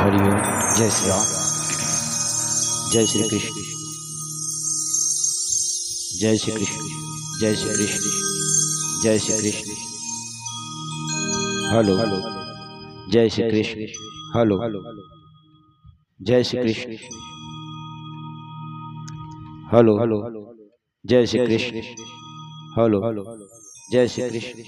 हरिओम। जय श्री राम। जय श्री कृष्ण। जय श्री कृष्ण। जय श्री कृष्ण। जय श्री कृष्ण। हेलो। जय श्री कृष्ण। हेलो। जय श्री कृष्ण। हेलो। जय श्री कृष्ण। हेलो। जय श्री कृष्ण।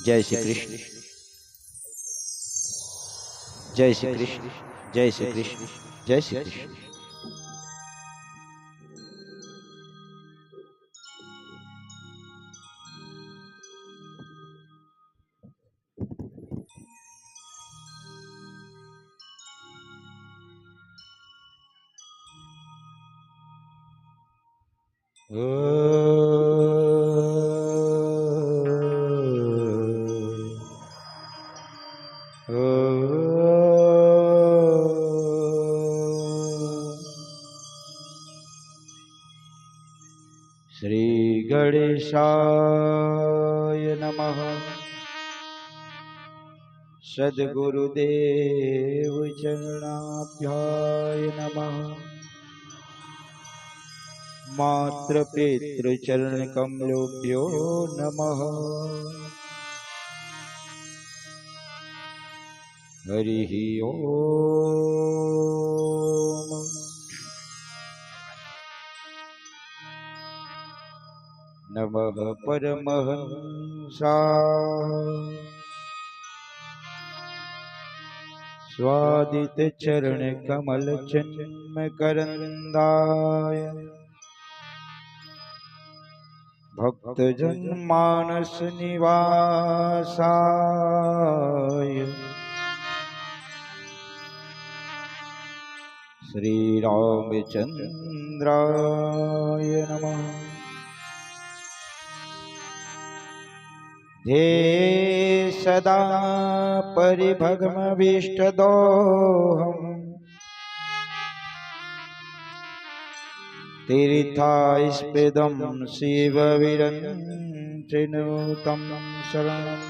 जय श्री कृष्ण। जय श्री कृष्ण। जय श्री कृष्ण। जय श्री कृष्ण। श्री गणेशाय नमः। सद्गुरुदेव चरणाभ्याय नमः। मातृपितृचरण कमलोभ्यो नमः। हरिः ओम। नमः परमहंसाय स्वादित चरण कमल चिन्मय करंदाय भक्त जन मानस निवासाय श्री रामचंद्राय नमः। ध्येये सदा परिभगमभीष्टदोहम् तीर्थास्पदं शिवविरञ्चिनुतं शरणम्।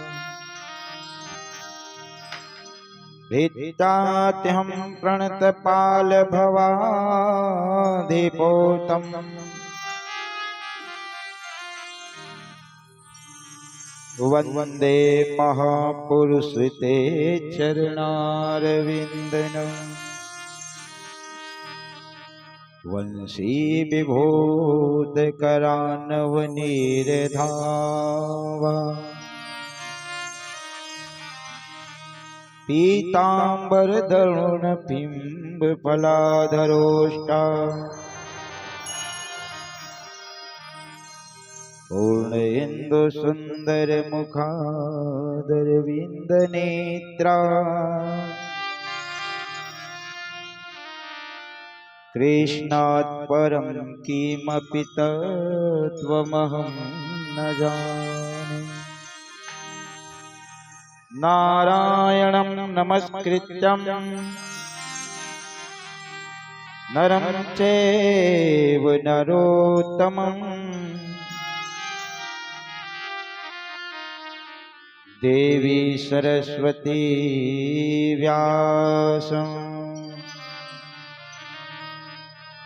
भित्तात्यहं प्रणतपालभवाधिपोतम् वन्दे महापुरुषते चरणारविन्दम्। वंशी विभूतकरानवनीरधावा पीताम्बरधरुणबिम्बफलाधरोष्टा पूर्णेन्दुसुन्दरमुखादरविन्दनेत्रा कृष्णात् परं किमपि तत्त्वमहं न जाने। नारायणं नमस्कृत्यं नरं चैव नरोत्तमं देवी सरस्वती व्यासं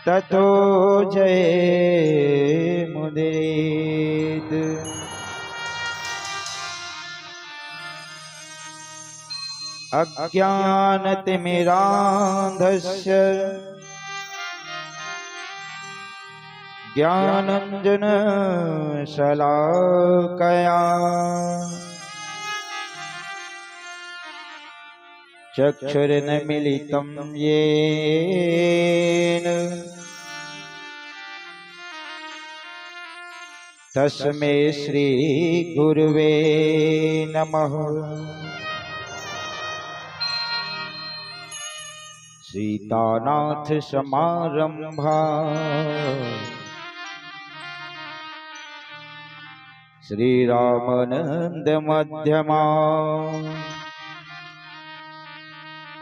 ततो जयमुदीरयेत्। अज्ञानतिमिरान्धस्य ज्ञानाञ्जनशलाकया चक्षुरुन्मीलितं येन तस्मै श्रीगुरुवे नमः। सीतानाथसमारम्भा श्रीरामानन्दमध्यमा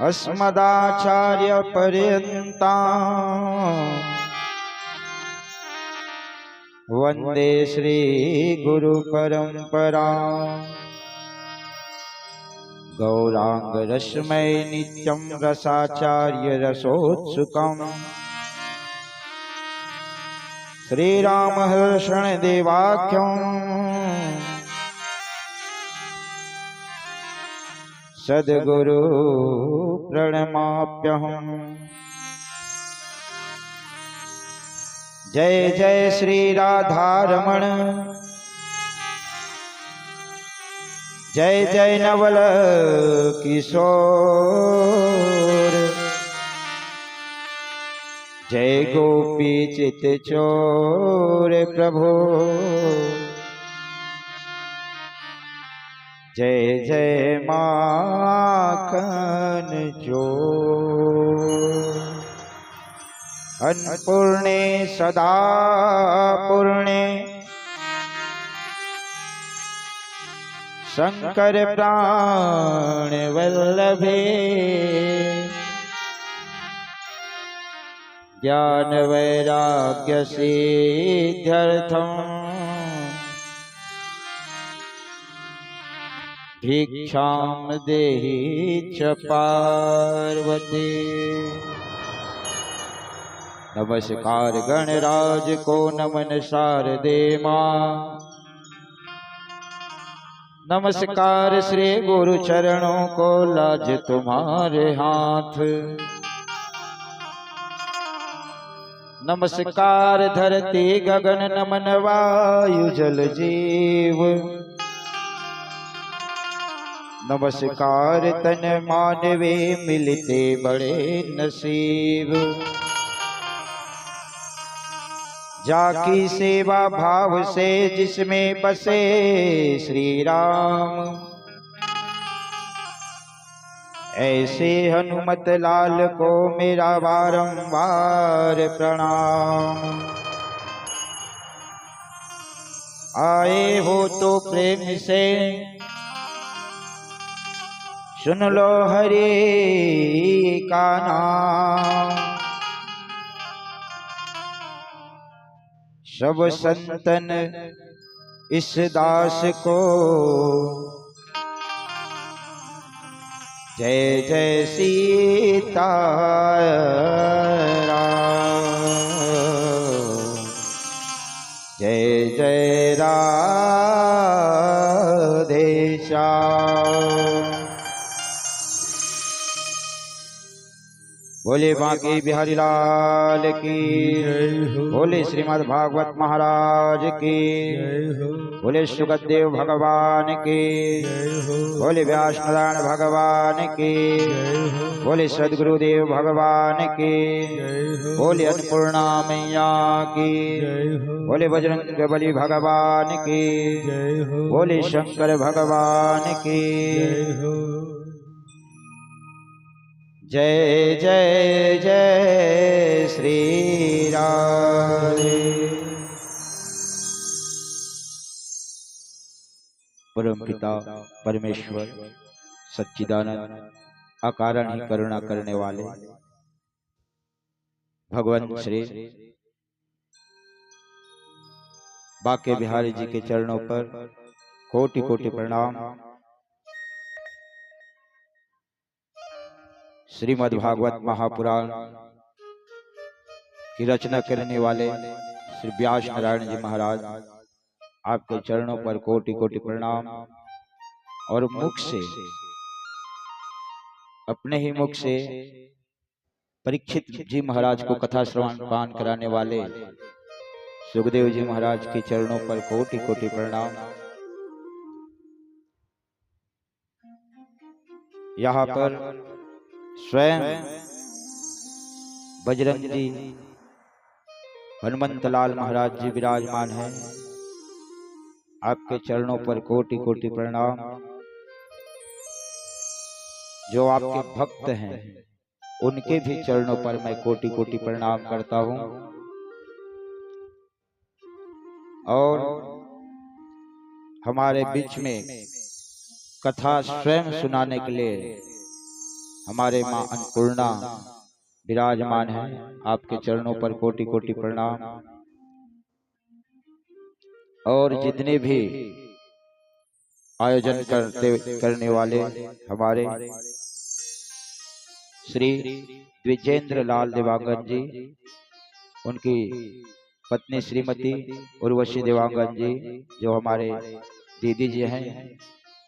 अस्मदाचार्यपर्यन्ता वंदे श्री गुरु परंपरा गौरांग रसमय नित्यं रसाचार्य रसोत्सुकम् श्रीराम हर्षण देवाख्यं सद्गुरु प्रणमाप्यहम्। जय जय श्री राधारमण जय जय नवल किशोर जय गोपी चित चोर प्रभु जय जय माखन चोर। अन्नपूर्णे सदा पूर्णे शंकर प्राण वल्लभे ज्ञान वैराग्य सिद्ध्यर्थं भिक्षां देहि च पार्वती। नमस्कार गणराज को नमन शारदे मां, नमस्कार श्री गुरु चरणों को लाज तुम्हारे हाथ। नमस्कार धरती गगन नमन वायु जल जीव, नमस्कार तन मानवे मिलते बड़े नसीब। जाकी सेवा भाव से जिसमें बसे श्री राम, ऐसे हनुमत लाल को मेरा बारंबार प्रणाम। आए हो तो प्रेम से सुन लो हरि का नाम। सब संतन इस दास को जय जय सीता राम, जय जय राधे श्याम। बोले बांके बिहारी लाल की, बोले श्रीमद् भागवत महाराज की, बोले सुखदेव भगवान की, बोले व्यास नारायण भगवान की, बोले सद्गुरुदेव भगवान की, बोले अन्नपूर्णा मैया की, बोले बजरंग बली भगवान की, बोले शंकर भगवान की। जय जय जय श्री राधे। परम पिता परमेश्वर सच्चिदानंद अकारण ही करुणा करने वाले भगवान श्री बांके बिहारी जी के चरणों पर कोटि कोटि प्रणाम। श्रीमद् भागवत महापुराण की रचना करने वाले श्री व्यास नारायण जी महाराज, आपके चरणों पर कोटि कोटि प्रणाम। और मुख से, अपने ही मुख से परीक्षित जी महाराज को कथा श्रवण पान कराने वाले सुखदेव जी महाराज के चरणों पर कोटि कोटि प्रणाम। यहाँ पर स्वयं बजरंग जी हनुमंत लाल महाराज जी विराजमान हैं। आपके चरणों पर कोटि कोटि प्रणाम। जो आपके भक्त हैं उनके भी चरणों पर मैं कोटि कोटि प्रणाम करता हूं। और हमारे बीच में कथा स्वयं सुनाने के लिए हमारे मां अन्नपूर्णा विराजमान है। आपके चरणों पर कोटि कोटि प्रणाम। और जितने भी आयोजन करने वाले हमारे श्री द्विजेंद्र लाल देवांगन जी, उनकी पत्नी श्रीमती उर्वशी देवांगन जी जो हमारे दीदी जी हैं,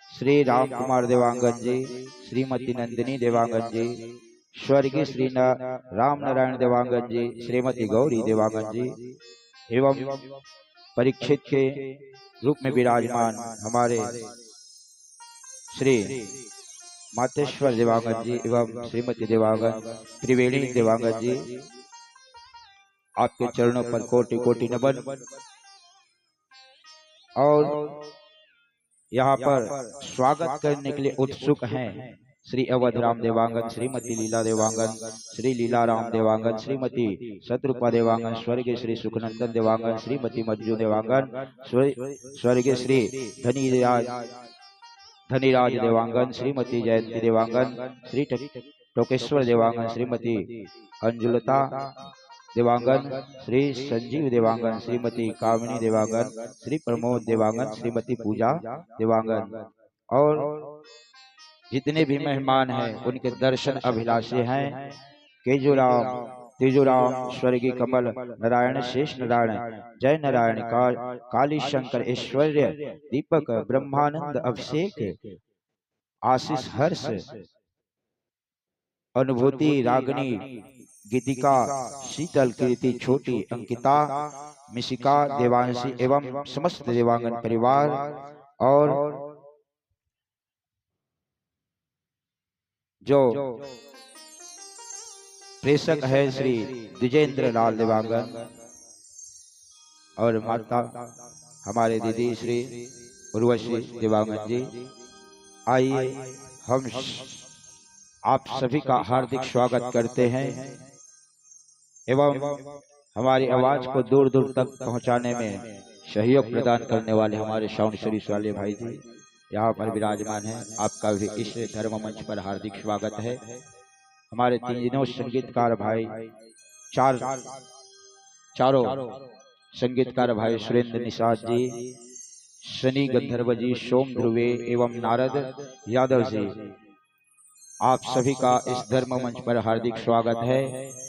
श्री राम कुमार देवांगन जी, श्रीमती नंदिनी देवांगन जी, स्वर्गीय श्री राम नारायण देवांगन जी, श्रीमती गौरी देवांगन जी एवं परीक्षित के रूप में विराजमान हमारे श्री मातेश्वर देवांगन जी एवं श्रीमती देवांगन त्रिवेणी देवांगन जी, आपके चरणों पर कोटि कोटि नमन। और यहाँ पर स्वागत करने के लिए उत्सुक हैं श्री अवध राम देवांगन, श्रीमती लीला देवांगन, श्री लीला राम देवांगन, श्रीमती शत्रुपा देवांगन, स्वर्गीय श्री सुखनंदन देवांगन, श्रीमती मंजू देवांगन, स्वर्गीय श्री धनीराज देवांगन, श्रीमती जयंती देवांगन, श्री टोकेश्वर देवांगन, श्रीमती अंजुलता देवांगन, श्री संजीव देवांगन, श्रीमती कामिनी देवांगन, श्री प्रमोद देवांगन, श्रीमती पूजा देवांगन और जितने भी मेहमान हैं उनके दर्शन अभिलाषी हैं केजूराम तेजूराम, स्वर्गीय कमल नारायण, शेष नारायण, जय नारायण, काली शंकर, ऐश्वर्य दीपक, ब्रह्मानंद, अभिषेक, आशीष, हर्ष, अनुभूति, रागनी, गीतिका, शीतल, कीर्ति, छोटी, अंकिता, मिशिका, देवांशी एवं समस्त देवांगन परिवार और जो प्रेषक है श्री द्विजेंद्र लाल देवांगन और माता हमारे दीदी श्री उर्वशी देवांगन जी, आइए हम आप सभी का हार्दिक स्वागत करते हैं एवं हमारी आवाज को दूर दूर तक पहुंचाने में सहयोग प्रदान करने वाले हमारे साउंड सर्विस वाले भाई जी यहाँ पर विराजमान हैं। आपका भी इस धर्म मंच पर हार्दिक स्वागत है। हमारे तीनों संगीतकार भाई, चारों संगीतकार भाई, सुरेंद्र निषाद जी, शनि गंधर्व जी, सोम ध्रुवे एवं नारद यादव जी, आप सभी का इस धर्म मंच पर हार्दिक स्वागत है।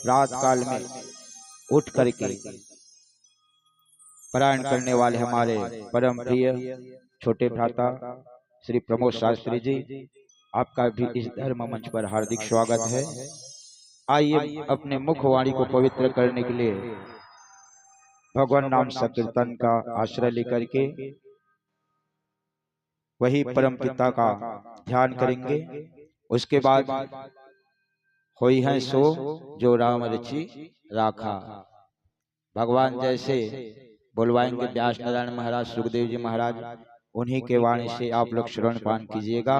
रात काल में उठ करके पारायण करने वाले हमारे परम प्रिय छोटे भ्राता श्री प्रमोद शास्त्री जी, आपका भी इस धर्म मंच पर हार्दिक स्वागत है। आइए अपने मुख वाणी को पवित्र करने के लिए भगवान नाम संकीर्तन का आश्रय लेकर के वही परम पिता का ध्यान करेंगे। उसके बाद होई है सो जो राम रचि राखा, भगवान जैसे बोलवाएंगे व्यास नारायण महाराज, सुखदेव जी महाराज, उन्हीं के वाणी से आप लोग श्रवण पान कीजिएगा।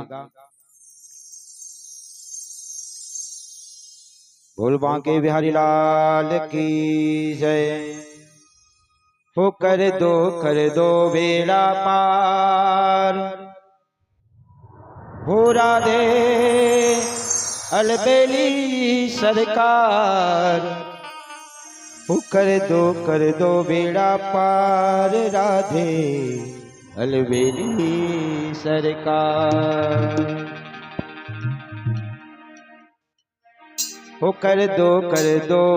बोल बांके बिहारी लाल की जय। हो कर दो बेड़ा पार, हो राधे अलबेली सरकार, हो कर दो बेड़ा पार, राधे अलबेली सरकार। हो कर दो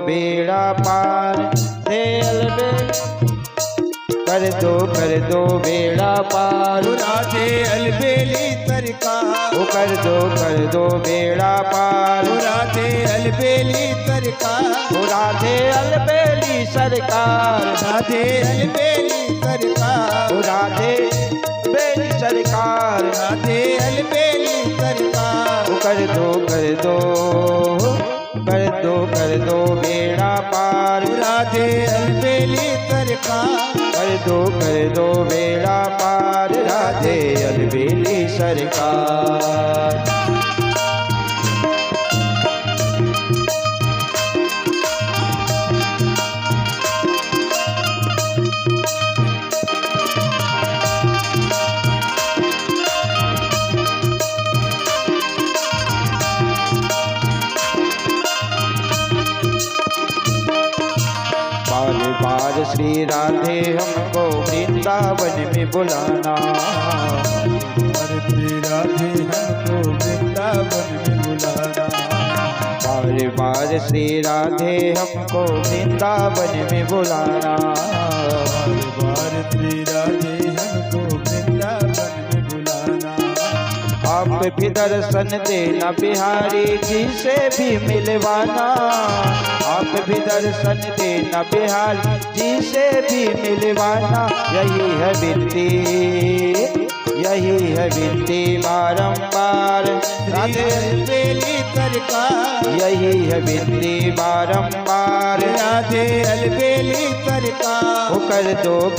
बेड़ा पार, रे अलबेली कर दो बेड़ा पार, राधे अलबेली सरकार। वो कर दो बेड़ा पार, राधे अलबेली सरकार। वो राधे अलबेली सरकार, राधे अलबेली सरकार। वो राधे बेली सरकार, राधे अलबेली सरकार। वो कर दो बेड़ा पार, राधे अलबेली सरकार। कर दो बेड़ा पार, राधे अलबेली सरकार। बार बार बाद श्री राधे हमको वृंदावन में बुलाना। बार श्री राधे हमको वृंदावन में बुलाना। बार बार श्री राधे हमको वृंदावन में बुलाना। बार श्री राधे हमको वृंदावन में बुलाना। आप भी दर्शन देना बिहारी जी से भी मिलवाना। आप भी दर्शन देना बिहारी जी से भी मिलवाना। यही है विनती, यही है विनती बारंबार राधे अलबेली सरकार। यही है विनती बारंबार राधे अलबेली सरकार।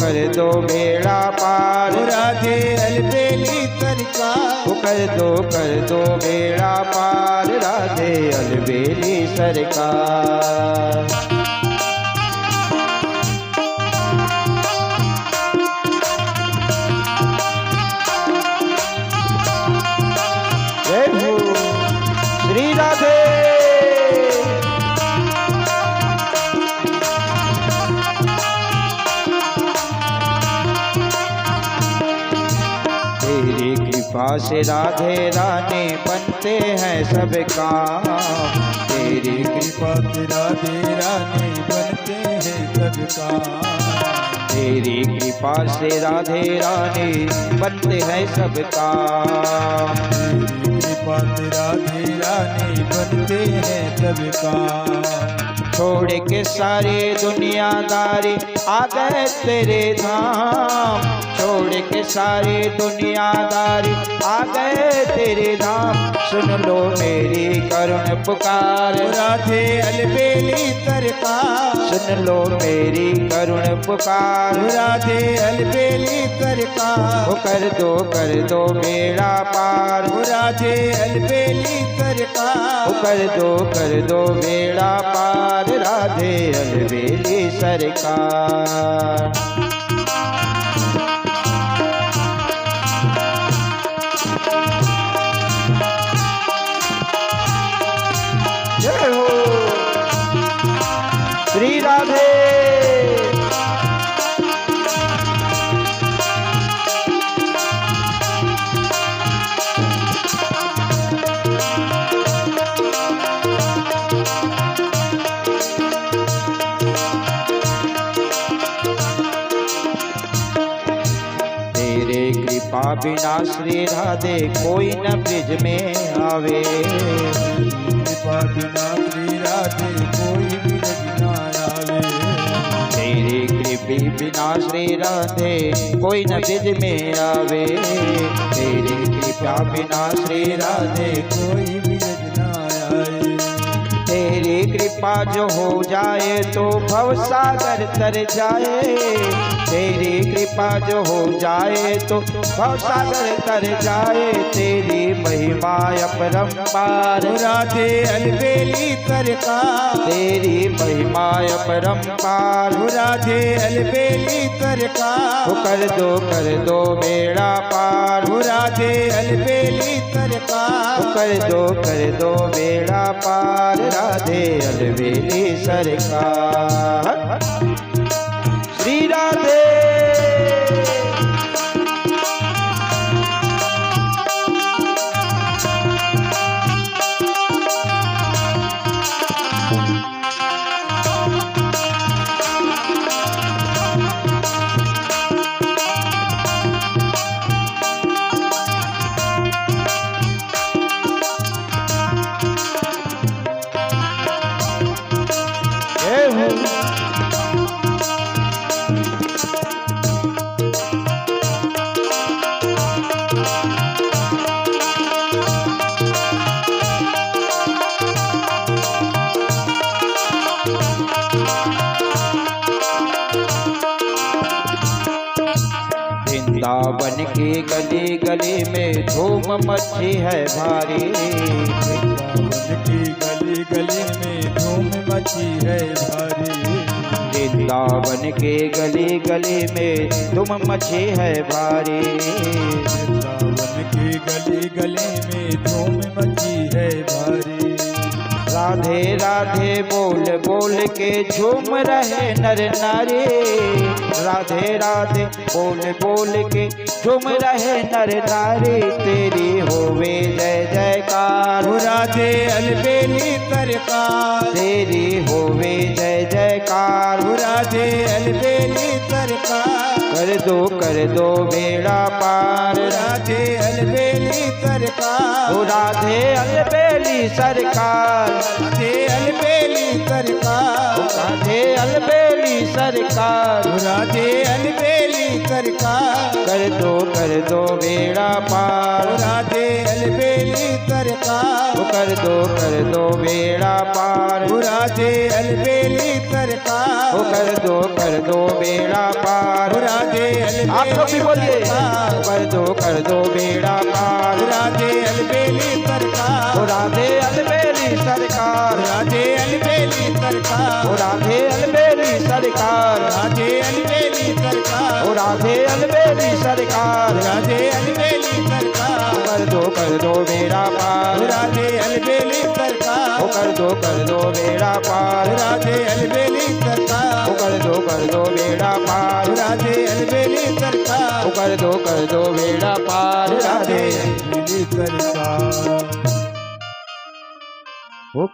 कर दो बेड़ा पार। राधे अलबेली सरकार। कर दो बेड़ा पार। राधे अलबेली सरकार। जय हो श्री राधे। तेरी कृपा से राधे रानी बनते हैं सब काम। तेरी कृपा से राधे रानी बनते हैं सब काम। तेरी कृपा से राधे रानी बनते हैं सब काम। तेरी कृपा से राधे रानी बनते हैं सब काम। छोड़ के सारी दुनियादारी आ गए तेरे धाम। छोड़ के सारी दुनियादारी आ गए तेरे धाम। सुन लो मेरी करुण पुकार। राधे अलबेली सरकार। सुन लो मेरी करुण पुकार। राधे अलबेली सरकार। कर दो बेड़ा पार। राधे अलबेली सरकार। कर दो बेड़ा पार। राधे अलबेली सरकार। जय हो श्री राधे। तेरे कृपा बिना श्री राधे कोई न ब्रिज में आवे। कृपा बिना श्री राधे कोई भी न आवे। तेरी कृपा बिना श्री राधे कोई न ब्रिज में आवे। तेरी कृपा बिना श्री राधे कोई भी न आए। तेरी कृपा जो हो जाए तो भवसागर तर जाए। तेरी कृपा जो हो जाए तो भवसागर तर जाए। तेरी महिमा अपरंपार। राधे अलबेली सरकार। तेरी महिमा अपरंपार। राधे अलबेली सरकार। कर दो बेड़ा पार। राधे अलबेली सरकार। कर दो बेड़ा पार। राधे अलबेली सरकार। श्री राधे। वृंदावन की गली गली में धूम मची है भारी। वृंदावन की गली गली में धूम मची है भारी। वृंदावन के गली गली में धूम मची है भारी। वृंदावन की गली गली में धूम मची है भारी। राधे राधे बोल बोल के झूम रहे नर नारी। राधे राधे बोल बोल के झूम रहे नर नारी। तेरी होवे जय जयकार राधे अलबेली सरकार, तेरी होवे जय जयकार राधे अलबेली सरकार, कर दो बेड़ा पार राधे अलबेली सरकार, राधे अलबेली सरकार, राधे अलबेली सरकार, राधे अलबेली सरकार, राधे अलबेली सरकार, कर दो बेड़ा पार राधे अलबेली सरकार, कर दो बेड़ा पार राधे अलबेली सरकार, कर दो बेड़ा पार राधे आप लोग भी बोलिए कर दो बेड़ा पार राधे अलबेली सरकार, राधे अलबेली सरकार, राधे अलबेली सरकार, राधे अलबेली सरकार, राधे अलबेली सरकार, राधे अलबेली सरकार, राधे अलबेली सरकार, कर दो बेड़ा पार राधे अलबेली सरकार, कर दो बेड़ा पार राधे अलबेली सरकार, कर दो बेड़ा पार राधे अलबेली सरकार, कर दो बेड़ा पार राधे राधे अलबेली सरकार,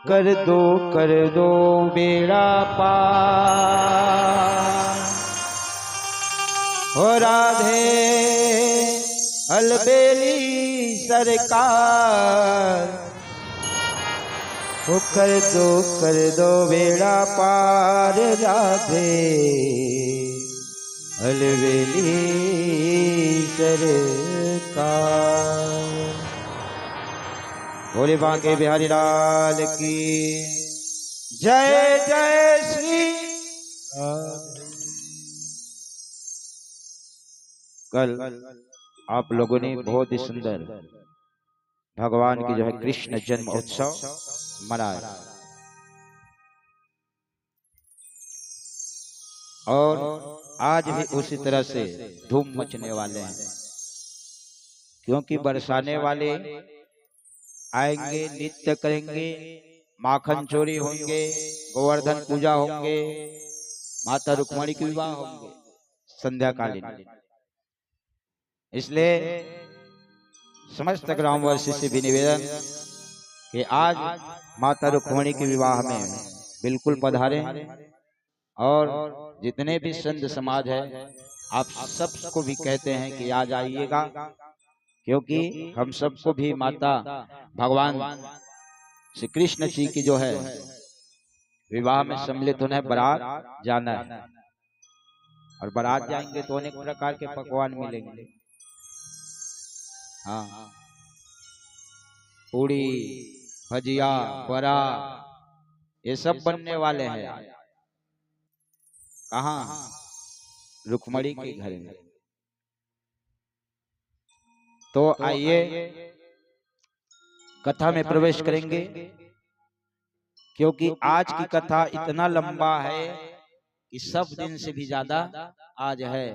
कर दो बेड़ा पार हो राधे अलबेली सरकार। कर दो बेड़ा पार राधे अलबेली सरकार। भोले बांके बिहारी लाल की जय जय श्री। कल आप लोगों ने बहुत ही सुंदर भगवान की जो है कृष्ण जन्म उत्सव मनाया और आज भी उसी तरह से धूम मचने वाले हैं, क्योंकि बरसाने वाले आएंगे, नित्य करेंगे, माखन चोरी होंगे, गोवर्धन पूजा होंगे, माता रुक्मणी के विवाह होंगे संध्याकालीन। इसलिए समस्त ग्रामवासी से भी निवेदन कि आज माता रुक्मणी के विवाह में बिल्कुल पधारें और जितने भी संत समाज है आप सबको भी कहते हैं कि आज आइएगा, क्योंकि हम सबको भी माता भगवान श्री कृष्ण जी की जो है विवाह में सम्मिलित होना है, बारात जाना है। और बारात जाएंगे तो अनेक प्रकार के पकवान मिलेंगे। हाँ, पूड़ी, भजिया, बड़ा, ये सब बनने वाले हैं। कहाँ? रुक्मणी के घर में। तो आइए कथा में प्रवेश करेंगे, क्योंकि आज की कथा इतना लंबा है कि सब दिन से भी ज्यादा आज है।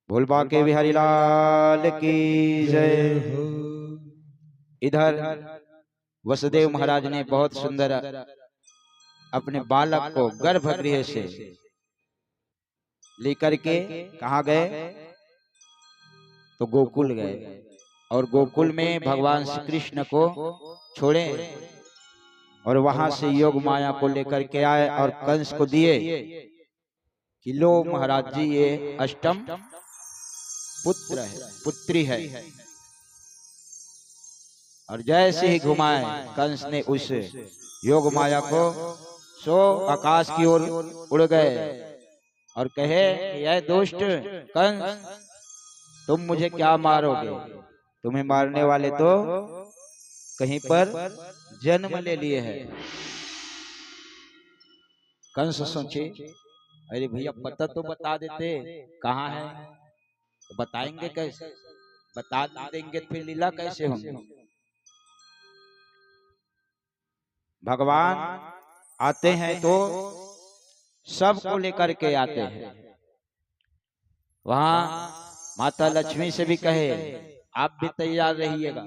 भोले बांके बिहारी लाल की जय। इधर वसुदेव महाराज ने बहुत सुंदर अपने बालक को गर्भगृह से लेकर के कहाँ गए? तो गोकुल गए और गोकुल में भगवान श्री कृष्ण को छोड़े और वहां से योग माया को लेकर के आए और कंस को दिए कि लो महाराज जी, ये अष्टम पुत्र है, पुत्री है। और जैसे ही घुमाए कंस ने उस योग माया को सो आकाश की ओर उड़ गए और कहे, यह दुष्ट कंस, तुम मुझे क्या मारोगे? तुम्हें मारने वाले तो कहीं पर जन्म ले लिए हैं। कंस सोचे, अरे भैया पता तो बता देते कहाँ है, तो बताएंगे कैसे? बता देंगे फिर लीला कैसे होंगे? भगवान आते हैं तो सबको लेकर के आते हैं। वहां माता लक्ष्मी से भी कहे, आप भी तैयार रहिएगा,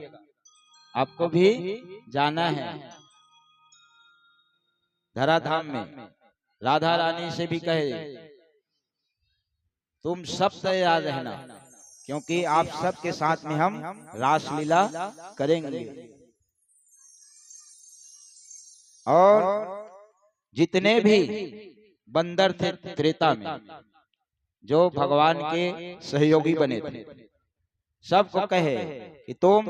आपको भी जाना है धराधाम में। राधा रानी से भी कहे तुम सब तैयार रहना, क्योंकि आप सब के साथ में हम रासलीला करेंगे। और जितने भी बंदर थे त्रेता में जो भगवान के सहयोगी बने थे, सबको कहे कि तुम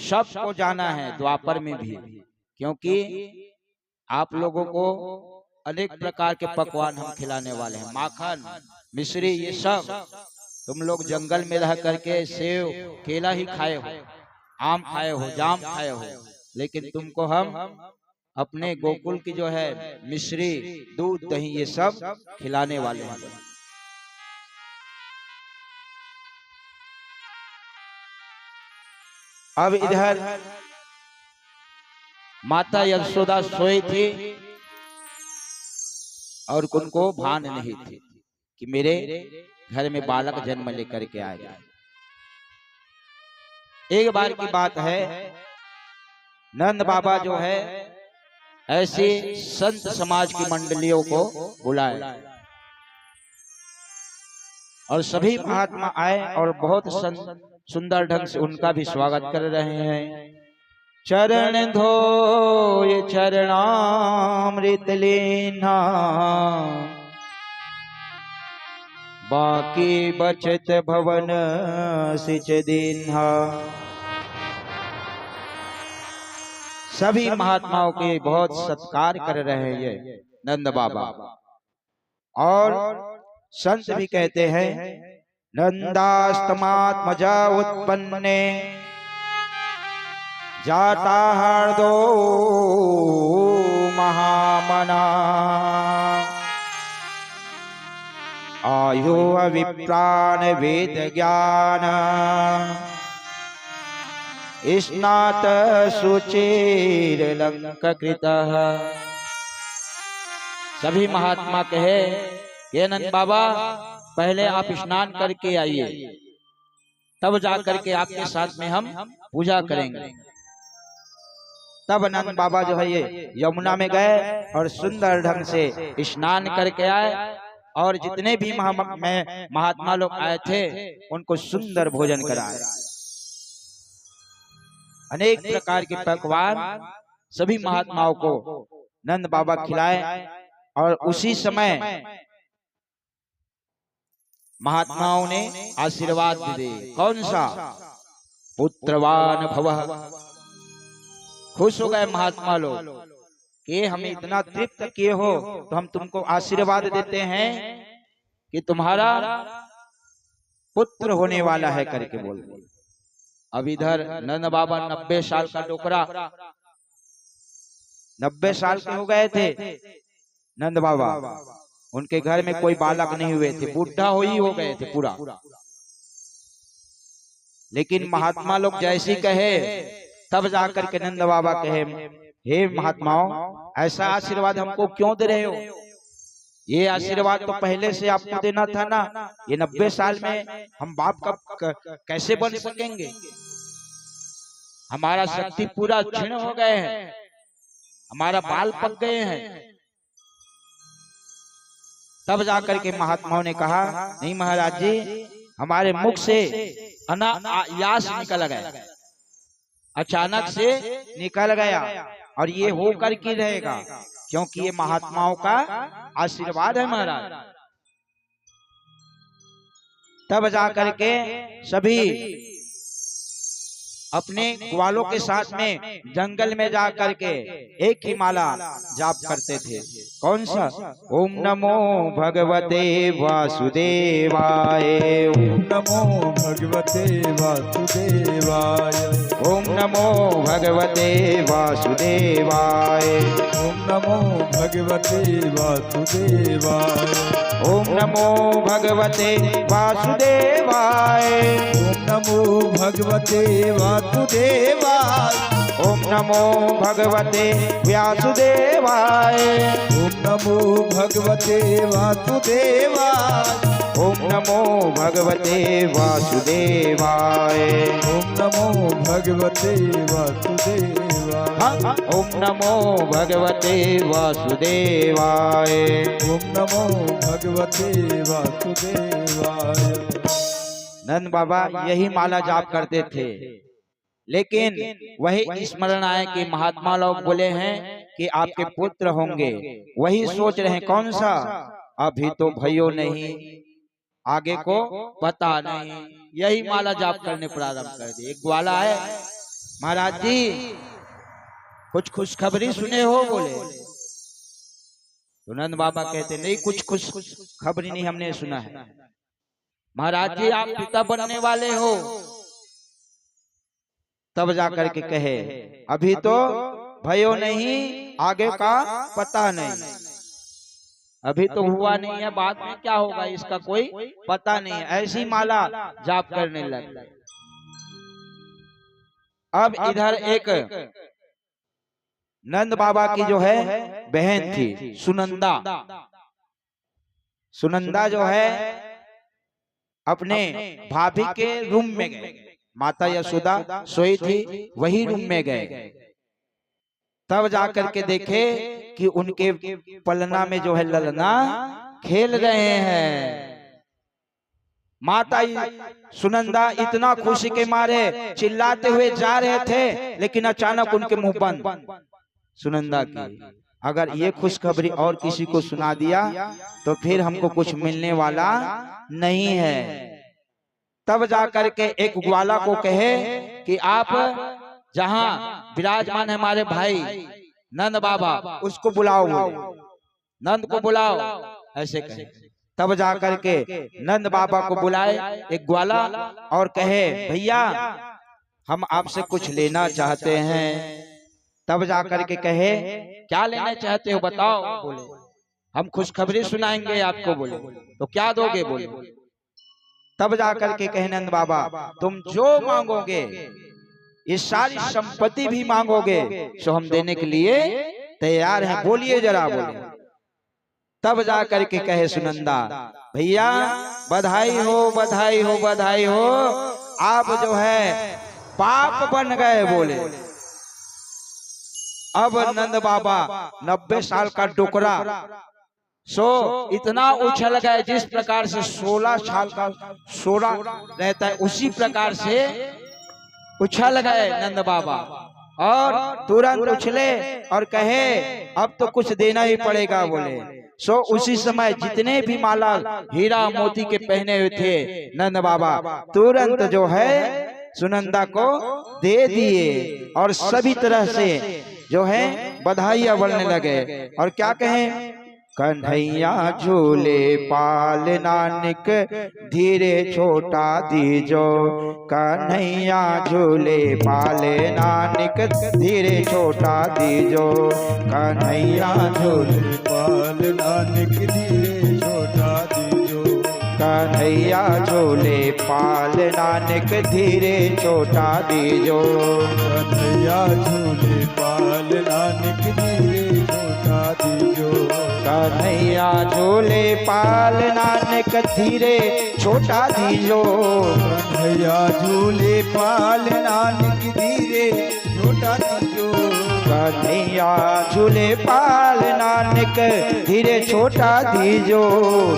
सबको जाना है द्वापर में भी, क्योंकि आप लोगों को अनेक प्रकार के पकवान हम खिलाने वाले हैं। माखन, मिश्री, ये सब तुम लोग जंगल में रह करके सेव केला ही खाए हो, आम खाए हो, जाम खाए हो, लेकिन तुमको हम अपने गोकुल की जो है मिश्री, दूध, दही, ये सब खिलाने वाले हैं। अब इधर माता यशोदा सोई थी और उनको भान नहीं थी कि मेरे घर में बालक जन्म लेकर के आएगा। एक बार की बात है, नंद बाबा जो है ऐसे संत समाज की मंडलियों को बुलाए और सभी महात्मा आए और बहुत सुंदर ढंग से उनका भी स्वागत कर रहे हैं। चरण धोय चरणामृत लेना, बाकी बचत भवन सिच दीन्हा। सभी महात्माओं के बहुत सत्कार कर रहे हैं ये नंद बाबा। और संत भी कहते हैं नंदास्तमात्मजा उत्पन्ने जाता हर्दो महामना, आयु अविप्राण वेद ज्ञान स्नात सुचिर लंकृतः। सभी महात्मा कहे कि नंद बाबा पहले आप स्नान करके आइए, तब जाकर के आपके साथ में हम पूजा करेंगे। तब नंद बाबा जो है ये यमुना में गए और सुंदर ढंग से स्नान करके आए और जितने भी महात्मा लोग आए थे उनको सुंदर भोजन कराए। अनेक प्रकार के पकवान सभी महात्माओं को नंद बाबा खिलाए। और उसी समय महात्माओं ने आशीर्वाद दे, कौन सा? पुत्रवान भवः। खुश हो गए महात्मा लोग कि हमें इतना तृप्त किए हो तो हम तुमको आशीर्वाद देते हैं कि तुम्हारा पुत्र होने वाला है करके बोलते। अब इधर नंद बाबा 90 साल का डोकरा, 90 साल के हो गए थे नंद बाबा। उनके घर में कोई बालक नहीं हुए थे, बूढ़ा हो गए थे पूरा। लेकिन महात्मा लोग जैसे कहे तब जाकर के नंद बाबा कहे, हे महात्माओं, ऐसा आशीर्वाद हमको क्यों दे रहे हो? ये आशीर्वाद तो पहले से आपको देना था ना। ये 90 साल में हम बाप का कैसे बन सकेंगे? हमारा शक्ति पूरा क्षीण हो गए हैं, हमारा बाल पक गए हैं। तब जाकर के महात्माओं ने कहा, नहीं महाराज जी, हमारे मुख से अनायास निकल गया, अचानक से निकल गया, और ये होकर के रहेगा, क्योंकि ये महात्माओं का आशीर्वाद है महाराज। तब जाकर के सभी अपने ग्वालों के साथ में जंगल में जाकर के एक ही माला जाप करते थे। कौन सा? ओम नमो भगवते वासुदेवाय, ओम नमो भगवते वासुदेवाय, ओम नमो भगवते वासुदेवाय, ओम नमो भगवते वासुदेवाय, ओम नमो भगवते वासुदेवाय, ओम नमो भगवते वासुदेवाय। ओम नमो भगवते व्यासुदेवाय। ओम नमो भगवते वासुदेवाय। ओम नमो भगवते वासुदेवाय। ओम नमो भगवते वासुदेवाय। ओम नमो भगवते वासुदेवाय। ओम नमो भगवते वासुदेवाय। नंद बाबा यही माला जाप करते थे, लेकिन वही स्मरण आए कि महात्मा लोग बोले हैं कि आपके पुत्र होंगे। वही सोच रहे हैं कौन सा, अभी तो भयो नहीं, आगे को पता नहीं। यही माला जाप करने प्रारंभ कर दिए। एक ग्वाला है, महाराज जी कुछ खुशखबरी सुने हो? बोले। तो नंद बाबा कहते नहीं, कुछ खुशखबरी नहीं हमने सुना है। महाराज जी आप पिता बनने वाले हो। तब जाकर के कहे अभी तो भयो नहीं, आगे का पता नहीं। अभी तो हुआ नहीं है, बाद में क्या होगा इसका कोई पता नहीं है। ऐसी माला जाप करने लगे। अब इधर एक नंद बाबा की जो है बहन थी सुनंदा। सुनंदा जो है अपने भाभी के रूम में गए। माता यशोदा सोई थी, वही रूम में गए। तब जाकर के देखे कि उनके पलना में जो है ललना खेल रहे हैं। माता सुनंदा इतना खुशी के मारे चिल्लाते हुए जा रहे थे, लेकिन अचानक उनके मुंह बंद। सुनंदा की अगर ये खुशखबरी और किसी को सुना दिया तो फिर हमको कुछ मिलने वाला नहीं है। तब जाकर के एक ग्वाला को कहे कि आप जहां विराजमान है हमारे भाई नंद बाबा, उसको बुलाओ। नंद को बुलाओ, ऐसे कहे। तब जाकर के नंद बाबा को बुलाए एक ग्वाला और कहे भैया हम आपसे कुछ लेना चाहते हैं। तब जाकर के कहे क्या लेना चाहते हो बताओ। बोले हम खुशखबरी सुनाएंगे आपको। बोले तो क्या दोगे? बोले तब जाकर के कहे नंद बाबा तुम जो मांगोगे, ये सारी संपत्ति भी मांगोगे, सो हम देने के लिए तैयार हैं, बोलिए जरा। बोले तब जाकर के कहे सुनंदा भैया बधाई हो, बधाई हो, बधाई हो, आप जो है पाप बन गए। बोले अब नंद बाबा 90 साल का डोकरा सो इतना उछल गए, जिस प्रकार से 16 साल का सोरा रहता है उसी प्रकार से उछल गए नंद बाबा। और तुरंत उछले और कहे अब तो कुछ देना ही पड़ेगा। बोले सो उसी समय जितने भी माला हीरा मोती के पहने हुए थे नंद बाबा तुरंत जो है सुनंदा को दे दिए। और सभी तरह से जो है बधाइयां बोलने लगे। और क्या कहें, कन्हैया झूले पाल नानक धीरे छोटा दीजो। कन्हैया झूले पाल नानक धीरे छोटा दीजो। कन्हैया झूले पाल नानक धीरे छोटा दीजो। कन्हैया झूले पाल नानक धीरे छोटा दीजो। कन्हैया झूले पाल नानक धीरे छोटा दीजो। कन्हैया झूले पाल नानक धीरे छोटा दीजो। कन्हैया झूले पाल नानक धीरे छोटा दीजो। कन्हैया झूले पाल नानक धीरे छोटा दीजो।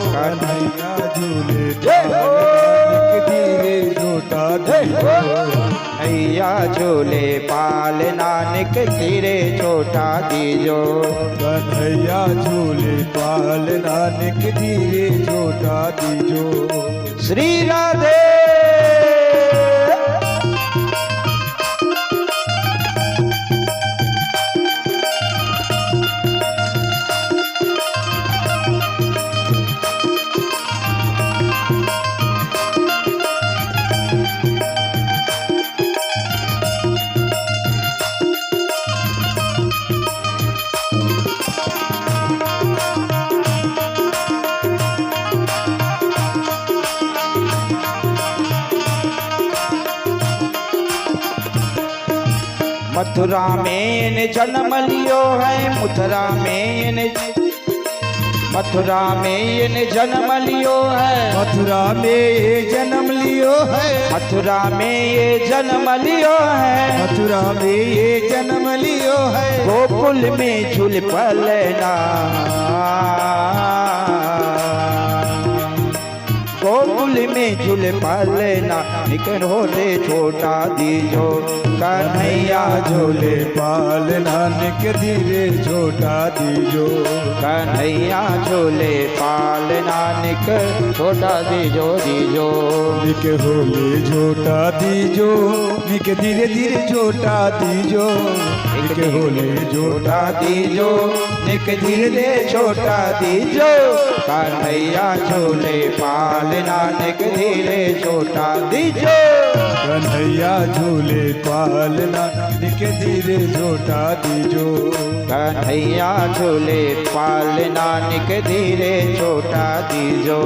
कन्हैया झूले पाल नानक धीरे छोटा दीजो। कन्हैया झूले पाल नानक धीरे छोटा दीजो। कन्हैया झूले पाल नानक धीरे छोटा दीजो। श्री राधे। मथुरा में इन्हें जन्म लियो है, मथुरा में इन्हें जन्म लियो है, मथुरा में ये जन्म लियो है, मथुरा में ये जन्म लियो है, मथुरा में ये जन्म लियो है। गोकुल में झूल पलना, गोकुल में झूल पलना, निकल होले छोटा दीजो कन्हैया झूले पालना, निक धीरे छोटा दीजो, कन्हैया झूले पालना, निक छोटा दीजो दीजो, निक होले छोटा दीजो, निक धीरे धीरे छोटा दीजो, निक होले छोटा दीजो, निक धीरे छोटा दीजो, कन्हैया झूले पालना, निक धीरे छोटा दीजो, कन्हैया झूले पालना, निक धीरे छोटा दीजो, कन्हैया झूले पालना, निक धीरे छोटा दीजो,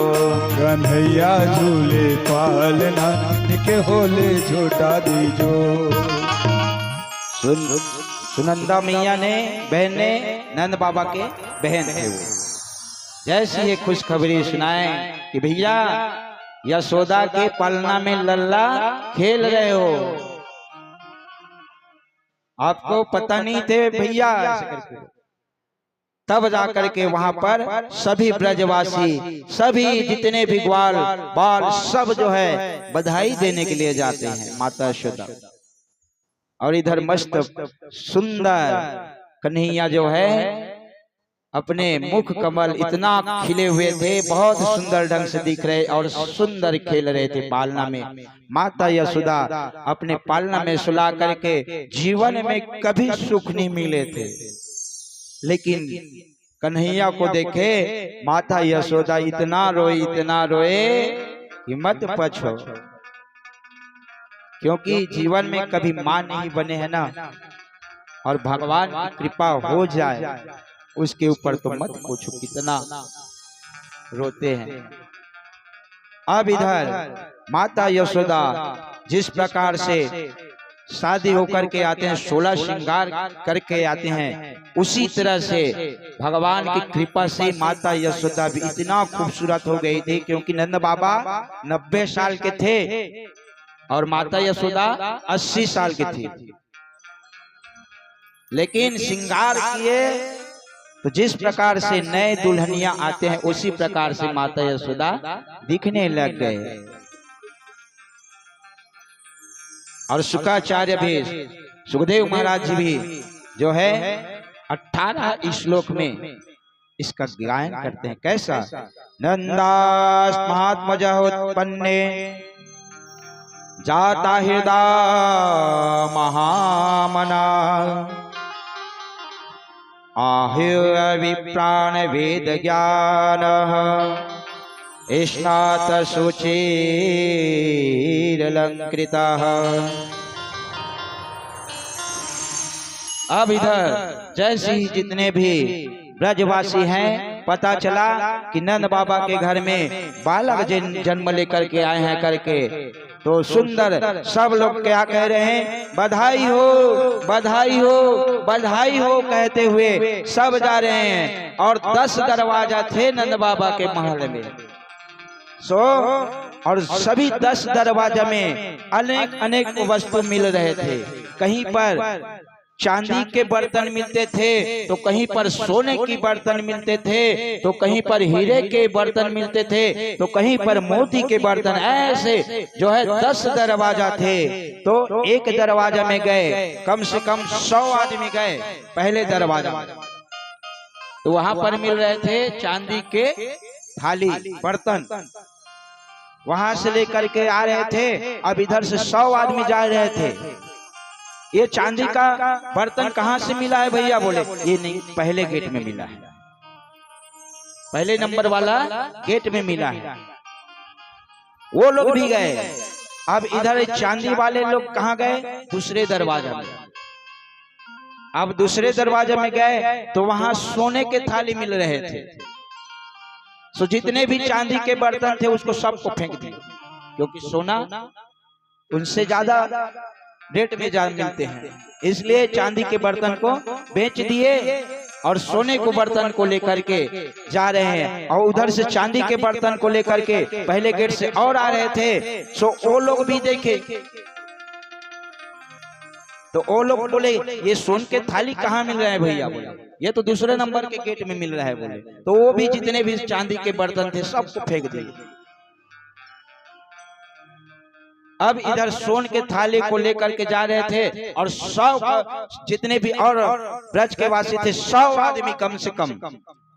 कन्हैया झूले पालना, निक होले छोटा दीजो। सुनंदा मैया ने बहन ने नंद बाबा के बहन थे वो, जैसी ये खुशखबरी सुनाए कि भैया यशोदा के पलना में लल्ला खेल रहे हो, आपको पता नहीं थे भैया, तब जाकर के वहां पर सभी ब्रजवासी, सभी जितने भी ग्वाल बाल सब जो है बधाई देने के लिए जाते हैं माता यशोदा। और इधर मस्त सुंदर कन्हैया जो है अपने मुख कमल इतना खिले हुए थे, बहुत सुंदर ढंग से दिख रहे और सुंदर खेल रहे थे पालना में। माता यशोदा अपने पालना में सुला करके जीवन में कभी सुख नहीं मिले थे, लेकिन कन्हैया को देखे माता यशोदा इतना रोए कि मत पूछो, क्योंकि जीवन में कभी मां नहीं बने हैं ना, और भगवान की कृपा हो जाए उसके ऊपर तो मत पूछो कितना रोते हैं। अब इधर माता यशोदा जिस प्रकार से शादी होकर के आते हैं, 16 श्रृंगार करके आते हैं, उसी तरह से भगवान की कृपा से माता यशोदा भी इतना खूबसूरत हो गई थी, क्योंकि नंद बाबा 90 साल के थे और माता यशोदा 80 साल की थी, लेकिन श्रृंगार किए तो जिस प्रकार से नए दुल्हनियां आते हैं उसी प्रकार से माता यशोदा दिखने लग गए। और शुक्राचार्य भी, सुखदेव महाराज जी भी जो है 18 श्लोक में इसका गायन करते हैं। कैसा? नंदास महात्मज उत्पन्ने जाता हृदय महामना, आहुर्विप्राण वेद ज्ञान स्नात शुचिरलंकृतः। अब इधर जैसे ही जितने भी ब्रजवासी हैं, पता चला कि नंद बाबा के घर में बालक जन्म लेकर के आए हैं करके, तो सुंदर सब लोग क्या कह रहे हैं? बधाई हो, बधाई हो, बधाई हो कहते हुए सब जा रहे हैं। और 10 दरवाजा थे नंद बाबा के महल में, और सभी 10 दरवाजा में अनेक अनेक वस्तु मिल रहे थे। कहीं पर चांदी के बर्तन मिलते थे, तो कहीं पर सोने की बर्तन मिलते थे, तो कहीं पर हीरे के बर्तन मिलते थे, तो कहीं पर मोती के बर्तन, ऐसे जो है 10 दरवाजा थे। तो एक दरवाजा में गए, कम से कम 100 आदमी गए पहले दरवाजा, तो वहां पर मिल रहे थे चांदी के थाली बर्तन, वहां से लेकर के आ रहे थे। अब इधर से 100 आदमी जा रहे थे। ये चांदी का बर्तन कहाँ से मिला है भैया? बोले ये नहीं, पहले गेट में मिला है, पहले नंबर वाला गेट में मिला है। वो लोग भी गए। अब इधर चांदी वाले लोग कहाँ गए? दूसरे दरवाजा में। अब दूसरे दरवाजे में गए तो वहां सोने के थाली मिल रहे थे। सो जितने भी चांदी के बर्तन थे उसको सबको फेंक दिए, क्योंकि सोना उनसे ज्यादा रेट में जा मिलते हैं, इसलिए चांदी के बर्तन को बेच दिए और सोने को बर्तन को लेकर के जा रहे हैं। और उधर से चांदी के बर्तन को लेकर के पहले गेट से और आ रहे थे, सो वो लोग भी देखे तो वो लोग बोले ये सोन के थाली कहाँ मिल रहा है भैया, बोले ये तो दूसरे नंबर के गेट में मिल रहा है। बोले तो वो भी जितने भी चांदी के बर्तन थे सबको फेंक दिए। अब इधर सोन के थाली को लेकर के जा रहे थे और 100 जितने भी और ब्रज के वासी थे 100 आदमी कम से कम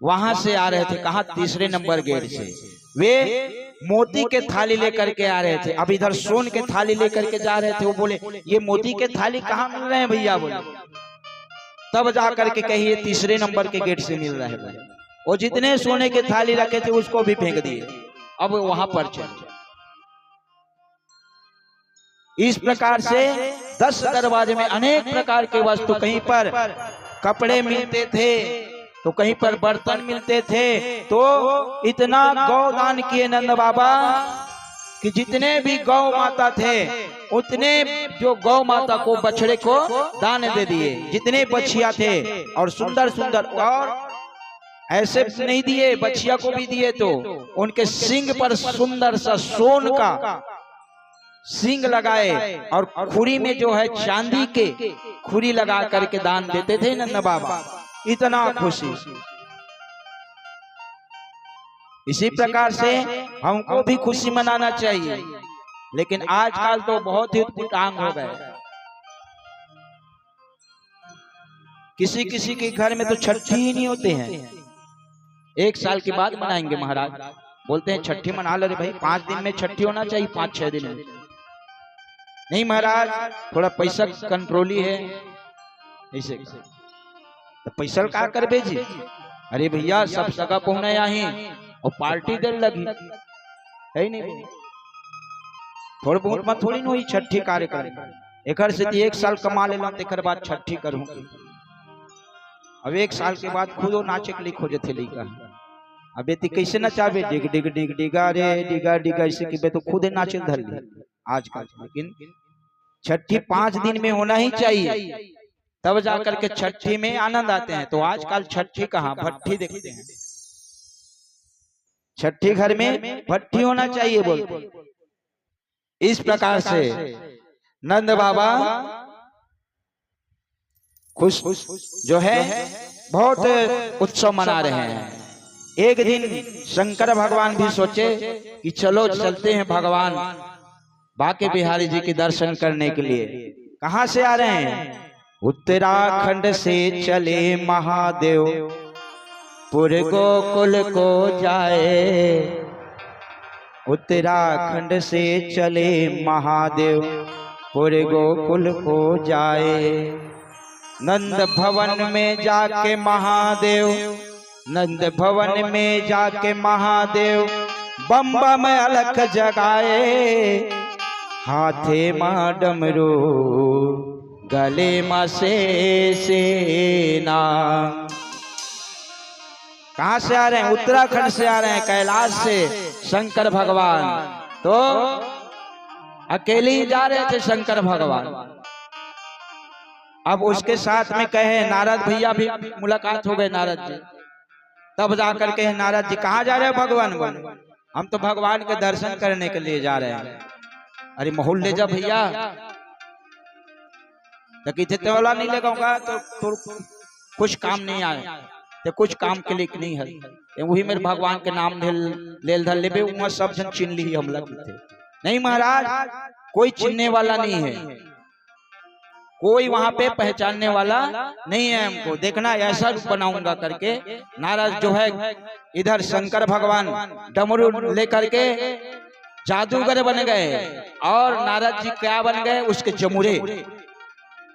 वहां से आ रहे थे। कहा? तीसरे नंबर गेट से। वे मोती के थाली लेकर के आ रहे थे। अब इधर सोन के थाली लेकर के जा रहे थे। वो बोले ये मोती के थाली कहाँ मिल रहे हैं भैया? बोले तब जाकर के कहिए तीसरे नंबर के गेट से मिल रहा है। बोले वो जितने सोने के थाली रखे थे उसको भी फेंक दिए। अब वहां पर चल इस प्रकार से 10 दरवाजे में अनेक प्रकार के वस्तु, कहीं पर कपड़े मिलते थे तो कहीं पर बर्तन मिलते थे। तो इतना गौदान किए नंद बाबा कि जितने भी गौ माता थे उतने जो गौ माता को बछड़े को दान दे दिए, जितने बछिया थे। और सुंदर सुंदर, और ऐसे नहीं दिए, बछिया को भी दिए तो उनके सिंग पर सुंदर सा सोन का सिंग लगाए और खुरी में जो है चांदी के खुरी लगा करके दान देते थे नंद बाबा। इतना खुशी। इसी प्रकार से हमको भी खुशी मनाना चाहिए, लेकिन आजकल तो बहुत ही उटपटांग हो गए। किसी किसी के घर में तो छठी ही नहीं होते हैं। 1 साल के बाद मनाएंगे महाराज, बोलते हैं छठी मना लो रे भाई, 5 दिन में छठी होना चाहिए, 5-6 दिन में नहीं महाराज, थोड़ा पैसा कंट्रोल ही है ऐसे। तो पैसा का कर भेजी? अरे भैया सब सगा पहुना यही और पार्टी देर लगी है नहीं, थोड़ा बहुत मत थोड़ी नहीं छठी कार्यक्रम एक से 1 साल कमा ले एक बाद छठी करूं। अब 1 साल के बाद खुदो नाचे के लिए खोजे थे लड़का। अब बेटी कैसे नचाबे? डिग डिग डिग डिगा रे डिगा डिगा ऐसे कि तो खुद नाचे धर ली आजकल। लेकिन छठी 5 दिन में होना ही चाहिए, तब जाकर के छठी में आनंद आते हैं। तो आजकल छठी कहाँ, भट्ठी देखते हैं। छठी घर में भट्ठी होना चाहिए बोलते। इस प्रकार से नंद बाबा खुश जो है बहुत उत्सव मना रहे हैं। एक दिन शंकर भगवान भी सोचे कि चलो चलते हैं भगवान बांके बिहारी जी के दर्शन करने के लिए। कहां से आ रहे हैं? उत्तराखंड से चले महादेव, पुर गोकुल को जाए। उत्तराखंड से चले महादेव, पुर गोकुल को जाए। नंद भवन में जाके महादेव, नंद भवन में जाके महादेव बम बम अलख जगाए। हाथे माँ डमरू गले माँ सेना। कहाँ से आ रहे हैं? उत्तराखंड से आ रहे हैं, कैलाश से शंकर भगवान। तो अकेले ही जा रहे थे शंकर भगवान। अब उसके साथ में कहे नारद भैया भी मुलाकात हो गए नारद जी। तब जाकर कहे नारद जी कहाँ जा रहे हो भगवान? बोले हम तो भगवान के दर्शन करने के लिए जा रहे हैं। अरे माहौल ले जा भैया, तो किथे तोला नहीं लगाऊंगा तो कुछ काम नहीं आए, तो कुछ काम के लिए नहीं है। वही मेरे भगवान के नाम ले धर लेबे, वहां सब जन चिन्ह ली हम लग थे। नहीं महाराज, कोई चिन्हने वाला नहीं है, कोई वहां पे पहचानने वाला नहीं है। हमको देखना ऐसा रूप बनाऊंगा करके नारद जो है इधर शंकर भगवान डमरू लेकर के जादूगर बन गए। और नारद जी क्या बन गए? उसके जमुरे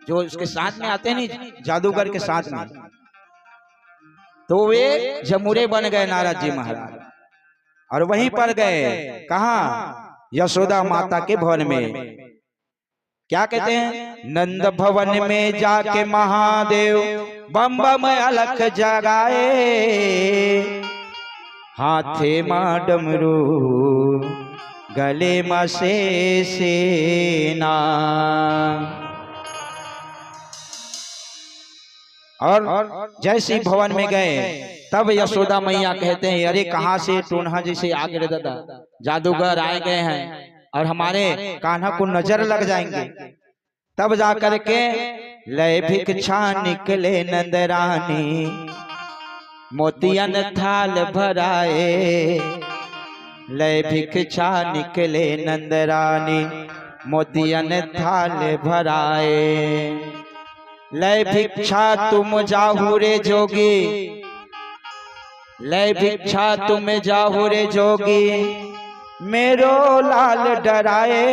जो उसके साथ में आते हैं नहीं, जादूगर के साथ में, तो वे जमुरे बन गए नारद जी महाराज। और वहीं पर गए कहाँ? यशोदा माता के भवन में। क्या कहते हैं? नंद भवन में जाके महादेव बम बम अलख जगाए। हाथे माँ डमरू गले में सेना। और जैसे ही भवन में गए तब यशोदा मैया कहते हैं, अरे कहाँ से टून्हा जैसे आ गए दादा, जादूगर आए गए हैं और हमारे कान्हा को नजर लग जाएंगे। तब जाकर के लय भिक्षा निकले नंदरानी, मोतियन थाल भराए। लय भिक्षा निकले नंदरानी, मोतियन थाल भराए। लय भिक्षा तुम जाहु रे जोगी, लय भिक्षा तुम जाहु रे जोगी, मेरो लाल डराए।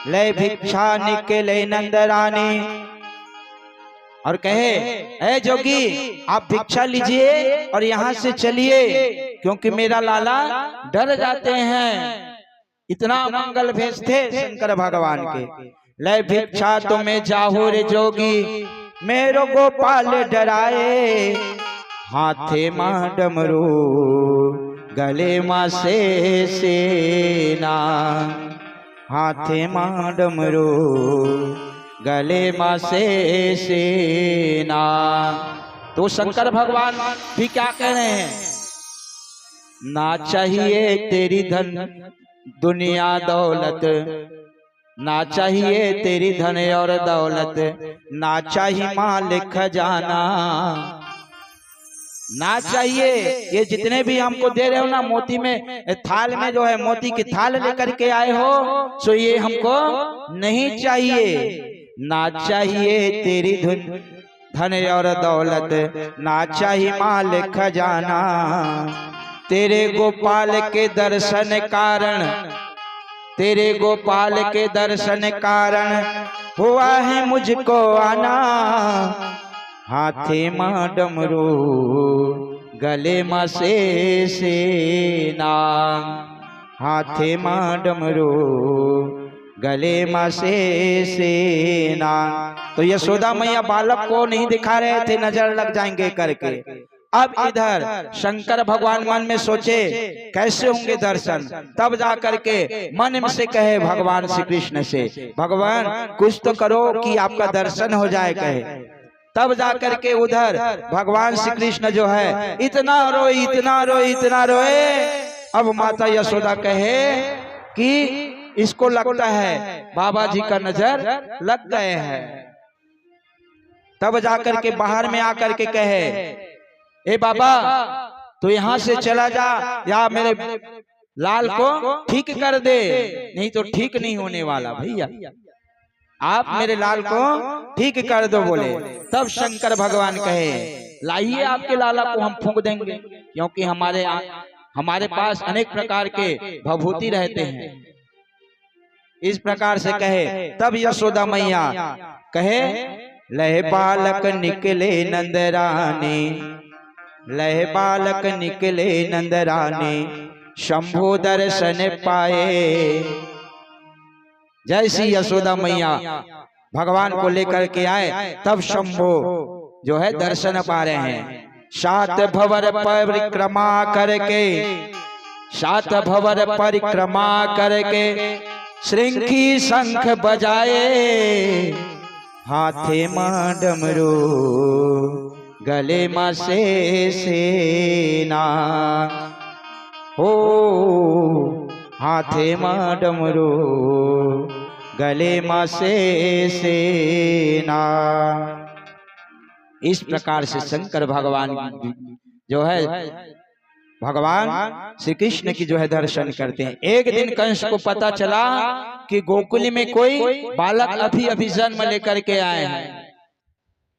लय भिक्षा निकले नंदरानी और कहे, ऐ जोगी आप भिक्षा लीजिए और यहाँ से चलिए, क्योंकि मेरा लाला डर जाते हैं। इतना मंगल भेष थे शंकर भगवान के। लय भिक्षा तुम्हें जाहु रे जोगी, मेरो गोपाल डराए। हाथे माँ डमरू गले माँ से सेना, हाथे माँ डमरू गले माँ से सेना। तो शंकर भगवान भी क्या कह रहे हैं, ना चाहिए तेरी धन दुनिया दौलत, ना चाहिए तेरी धन और दौलत, ना चाहिए माल खजाना, ना चाहिए ये जितने भी हमको दे रहे हो ना, मोती में थाल में जो है मोती की थाल लेकर के आए हो, सो ये हमको नहीं चाहिए। ना चाहिए तेरी धन और दौलत, ना चाहिए माल खजाना, तेरे गोपाल के दर्शन कारण, तेरे गोपाल के दर्शन कारण हुआ है मुझको आना। हाथे माँ डमरू गले माँ से सेना, हाथे माँ डमरू गले माँ से सेना। तो यशोदा मैया बालक को नहीं दिखा रहे थे नजर लग जाएंगे करके। अब इधर शंकर भगवान मन में सोचे कैसे होंगे दर्शन, तब जाकर के मन में से कहे भगवान श्री कृष्ण से, भगवान कुछ तो करो कि आपका दर्शन हो जाए कहे। तब जाकर के उधर भगवान श्री कृष्ण जो है इतना रोए, इतना रोए, इतना रोए। अब माता यशोदा कहे कि इसको लगता है बाबा जी का नजर लग गए हैं। तब जाकर के बाहर में आकर के कहे, ए बाबा तो यहाँ से चला जा, या मेरे लाल को ठीक कर दे, नहीं तो ठीक नहीं होने वाला भैया, आप मेरे लाल को ठीक कर दो बोले। तब शंकर भगवान कहे, लाइए आपके लाला को हम फूंक देंगे, क्योंकि हमारे पास अनेक प्रकार के भभूति रहते हैं। इस प्रकार से कहे। तब यशोदा मैया कहे, लह बालक निकले नंदरानी, लह बालक निकले नंदरानी, शंभु दर्शन पाए। जैसी यशोदा मैया भगवान को लेकर के आए, तब शंभु जो है दर्शन पा रहे हैं। 7 भवर परिक्रमा करके, 7 भवर परिक्रमा करके श्रृंखी शंख बजाए। हाथे माँ डमरू गले माँ से सेना, हो हाथे माँ डमरू गले माँ से सेना। इस प्रकार से शंकर भगवान जो है भगवान श्री कृष्ण की जो है दर्शन करते हैं। एक दिन कंस को पता चला कि गोकुल में कोई बालक अभी अभी जन्म लेकर के आए हैं।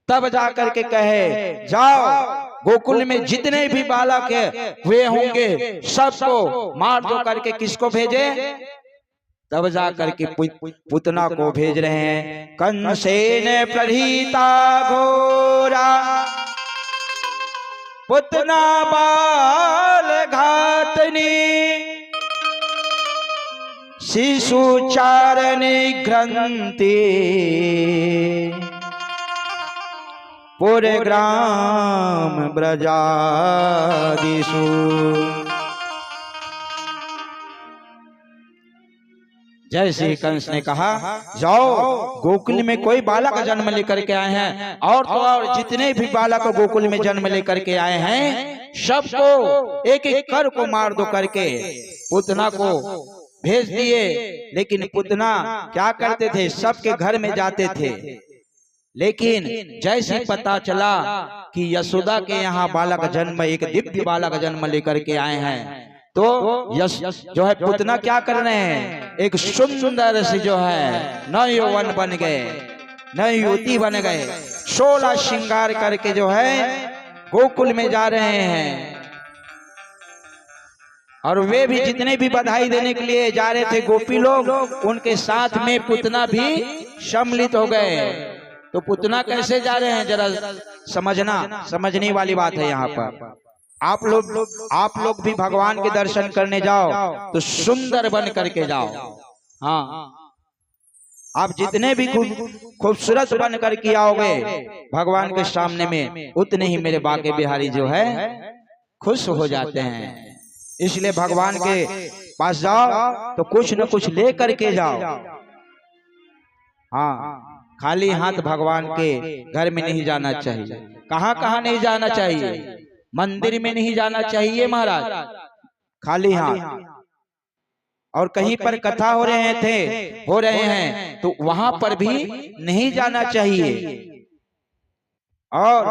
तब जाकर के कहे, जाओ गोकुल में जितने भी बालक हुए होंगे सबको मार दो करके किसको भेजे? तब जाकर के पुतना को भेज रहे हैं। कंसेन प्रहीता घोरा पुतना बाल घातनी, शिशु चारणी ग्रंथि पूरे ग्राम ब्रजादिषु। जैसे ही कंस ने कहा जाओ, गोकुल में कोई बालक जन्म लेकर के आए हैं, और तो और जितने भी बालक गोकुल में जन्म लेकर के आए हैं सबको एक एक कर को मार दो करके पुतना को भेज दिए। लेकिन पुतना क्या करते थे, सबके घर में जाते थे। लेकिन जैसे पता चला कि यशोदा के यहाँ बालक जन्म, एक दिव्य बालक जन्म लेकर के आए हैं, तो यश जो है पुतना क्या कर रहे हैं, एक सुंदर से जो है नव यौवन बन गए, नव युवती बन गए, 16 श्रृंगार करके जो है गोकुल में जा रहे हैं। और वे भी जितने भी बधाई देने के लिए जा रहे थे गोपी लोग, उनके साथ में पुतना भी सम्मिलित हो गए। तो पुतना कैसे जा रहे हैं जरा समझने वाली बात है। यहाँ पर आप लोग भी भगवान के दर्शन करने जाओ तो सुंदर बन करके जाओ। हाँ, आप जितने भी खूबसूरत बन करके आओगे भगवान के सामने में, उतने ही मेरे बाके बिहारी जो है खुश हो जाते हैं। इसलिए भगवान के पास जाओ तो कुछ न कुछ ले करके जाओ। हाँ, खाली हाथ भगवान के घर में नहीं जाना चाहिए। कहाँ कहाँ नहीं जाना चाहिए, मंदिर में नहीं जाना चाहिए महाराज, खाली हाथ। और कहीं पर कथा हो रहे हैं तो वहां पर भी नहीं जाना चाहिए। और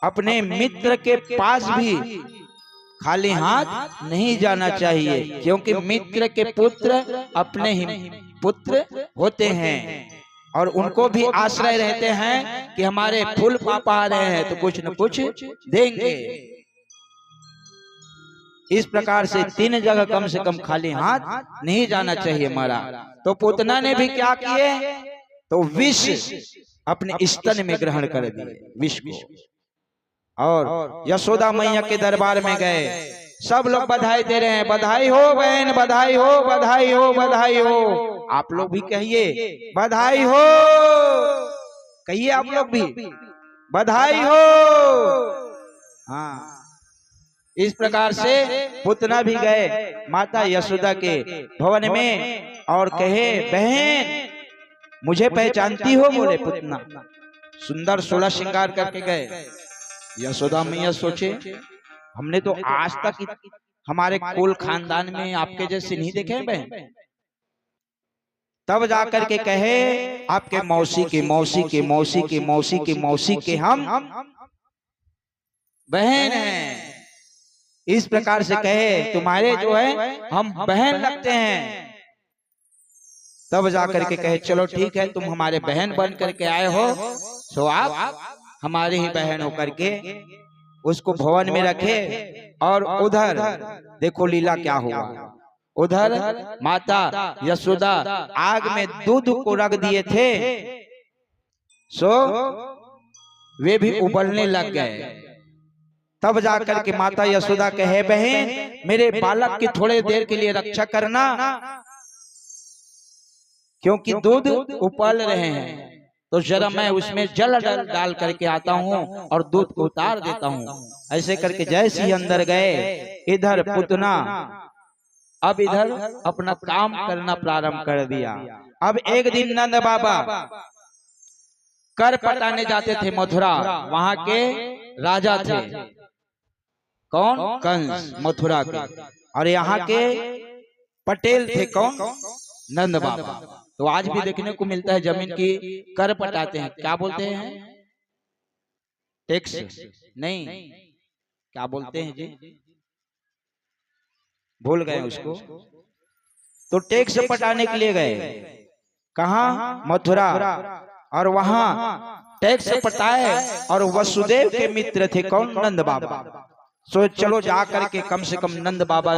अपने मित्र के पास भी खाली हाथ नहीं जाना चाहिए, क्योंकि मित्र के पुत्र अपने ही पुत्र होते हैं और उनको भी आश्रय रहते हैं कि हमारे फूल पापा आ रहे हैं तो कुछ न कुछ देंगे। इस प्रकार से 3 जगह कम से कम खाली हाथ नहीं जाना चाहिए महाराज। तो पुतना ने भी क्या किए, तो विष अपने स्तन में ग्रहण कर दिए, विष को। और यशोदा मैया के दरबार में गए, सब लोग बधाई दे रहे हैं, बधाई हो बहन, बधाई हो, बधाई हो, बधाई हो। आप लोग भी कहिए बधाई हो, कहिए आप लोग भी बधाई हो। हाँ, इस प्रकार से पुतना भी गए माता यशोदा के भवन में और कहे बहन मुझे पहचानती हो? बोले पुतना, सुंदर 16 श्रृंगार करके गए। यशोदा मैया सोचे हमने तो आज तक हमारे कुल खानदान में आपके जैसे नहीं देखे हैं बहन। तब जाकर के कहे आपके मौसी के मौसी के मौसी के मौसी के मौसी के हम बहन हैं। इस प्रकार से कहे तुम्हारे जो है हम बहन लगते हैं। तब जाकर के कहे चलो ठीक है, तुम हमारे बहन बन करके आए हो तो आप हमारी ही बहन होकर के उसको भवन में रखे। और उधर देखो लीला क्या हुआ, उधर माता यशोदा आग में दूध को रख दिए थे, सो वे भी उबलने लग गए। तब जाकर के माता यशोदा कहे बहन मेरे बालक की थोड़े देर के लिए रक्षा करना, क्योंकि दूध उबल रहे हैं, तो जरा मैं उसमें जल डाल करके आता हूँ और दूध को उतार देता हूँ। ऐसे करके जैसे ही अंदर गए, इधर पुतना अब इधर अपना काम करना प्रारंभ कर दिया। अब एक दिन नंद बाबा कर पटाने जाते थे मथुरा, वहां के राजा थे कौन? कंस, मथुरा के। और यहाँ के पटेल थे कौन? नंद बाबा। तो आज भी देखने को मिलता है जमीन की कर पटाते हैं, क्या बोलते हैं? टैक्स नहीं, क्या बोलते हैं जी, भूल गए उसको। तो टैक्स पटाने के लिए गए, कहाँ? मथुरा। और वहां टैक्स पटाए और वसुदेव के मित्र थे कौन? नंद बाबा। सो चलो जा करके कम से कम नंद बाबा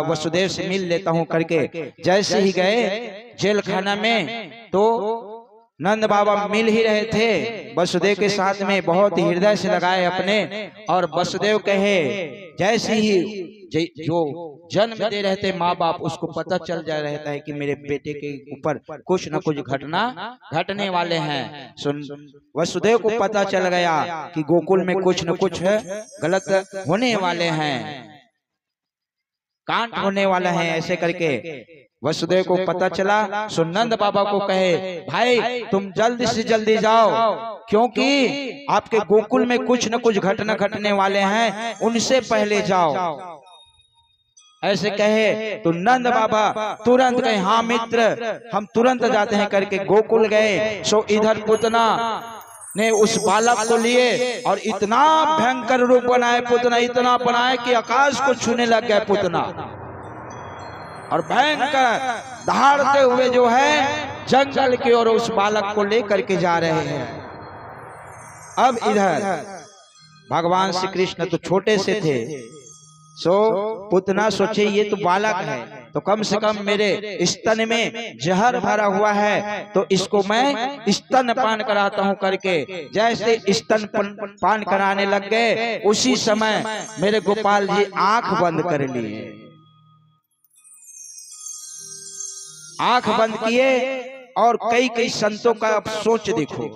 वसुदेव से मिल लेता हूं करके जैसे ही गए जेल खाना में, तो नंद बाबा मिल ही रहे थे वसुदेव के साथ में, बहुत हृदय से लगाए अपने। और वसुदेव कहे जैसे ही जो जन्म दे रहे थे माँ बाप, उसको पता चल जा रहता है कि मेरे बेटे के ऊपर कुछ न कुछ घटना घटने वाले हैं। सुन वसुदेव को पता चल गया कि गोकुल में कुछ न कुछ गलत होने वाले हैं। कांट होने वाला है, ऐसे करके वसुदेव को पता चला। सो नंद बाबा को कहे, भाई तुम जल्दी से जल्दी जाओ, क्योंकि आपके गोकुल में कुछ न कुछ घटना घटने वाले हैं, उनसे पहले जाओ। ऐसे कहे तो नंद बाबा तुरंत कहे, हाँ मित्र हम तुरंत जाते हैं करके गोकुल गए। सो इधर पूतना ने उस बालक को लिए और इतना भयंकर रूप बनाए, पूतना इतना बनाए कि आकाश को छूने लग गए पूतना, और भयंकर दहाड़ते हुए जो है जंगल की ओर उस बालक को लेकर के जा रहे हैं। अब इधर भगवान श्री कृष्ण तो छोटे से थे, सो पूतना सोचे ये तो बालक है, तो कम से कम मेरे स्तन में जहर भरा हुआ है, तो इसको मैं स्तन पान कराता हूं करके जैसे स्तन पान कराने लग गए, उसी समय मेरे गोपाल जी आंख बंद कर लिए। आंख बंद किए और कई कई संतों का अब सोच देखो,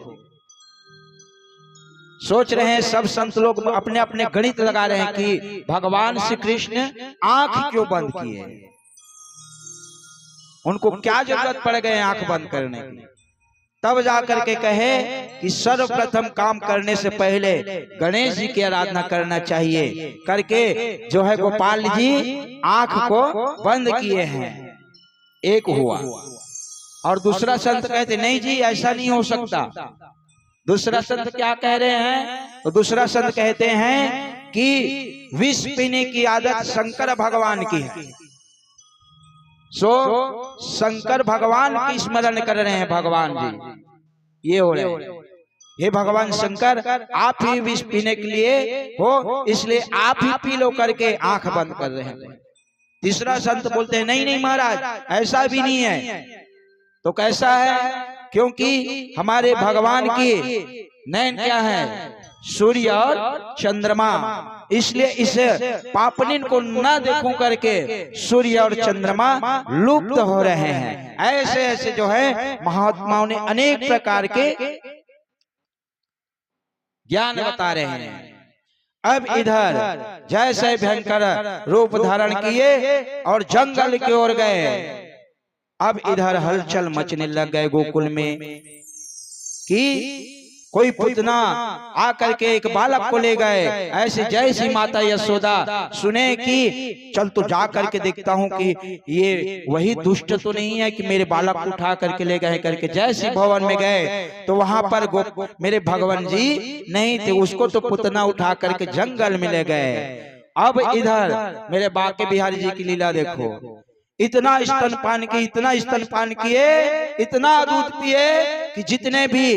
सोच रहे हैं सब संत लोग अपने अपने गणित लगा रहे हैं कि भगवान श्री कृष्ण आंख क्यों बंद किए, उनको क्या जरूरत पड़ गए आंख बंद करने की। तब जाकर के कहे कि सर्वप्रथम काम करने से पहले गणेश जी की आराधना करना चाहिए करके जो है गोपाल जी आंख को बंद किए हैं। एक हुआ, और दूसरा संत कहते नहीं जी ऐसा नहीं हो सकता। दूसरा संत क्या कह रहे हैं, तो दूसरा संत कहते हैं कि विष पीने की आदत शंकर भगवान की है। सो शंकर भगवान की स्मरण कर रहे हैं भगवान जी, ये हो रहे हैं, हे भगवान शंकर आप ही विष पीने के लिए हो, इसलिए आप ही पी लो करके आंख बंद कर रहे हैं। तीसरा संत बोलते हैं नहीं नहीं महाराज ऐसा भी नहीं है। तो कैसा है, क्योंकि हमारे भगवान की नयन क्या है, सूर्य और चंद्रमा, इसलिए इस पापनिन को न देखूं करके सूर्य और चंद्रमा लुप्त हो रहे हैं। ऐसे ऐसे जो है महात्माओं ने अनेक प्रकार के ज्ञान बता रहे हैं। अब इधर जैसे भयंकर रूप धारण किए और जंगल की ओर गए। अब इधर हलचल मचने लग गए गोकुल में कि कोई पूतना आकर के एक बालक को ले गए। ऐसे जैसी माता यशोदा सुने कि चल तो जा करके देखता हूँ कि ये वही दुष्ट तो नहीं है कि मेरे बालक को उठा करके ले गए करके जैसी भवन में गए तो वहां पर मेरे भगवान जी नहीं थे, उसको तो पूतना उठा करके जंगल में ले गए। अब इधर मेरे बाके बिहारी जी की लीला देखो, इतना स्तनपान किए, इतना स्तनपान किए, इतना दूध पिए कि जितने भी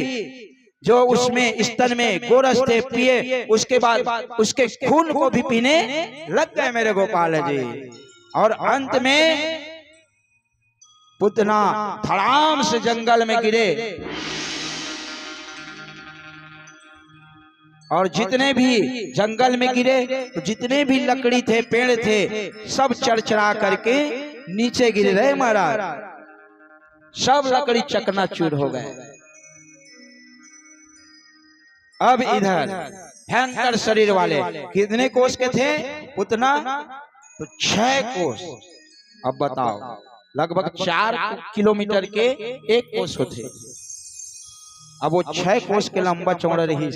जो उसमें स्तन में गोरस थे पिए, उसके बाद उसके खून को भी पीने लग गए मेरे गोपाल जी। और अंत में पूतना धड़ाम से जंगल में गिरे और जितने भी जंगल में गिरे तो जितने भी लकड़ी थे पेड़ थे सब चरचरा करके नीचे गिर रहे महाराज, सब लकड़ी चकनाचूर हो गए। अब इधर भयंकर शरीर वाले कितने कोष के थे पूतना, तो 6 कोष। अब बताओ लगभग 4 किलोमीटर के एक कोष थे। अब वो 6 कोष के लंबा चौड़ा रही,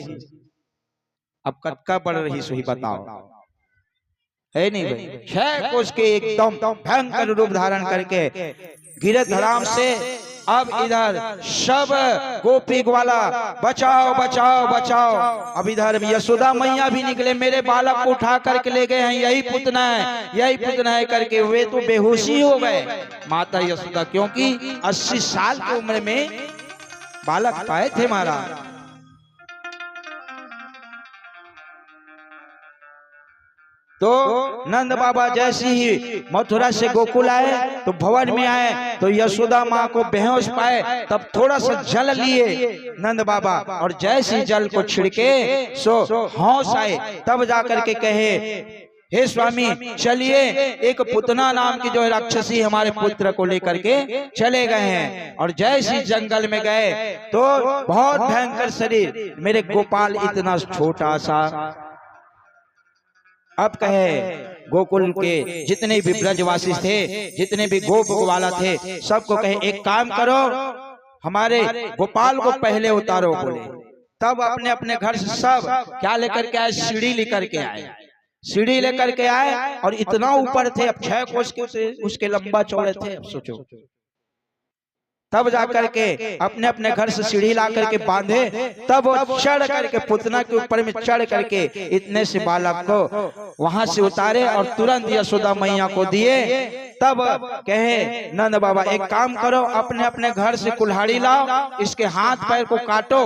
अब कटका पड़ रही सही बताओ है नहीं भाई। 6 कोष के एकदम भयंकर रूप धारण करके गिरे धड़ाम से। अब इधर सब गोपी ग्वाला बचाओ बचाओ बचाओ। अब इधर यशोदा मैया भी निकले, मेरे बालक को उठा करके ले गए हैं, यही पूतना है यही पूतना है करके वे तो बेहोशी हो गए माता यशोदा, क्योंकि 80 साल की उम्र में बालक पाए थे महाराज। तो नंद बाबा जैसे ही मथुरा से गोकुल आए तो भवन में आए तो यशोदा माँ को बेहोश पाए, तब थोड़ा सा जल लिए नंद बाबा और जैसे जल को छिड़के सो होश आए। तब जाकर के कहे हे स्वामी चलिए, एक पूतना नाम की जो है राक्षसी हमारे पुत्र को लेकर के चले गए हैं। और जैसे जंगल में गए तो बहुत भयंकर शरीर, मेरे गोपाल इतना छोटा सा अब कहे गोकुल के जितने भी ब्रजवासी थे, जितने भी गोप ग्वाला थे, सबको कहे एक काम करो, हमारे गोपाल को पहले उतारो। बोले तब अपने अपने घर से सब क्या लेकर के आए, सीढ़ी लेकर के आए, सीढ़ी लेकर के आए और इतना ऊपर थे, अब 6 कोस के उसके लंबा चौड़े थे। अब सोचो, तब जाकर के अपने अपने घर से सीढ़ी ला करके बांधे, तब वो चढ़ करके पुतना के ऊपर में चढ़ करके इतने से बालक को वहां से उतारे और तुरंत यशोदा मैया को दिए। तब कहे नंद बाबा एक काम करो, अपने अपने घर से कुल्हाड़ी लाओ, इसके हाथ पैर को काटो।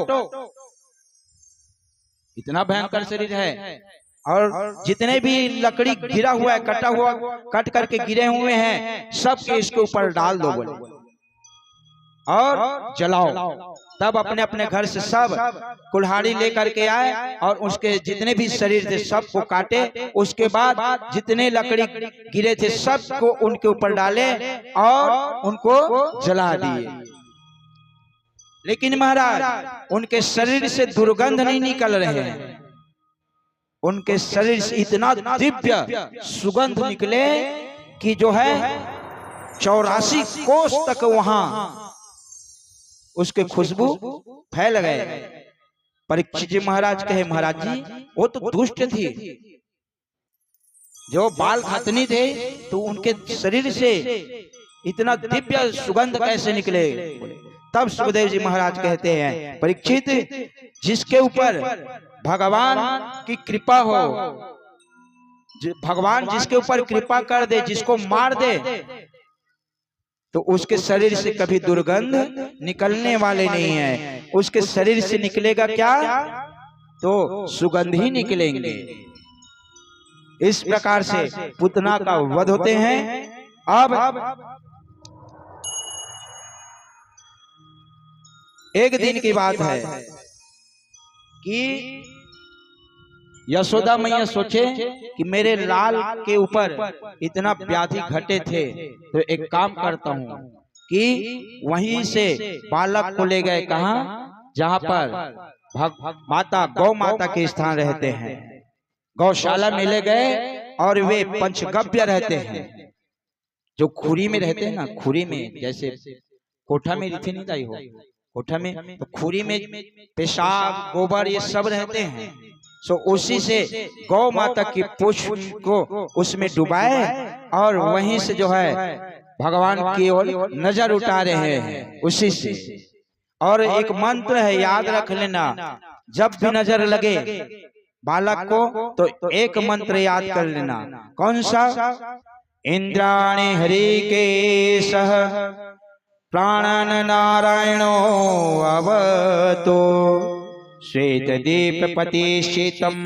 इतना भयंकर शरीर है, और जितने भी लकड़ी गिरा हुआ है, कटा हुआ, कट करके गिरे हुए हैं, सब के इसके ऊपर डाल दो बोले और जलाओ। तब अपने अपने घर से सब कुल्हाड़ी लेकर के आए और उसके जितने भी शरीर थे सबको काटे। उसके बाद जितने लकड़ी गिरे थे सबको उनके ऊपर डाले और उनको जला दिए। लेकिन महाराज उनके शरीर से दुर्गंध नहीं निकल रहे हैं, उनके शरीर से इतना दिव्य सुगंध निकले कि जो है 84 कोस तक वहां उसके खुशबू फैल गए। परीक्षित जी महाराज कहे महाराज जी वो तो दुष्ट थी, जो बाल खतनी थे, तो उनके शरीर से इतना दिव्य सुगंध कैसे निकले। तब सुखदेव जी महाराज कहते हैं परीक्षित, जिसके ऊपर भगवान की कृपा हो, भगवान जिसके ऊपर कृपा कर दे, जिसको मार दे, तो उसके शरीर से कभी दुर्गंध निकलने वाले नहीं है। उसके शरीर से निकलेगा क्या, तो सुगंध ही निकलेंगे। इस प्रकार से पुतना का वध होते हैं। अब एक दिन की बात है कि यशोदा मैया सोचे कि मेरे लाल के ऊपर इतना व्याधि घटे थे, तो एक काम करता हूँ कि वहीं से बालक को ले गए, कहाँ, जहाँ पर माता गौ माता के स्थान रहते हैं, गौशाला में ले गए और वे पंचगव्य रहते हैं, जो खुरी में रहते हैं ना, खुरी में, जैसे कोठा में रीति नहीं दाई हो, कोठा में तो खुरी में पेशाब गोबर ये सब रहते हैं। सो उसी से गौ माता की पूंछ को उसमें डुबाए और वहीं से जो है भगवान की ओर नजर उठा रहे हैं उसी से। और एक मंत्र है, याद रख लेना, जब भी नजर लगे बालक को तो एक मंत्र याद कर लेना। कौन सा? इंद्राणी हरिकेशः प्राणन नारायणो अवतो श्वेतदीपपति शीतम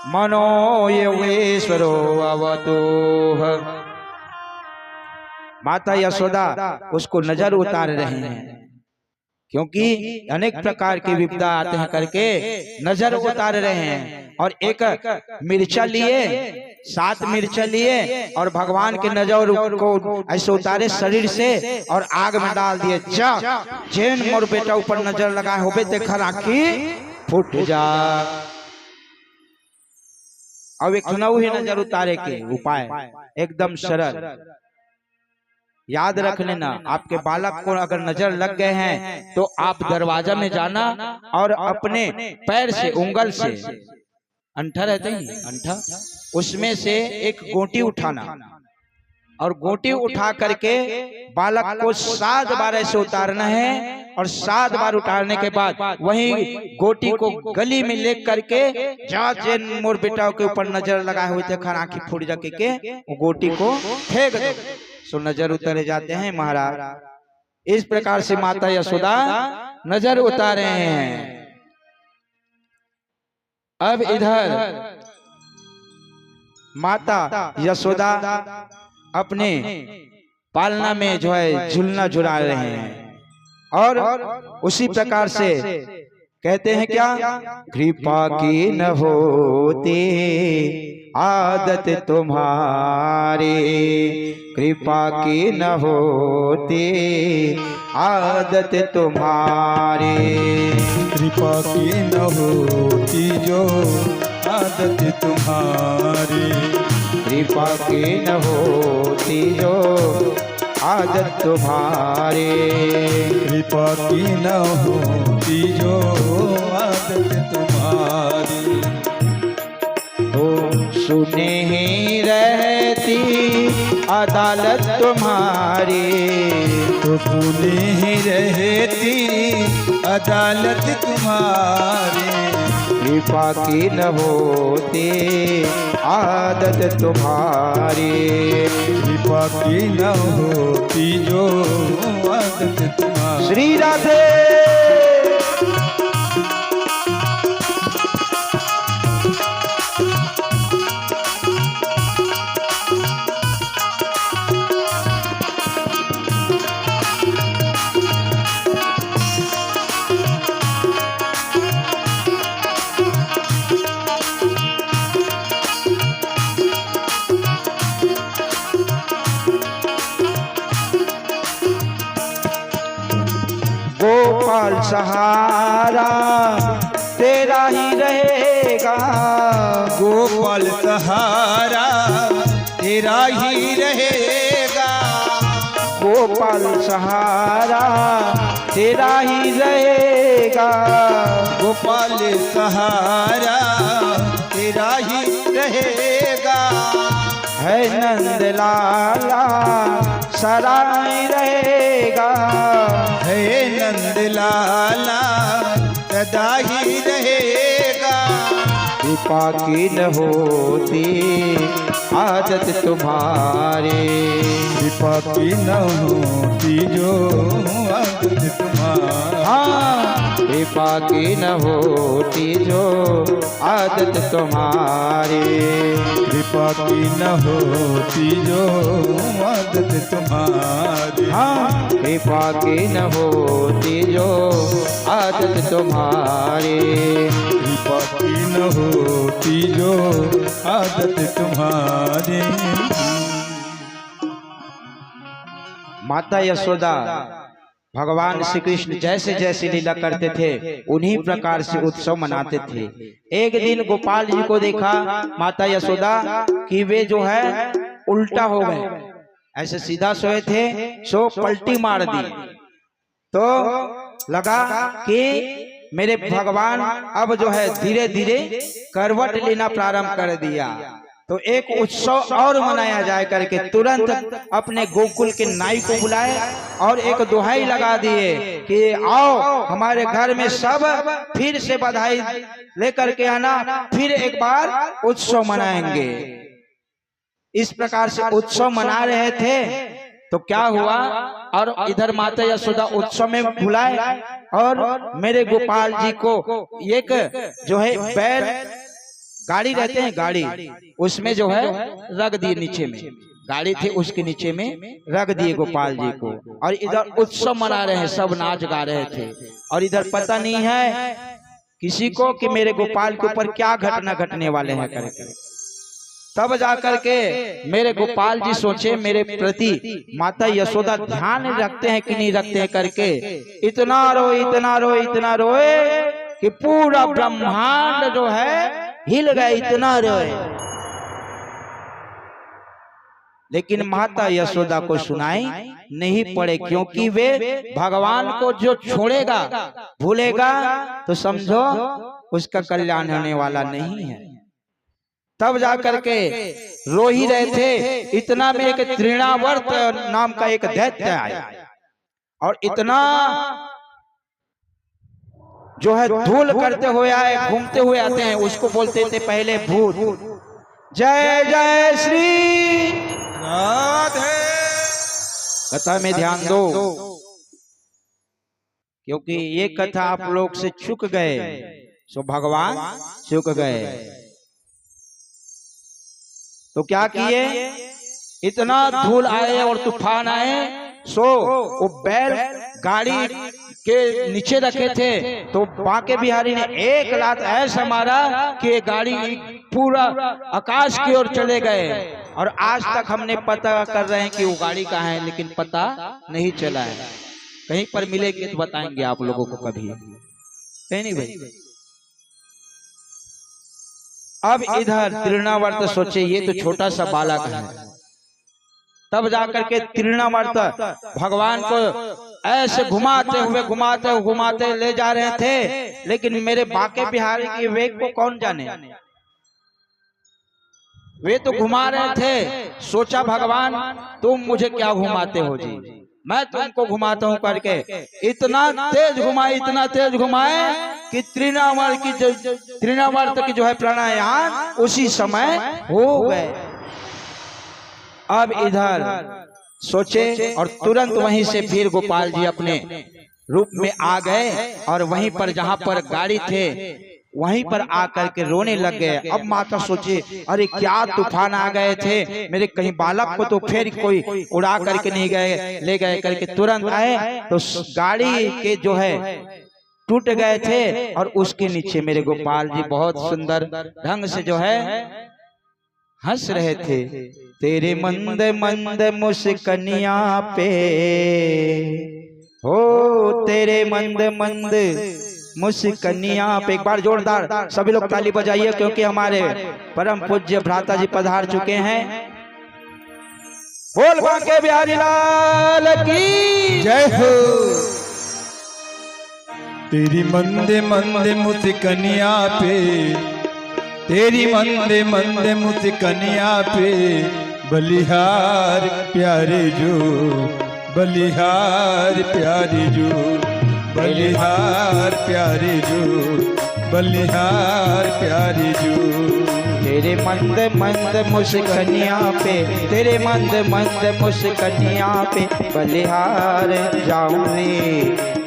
मनो योगेश्वरो अवतो। माता यशोदा उसको नजर उतार रहे हैं, क्योंकि अनेक प्रकार की विपदा आते हैं करके नजर उतार रहे हैं। और एक मिर्चा लिए, 7 मिर्चा लिए और भगवान के नजर को ऐसे उतारे शरीर से और आग में डाल दिए। जा जैन मोर बेटा ऊपर नजर लगाए होबे देखा राखी फूट जा। अब एक सुनाऊ ही नजर उतारे के उपाय एकदम सरल याद रख लेना। आपके बालक को अगर नजर लग गए हैं तो आप दरवाजा में जाना और अपने पैर से, उंगल से, अंठा रहते हैं अंठा, उसमें से एक गोटी उठाना और गोटी उठा करके बालक को 7 बार ऐसे उतारना है। और 7 बार उतारने के बाद वही गोटी को गली में ले करके जा जैन मोर बेटा के ऊपर नजर लगाए हुए थे खरा की फूट जाके के वो गोटी को फेंक दो, सो नजर उतारे जाते हैं महाराज। इस प्रकार से माता यशोदा नजर उतारे हैं। अब इधर माता यशोदा अपने पालना में जो है झूलना झुला रहे हैं और उसी प्रकार से कहते हैं क्या, कृपा की न होती आदत तुम्हारी, कृपा की न होती आदत तुम्हारी, कृपा की न होती जो आदत तुम्हारी। कृपा की न होती जो आदत तुम्हारी। कृपा की न होती जो आदत तुम्हारी। तो सुने ही रहती अदालत तुम्हारी। तो सुने ही रहती अदालत तुम्हारी। कृपा की न होती आदत तुम्हारी। कृपा की न होती जो आदत तुम्हारी। श्री राधे। गोपाल सहारा तेरा ही रहेगा। गोपाल सहारा तेरा ही रहेगा। गोपाल सहारा तेरा ही रहेगा। गोपाल सहारा तेरा ही रहेगा। है नंद लाला सराय रहेगा। है नंद लाला सदा ही रहेगा। कृपा की न होती आदत तुम्हारी। कृपा की न होती जो आदत तुम्हारी। हाँ, कृपा की न होती जो आदत तुम्हारी। कृपा की न होती जो आदत तुम्हारी। हाँ, कृपा की न होती जो आदत तुम्हारी। कृपा की न होती जो आदत तुम्हारी। माता यशोदा भगवान श्री कृष्ण जैसे जैसे लीला करते थे उन्हीं प्रकार से उत्सव मनाते थे। एक दिन गोपाल जी को देखा माता यशोदा कि वे जो है उल्टा हो गए, ऐसे सीधा सोए थे सो पलटी मार दी। तो लगा कि मेरे भगवान अब जो है धीरे धीरे करवट लेना प्रारंभ कर दिया। तो एक उत्सव और मनाया जाए करके तुरंत अपने गोकुल के नाई को बुलाए और एक दुहाई लगा दिए कि आओ हमारे घर में सब फिर से बधाई लेकर के आना, फिर एक बार उत्सव मनाएंगे। इस प्रकार से उत्सव मना रहे थे। तो क्या हुआ, और इधर माता यशोदा उत्सव में बुलाए और मेरे गोपाल जी को एक जो है बैल गाड़ी रहते हैं, गाड़ी उसमें जो है रख दिए, नीचे में गाड़ी थे उसके नीचे में रख दिए गोपाल जी को। और इधर उत्सव मना रहे हैं, सब नाच गा रहे थे। और इधर पता नहीं है किसी को कि मेरे गोपाल के ऊपर क्या घटना घटने वाले हैं करके। तब जाकर के मेरे गोपाल जी सोचे मेरे प्रति माता यशोदा ध्यान रखते हैं कि नहीं रखते हैं करके इतना रोए इतना रोए इतना रोए कि पूरा ब्रह्मांड जो है हिल गए, इतना रोए। लेकिन माता यशोदा को सुनाई नहीं पड़े, क्योंकि वे भगवान को जो छोड़ेगा भूलेगा तो समझो उसका कल्याण होने वाला नहीं है। तब जाकर के रो ही रहे थे, इतना में एक तृणावर्त नाम का एक दैत्य आया और इतना जो है धूल करते हुए आए, घूमते हुए आते हैं, उसको बोलते थे पहले भूत। जय जय श्री राधे। कथा में ध्यान दो, क्योंकि ये कथा आप लोग से चूक गए सो भगवान चूक गए। तो क्या किए, इतना धूल आए और तूफान आए सो वो बैल गाड़ी के नीचे रखे थे तो बांके बिहारी ने एक लात ऐसा मारा कि गाड़ी पूरा आकाश की ओर चले गए। और आज तक हमने पता कर रहे हैं कि वो गाड़ी कहाँ है, लेकिन पता नहीं चला है। कहीं पर मिलेगी तो बताएंगे आप लोगों को कभी, कहीं नहीं भाई। अब इधर तृणावर्त सोचे ये तो छोटा सा बालक है, तब जाकर के तृणावर्त भगवान को ऐसे घुमाते ले जा रहे थे, लेकिन मेरे बांके बिहारी के वेग को कौन जाने, वे तो घुमा रहे थे। सोचा भगवान तुम मुझे क्या घुमाते हो जी, मैं तुमको घुमाता हूं करके इतना तेज घुमाए कि तृणावर्त की जो है प्राणायाम उसी समय हो गए। अब इधर सोचे और तुरंत वहीं से फिर गोपाल जी अपने रूप में आ गए और वहीं पर जहां पर गाड़ी थे वहीं पर आकर के रोने लग गए। अब माता सोचे अरे क्या तूफान आ गए थे, मेरे कहीं बालक को तो फिर कोई उड़ा करके नहीं गए, ले गए करके तुरंत आए तो गाड़ी के जो है टूट गए थे और उसके नीचे मेरे गोपाल जी बहुत सुंदर ढंग से जो है हंस रहे थे। तेरे मंद मंद मुस्कनिया पे हो, तेरे मंद मंद मुस्कनिया पे। एक बार जोरदार सभी लोग ताली बजाइए, क्योंकि हमारे परम पूज्य भ्राता जी पधार चुके हैं। बोल बांके बिहारी लाल की जय हो। तेरी मंदे मंदे मुस्कनिया पे, तेरी मंदे मंदे मुस्कनिया पे बलिहार प्यारे जो, बलिहार प्यारे जो, बलिहार प्यारे जो, बलिहार प्यारे जो। तेरे मंद मंद मुस्कनिया पे, तेरे मंद मंद मुस्कनिया पे बलिहार जाऊं रे,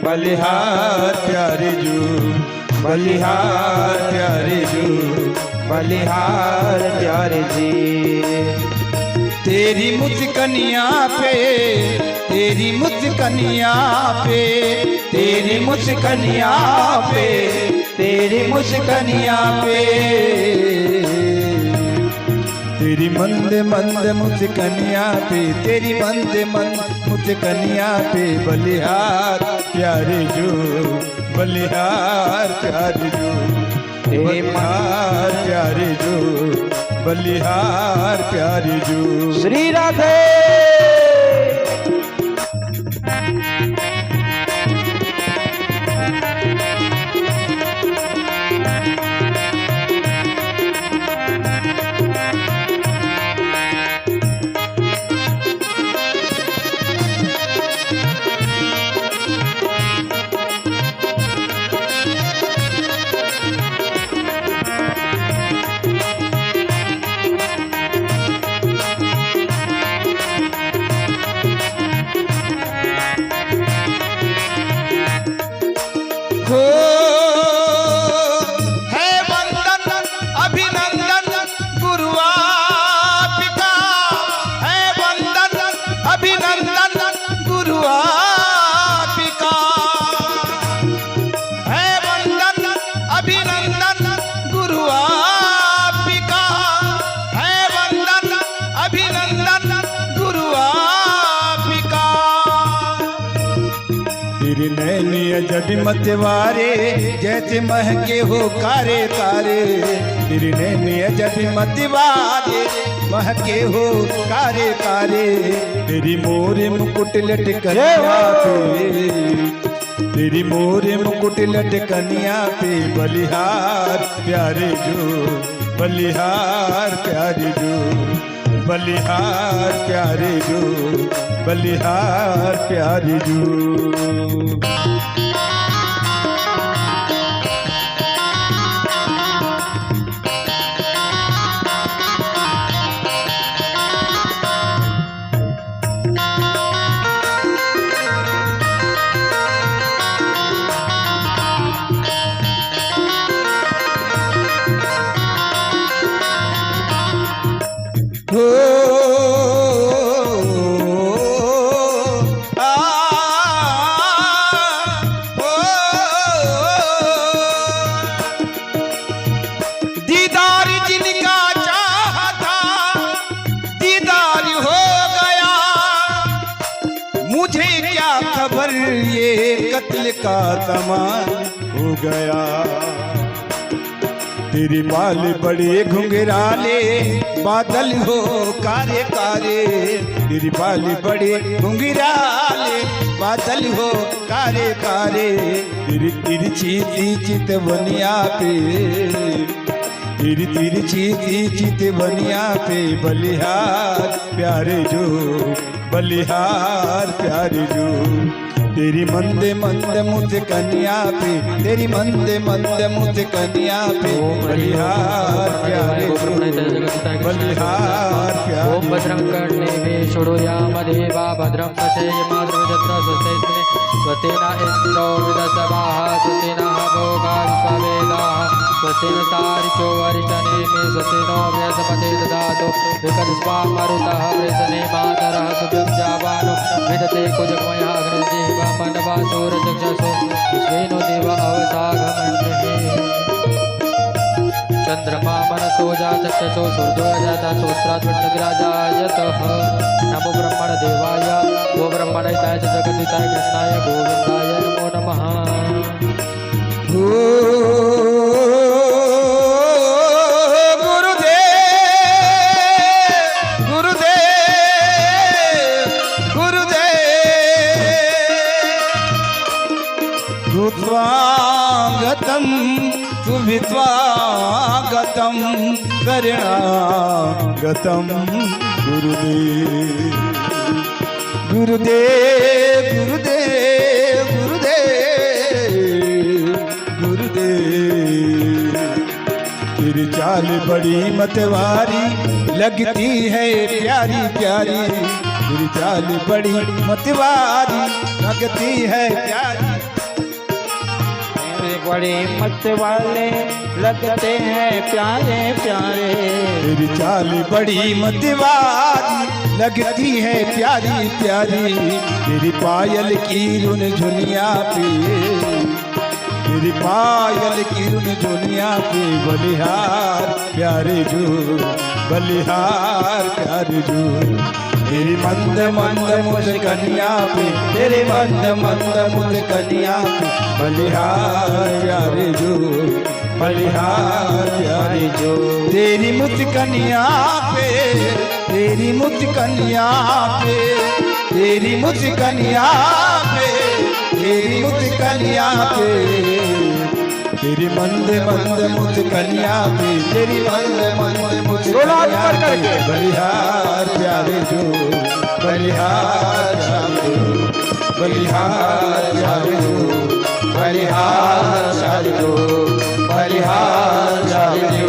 बलिहार प्यारे जो, बलिहार प्यारे जो, बलिहार प्यारे जी। तेरी मुस्कनिया पे, तेरी मुस्कनिया पे, तेरी मुस्कनिया पे, तेरी मुस्कनिया पे, तेरी मंद मंद मुस्कनिया पे, तेरी मंद मंद मुस्कनिया पे बलिहार प्यारे जो, बलिहार प्यारे जो, बलिहार प्यारे जो, बलिहार प्यारे जो। श्री राधे। जब मतवारे जैसे महके हो कारे तारे, तेरी नैनिया जब मतवारे महके हो कारे तारे, तेरी मोरे मुकुट लटकनिया पे, तेरी मोरे मुकुट लटकनिया पे बलिहार प्यारे जो, बलिहार प्यारे जो, बलिहार प्यारे जो, बलिहार प्यारे जो। कत्ल का कमाल हो गया। तेरी बाल बड़े घुंघराले बादल हो कारे कारे, तेरी बाल बड़े घुंघराले बादल हो कारे कारे, तेरी तिरछी चितवनिया पे, तेरी तिरछी चितवनिया पे बलिहार प्यारे जो, बलिहार प्यारे जो, तेरी मंदे मंद मुझ कन्या पे, तेरी मंदे मंद मुझ कन्या पे बलिहार प्यारे जो, बलिहार प्यारे। ओम भद्रं कर्णेभिः शृणुयामदेवा भद्रं पश्येमाद्रुजत्र स्वस्तिस्मिन् स्वस्तिन इन्द्रो वृद्धसभाः स्वस्तिनः भोगा विश्ववेदाः स्वस्तिन तारिचो वरिष्ठनेमि स्वस्तिनो बृहस्पतिर्दधातु विकतस्वा मरुतः वृषणे मातरः सुभ्यं जावानो विदते कुजमयः अग्निदेव मनवासुरचक्षसो विश्वेनो देव अवसागमन्त्रिः चंद्रमा मनसो जाचक्षसो सूर्यो जाता सोस्त्राद्विग्राजायतः नमो ब्रह्मण देवाय गो ब्रह्मण हिताय च जगद्धिताय कृष्णाय गोविन्दाय नमो नमः। स्वागतम सुवित्वागतम करणागतम गुरुदेव गुरुदेव गुरुदेव गुरुदेव गुरुदेव। तेरी चाल बड़ी मतवारी लगती है प्यारी प्यारी, तेरी चाल बड़ी मतवारी लगती है प्यारी, बड़े मत वाले लगते हैं प्यारे प्यारे, तेरी चाल बड़ी मतवारी लगती है प्यारी प्यारी, तेरी पायल की रुन झुनिया पे, तेरी पायल की रुन झुनिया पे बलिहार प्यारे जो, बलिहार प्यारे जो, तेरी मंद मंद मुझ कन्या पे, तेरे मंद मंद मुझ कन्या पे बलिहार प्यारे जो, बलिहार प्यारे जो, तेरी मुझ कन्या पे, तेरी मुझ कन्या पे, तेरी मुझ कन्या पे, तेरी मुझ कन्या पे, तेरी मंद मंद मुझ कन्या पे, तेरी मंद मंद मुझ कन्या पे बलिहार प्यारे जो, बलिहार प्यारे जो, बलिहार प्यारे जो, बलिहार प्यारे जो, बलिहार प्यारे जो,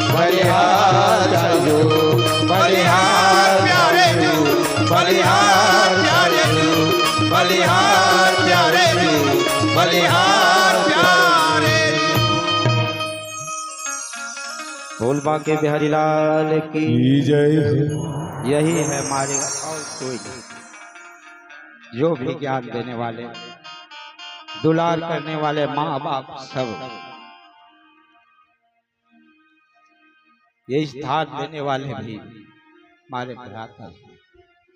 बलिहार प्यारे जो, बलिहार प्यारे जो, बलिहार प्यारे जो, बलिहार प्यारे जो, बलिहार प्यारे। बोल बाके बिहारी लाल की जय। यही है हमारे और कोई नहीं। जो भी ज्ञान देने वाले, दुलार करने वाले माँ बाप सब, ये स्थान देने वाले भी हमारे भ्राता,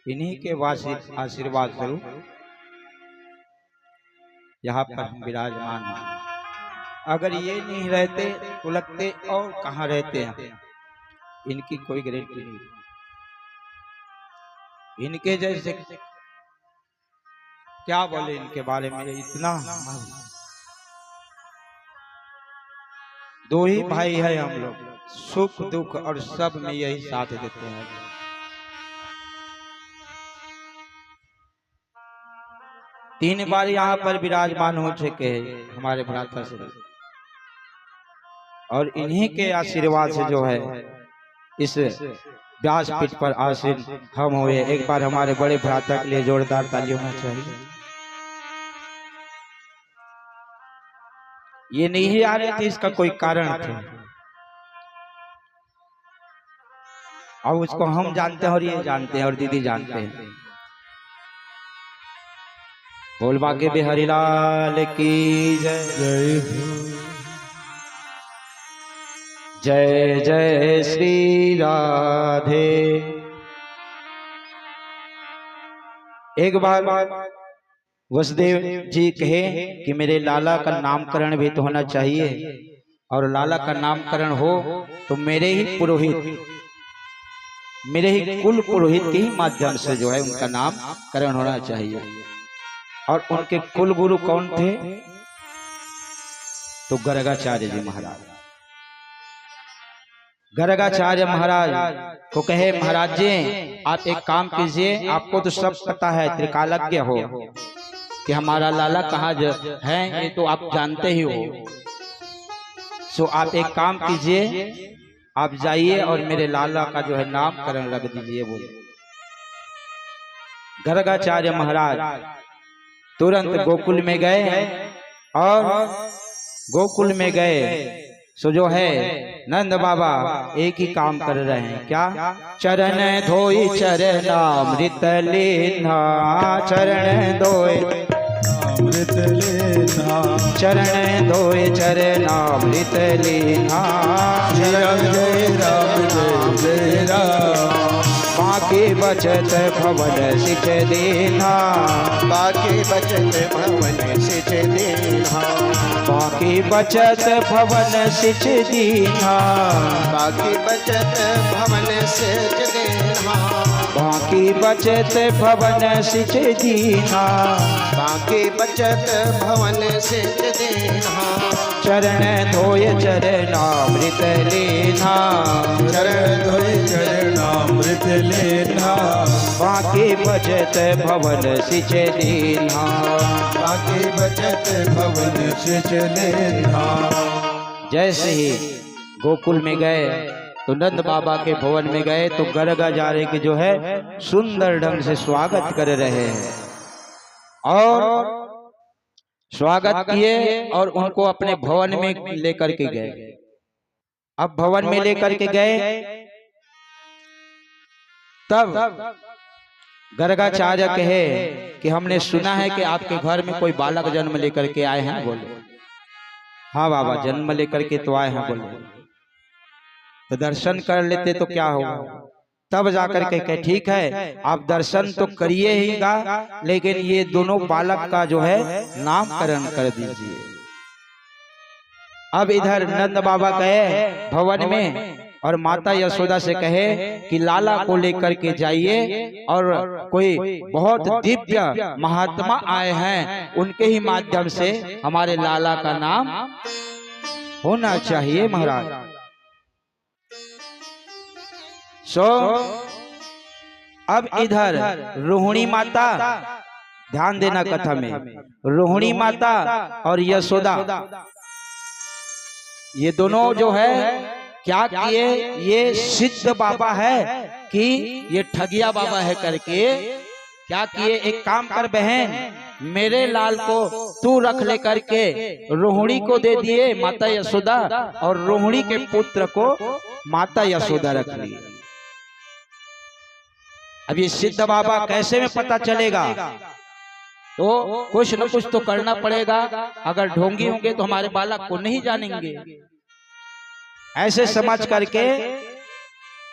इन्हीं के आशीर्वाद स्वरूप यहाँ पर हम विराजमान हैं। अगर ये नहीं रहते तो लगते और कहाँ रहते हैं, इनकी कोई गारंटी नहीं। इनके जैसे क्या बोले इनके बारे में, इतना दो ही भाई है हम लोग, सुख दुख और सब में यही साथ देते हैं। तीन बार यहाँ पर विराजमान हो चुके हैं हमारे भ्राता से, और इन्हीं के आशीर्वाद से जो है इस व्यासपीठ पर आसीन हम हुए। एक बार हमारे बड़े भ्राता के लिए जोरदार ताली होना चाहिए। ये नहीं आ रहे थे, इसका कोई कारण था, और उसको हम जानते हैं और ये जानते हैं और दीदी जानते हैं। बोल बाके बिहारी लाल की जय। जय जय श्री राधे। एक बार वसुदेव जी कहे कि मेरे लाला का नामकरण भी तो होना चाहिए, और लाला का नामकरण हो तो मेरे ही पुरोहित, मेरे ही कुल पुरोहित के ही माध्यम से जो है उनका नामकरण होना चाहिए। और उनके कुल गुरु कौन थे? तो गर्गाचार्य जी महाराज। गर्गाचार्य महाराज को कहे, महाराज जी आप एक काम कीजिए, आपको तो सब पता है, त्रिकालज्ञ हो कि हमारा लाला कहाँ है, ये तो आप जानते ही हो। सो आप एक काम कीजिए, आप जाइए और मेरे लाला का जो है नामकरण रख दीजिए। बोले गर्गाचार्य महाराज तुरंत गोकुल में गए और गोकुल में गए सो जो है नंद बाबा एक ही काम कर रहे हैं, क्या? चरण धोई चरणामृत लेना, चरण धोए अमृत लेना, चरण धोए चरणामृत लेना, जय जय राम जय जय राम। बाकी बचत भवन सिच देना, बाकी बचत भवन सिच देना, बाकी बचत भवन सिच दीना, बाकी बचत भवन सिच देना, बाकी बचत भवन सिच दीना, बाकी बचत भवन सिच देना, चरण धोय चरणामृत लेना, चरण धोए चरणामृत लेना, बाकी बचत भवन सिच दीना। बाकी बचत भवन सिच लेना। जैसे ही गोकुल में गए तो नंद बाबा के भवन में गए तो गर्गाचार्य के जो है सुंदर ढंग से स्वागत कर रहे हैं और स्वागत किए और उनको अपने भवन में लेकर के गए। अब भवन में लेकर के गए तब गर्गाचार्य कहे कि हमने सुना है कि आपके घर में कोई बालक जन्म लेकर के आए हैं। बोले हाँ बाबा जन्म लेकर के तो आए हैं। बोले तो दर्शन कर लेते तो क्या होगा? तब जाकर के कहे ठीक है आप दर्शन तो करिए ही गा, लेकिन ये दोनों बालक का जो है नामकरण कर दीजिए। अब इधर नंद बाबा गए भवन में और माता यशोदा से कहे कि लाला को लेकर के जाइए और कोई बहुत दिव्य महात्मा आए हैं, उनके ही माध्यम से हमारे लाला का नाम होना चाहिए महाराज। सो अब इधर रोहिणी माता, ध्यान देना कथा में, रोहिणी माता और यशोदा ये दोनों जो है क्या किए, ये सिद्ध बाबा है कि ये ठगिया बाबा है करके क्या किए, एक काम कर बहन मेरे लाल को तू रख ले करके रोहिणी को दे दिए माता यशोदा, और रोहिणी के पुत्र को माता यशोदा रख ली। अब ये सिद्ध बाबा कैसे में पता चलेगा? तो कुछ न कुछ तो करना पड़ेगा, अगर ढोंगी होंगे तो हमारे बालक को नहीं जानेंगे। ऐसे समझ करके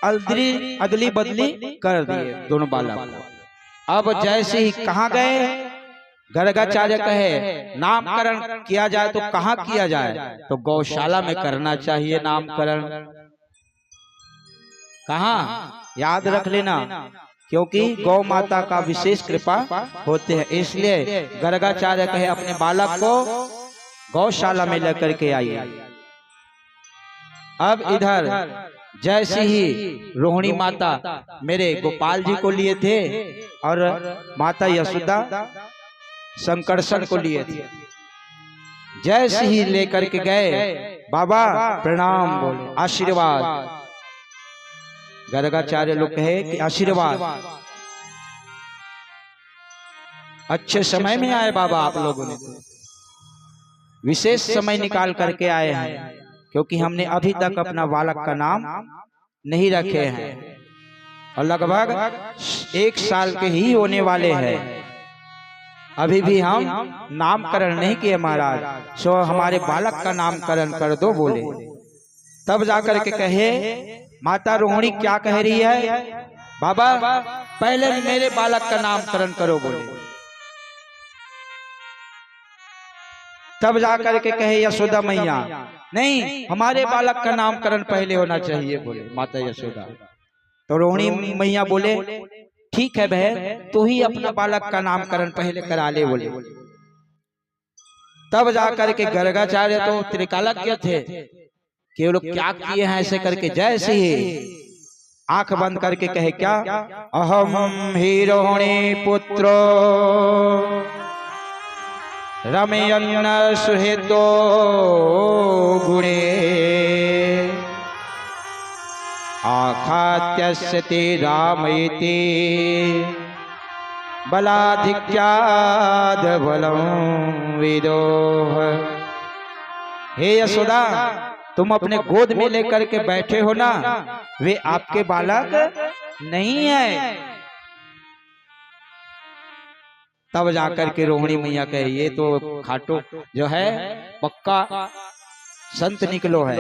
अदली बदली कर दिए दोनों बालक को। अब जैसे ही कहाँ गए, गर्गाचार्य कहे नामकरण किया जाए तो कहाँ किया जाए? तो गौशाला में करना चाहिए नामकरण। कहाँ? याद रख लेना, क्योंकि गौ माता का विशेष कृपा होते हैं, इसलिए गर्गाचार्य कहे अपने बालक को गौशाला में लेकर के आइए। अब इधर जैसे ही रोहिणी माता मेरे गोपाल जी को लिए थे और माता यशोदा संकर्षण को लिए थे, जैसे ही लेकर के गए बाबा प्रणाम बोले, आशीर्वाद। गर्गाचार्य लोग कहे कि आशीर्वाद, अच्छे समय में आए बाबा, आप लोगों ने विशेष समय निकाल करके आए हैं, क्योंकि हमने अभी तक अपना बालक का नाम नहीं रखे हैं और लगभग 1 साल के ही होने वाले हैं, अभी भी हम नामकरण नहीं किए महाराज। सो हमारे बालक का नामकरण कर दो बोले। तब जाकर के कहे माता रोहिणी क्या कह रही है? बाबा पहले मेरे बालक का नामकरण करो बोले। तब जाकर के कहे यशोदा मैया, नहीं, हमारे बालक का नामकरण पहले होना चाहिए, बोले माता यशोदा। तो रोहिणी मैया बोले, ठीक है बहन, तू ही अपना बालक का नामकरण पहले करा ले, बोले। तब जाकर के गर्गाचार्य तो त्रिकालज्ञ थे कि वो लोग क्या किए हैं, ऐसे करके जैसे ही आंख बंद करके कहे क्या, अहम ही रोहिणी पुत्रो रमयन्न सुहेतो गुणे आखात्यस्य ते रामयते बलाधिक्याद बलम विदोह। हे यशोदा, तुम अपने गोद में लेकर के बैठे हो ना, वे आपके बालक नहीं है। तब जाकर के रोहिणी मैया कहे, ये तो खाटू जो है पक्का संत निकलो है,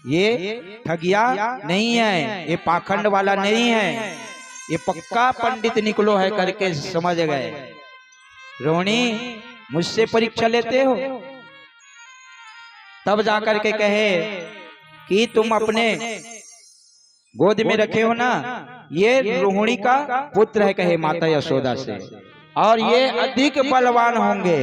ये ठगिया नहीं है, ये पाखंड वाला नहीं है, ये पक्का पंडित निकलो है करके समझ गए। रोहिणी, मुझसे परीक्षा लेते हो? तब जाकर के कहे कि तुम अपने गोद में रखे हो ना, ये रोहिणी का पुत्र है, कहे माता यशोदा से, और ये अधिक बलवान होंगे।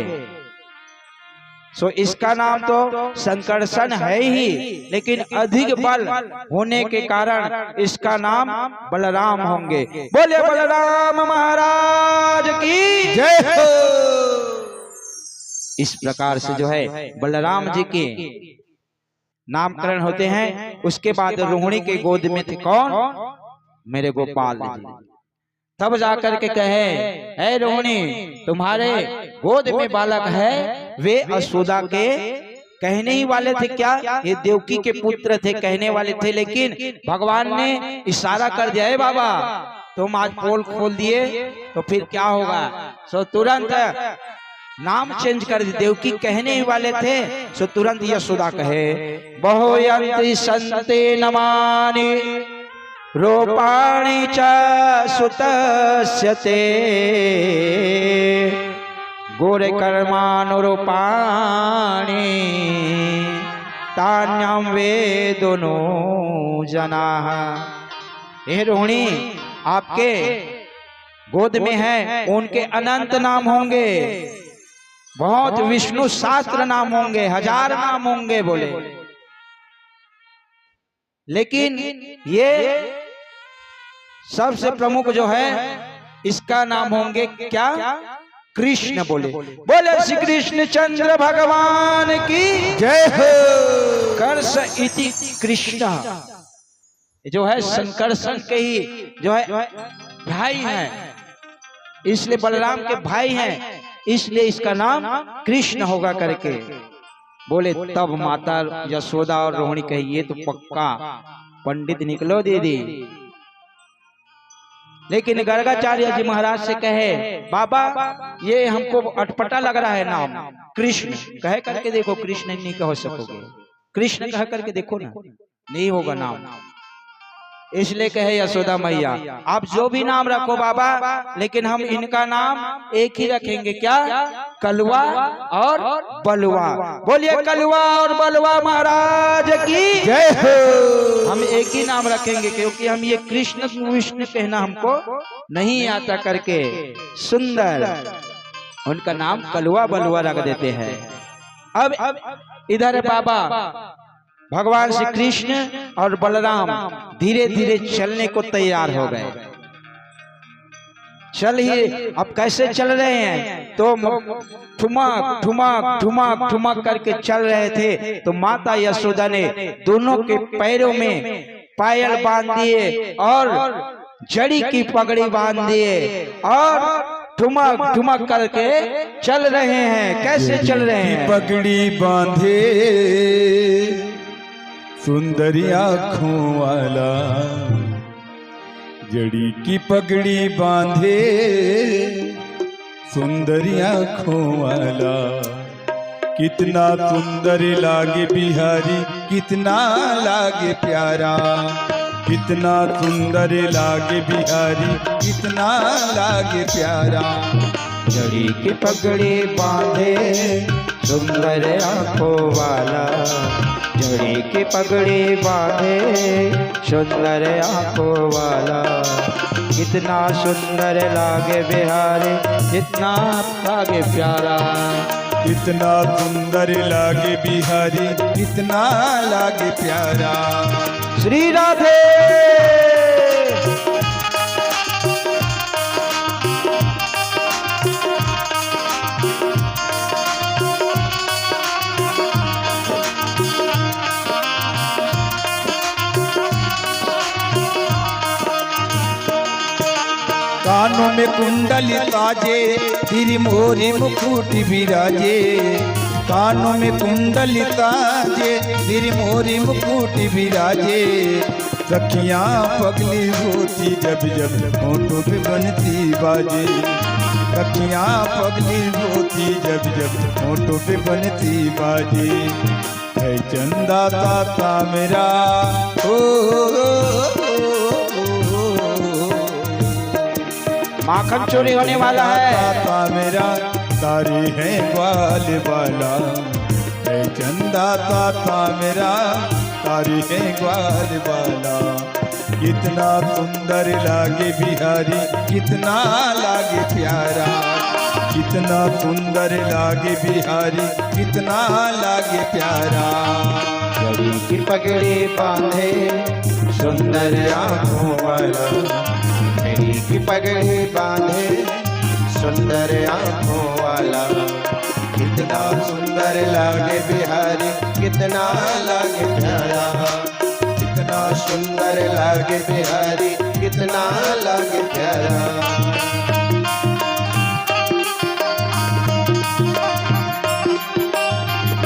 सो इसका नाम तो संकर्षण है ही, लेकिन अधिक बल होने के कारण इसका नाम बलराम होंगे। बोले बलराम महाराज की जय हो। इस प्रकार से जो है बलराम जी के नामकरण होते हैं। उसके बाद रोहिणी के गोद में थे कौन? मेरे गोपाल जी। तब जाकर के कहे, है रोहिणी, तुम्हारे गोद में बालक है, वे यशोदा के कहने ही वाले थे क्या? ये देवकी के पुत्र थे, कहने वाले थे, लेकिन भगवान ने इशारा कर दिया, है बाबा तुम आज पोल खोल दिए तो फिर क्या होगा। सो तुरंत नाम चेंज कर दी। देवकी कहने ही वाले थे, सो तुरंत यशोदा कहे, बहुयंति संते नमानि रूपाणि च सुतस्य ते गोरे कर्मानुरूपाणि तान्यं वेदुनो जनाः। हे रोहिणी, आपके गोद में है, उनके अनंत नाम होंगे, बहुत विष्णु शास्त्र नाम होंगे, 1000 नाम होंगे, बोले। लेकिन ये सबसे प्रमुख जो है इसका नाम होंगे क्या? कृष्ण। बोले बोले श्री कृष्ण चंद्र भगवान की जय हो। कर्ष इति कृष्ण जो है संकर्षण के ही जो है भाई हैं, इसलिए बलराम के भाई हैं, इसलिए इसका नाम कृष्ण होगा करके बोले। तब माता यशोदा और रोहिणी कही, ये तो पक्का पंडित निकलो दीदी। लेकिन गर्गाचार्य जी महाराज से कहे, बाबा ये हमको अटपटा लग रहा है नाम कृष्ण। कहे करके देखो, कृष्ण नहीं कह सकोगे, कृष्ण कह करके देखो ना, नहीं होगा नाम। इसलिए कहे यशोदा मैया, आप जो भी नाम रखो बाबा, लेकिन हम इनका नाम एक ही रखेंगे, क्या? कलवा और बलवा। बोलिए कलवा और बलवा महाराज की जय हो। हम एक ही नाम रखेंगे, क्योंकि हम ये कृष्ण विष्णु कहना हमको नहीं आता करके सुंदर उनका नाम कलवा बलवा रख देते हैं। अब इधर बाबा भगवान श्री कृष्ण और बलराम धीरे धीरे चलने को तैयार हो गए। चलिए अब कैसे चल रहे हैं? तो ठुमक ठुमक ठुमक ठुमक करके चल रहे थे। तो माता यशोदा ने दोनों के पैरों में पायल बांध दिए और जड़ी की पगड़ी बांध दिए और ठुमक ठुमक करके चल रहे हैं। कैसे चल रहे हैं? पगड़ी बांधे सुंदरी आँखों वाला, जड़ी की पगड़ी बांधे सुंदरी आँखों वाला। कितना सुंदर लागे बिहारी, कितना लागे प्यारा, कितना सुंदर लागे बिहारी, कितना लागे प्यारा। जड़ी की पगड़ी बांधे सुंदर आंखों वाला, जड़ी की पगड़ी बांधे सुंदर आंखों वाला, कितना सुंदर लागे बिहारी, कितना लागे प्यारा, कितना सुंदर लागे बिहारी, कितना लागे प्यारा। श्री राधे। कानों में कुंडली ताजे, तिरी मोरी मुकुट विराजे, कानों में कुंडली ताजे, तिरी मोरी मुकुट विराजे, सखियां पगली होती जब जब होठों पे बनती बाजे, सखियां पगली होती जब जब होठों पे बनती बाजे। है चंदा ताता मेरा माखन चोरी होने वाला है, ताता मेरा तारी है ग्वाल वाला, है चंदा ताता मेरा तारी है ग्वाल वाला, कितना सुंदर लागे बिहारी, कितना लागे प्यारा, कितना सुंदर लागे बिहारी, कितना लागे प्यारा। जड़ी की पगड़ी बांधे सुंदर आंखों वाला, जड़ी की पगड़ी बांधे सुंदर आंखों वाला, कितना सुंदर लागे बिहारी, कितना लागे प्यारा, कितना सुंदर लागे बिहारी, कितना लागे प्यारा।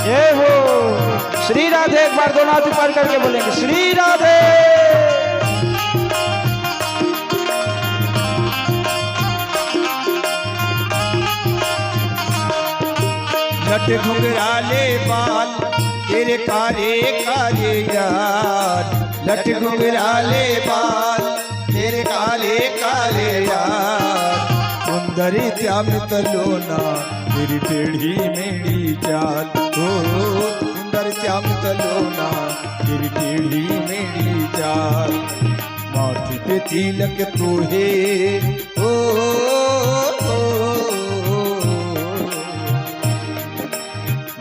जय हो श्री राधे। एक बार दोनों हाथ ऊपर करके बोलेंगे श्री राधे। लट घुंघराले बाल तेरे कारे कारे यार, लट घुंघराले बाल तेरे काले काले यार, सुंदरी श्याम तलोना तेरी टेढ़ी मेरी चाल, ओ सुंदर श्याम तलोना तेरी टेढ़ी मेरी चाल, माथे पे तिलक तूहे ओ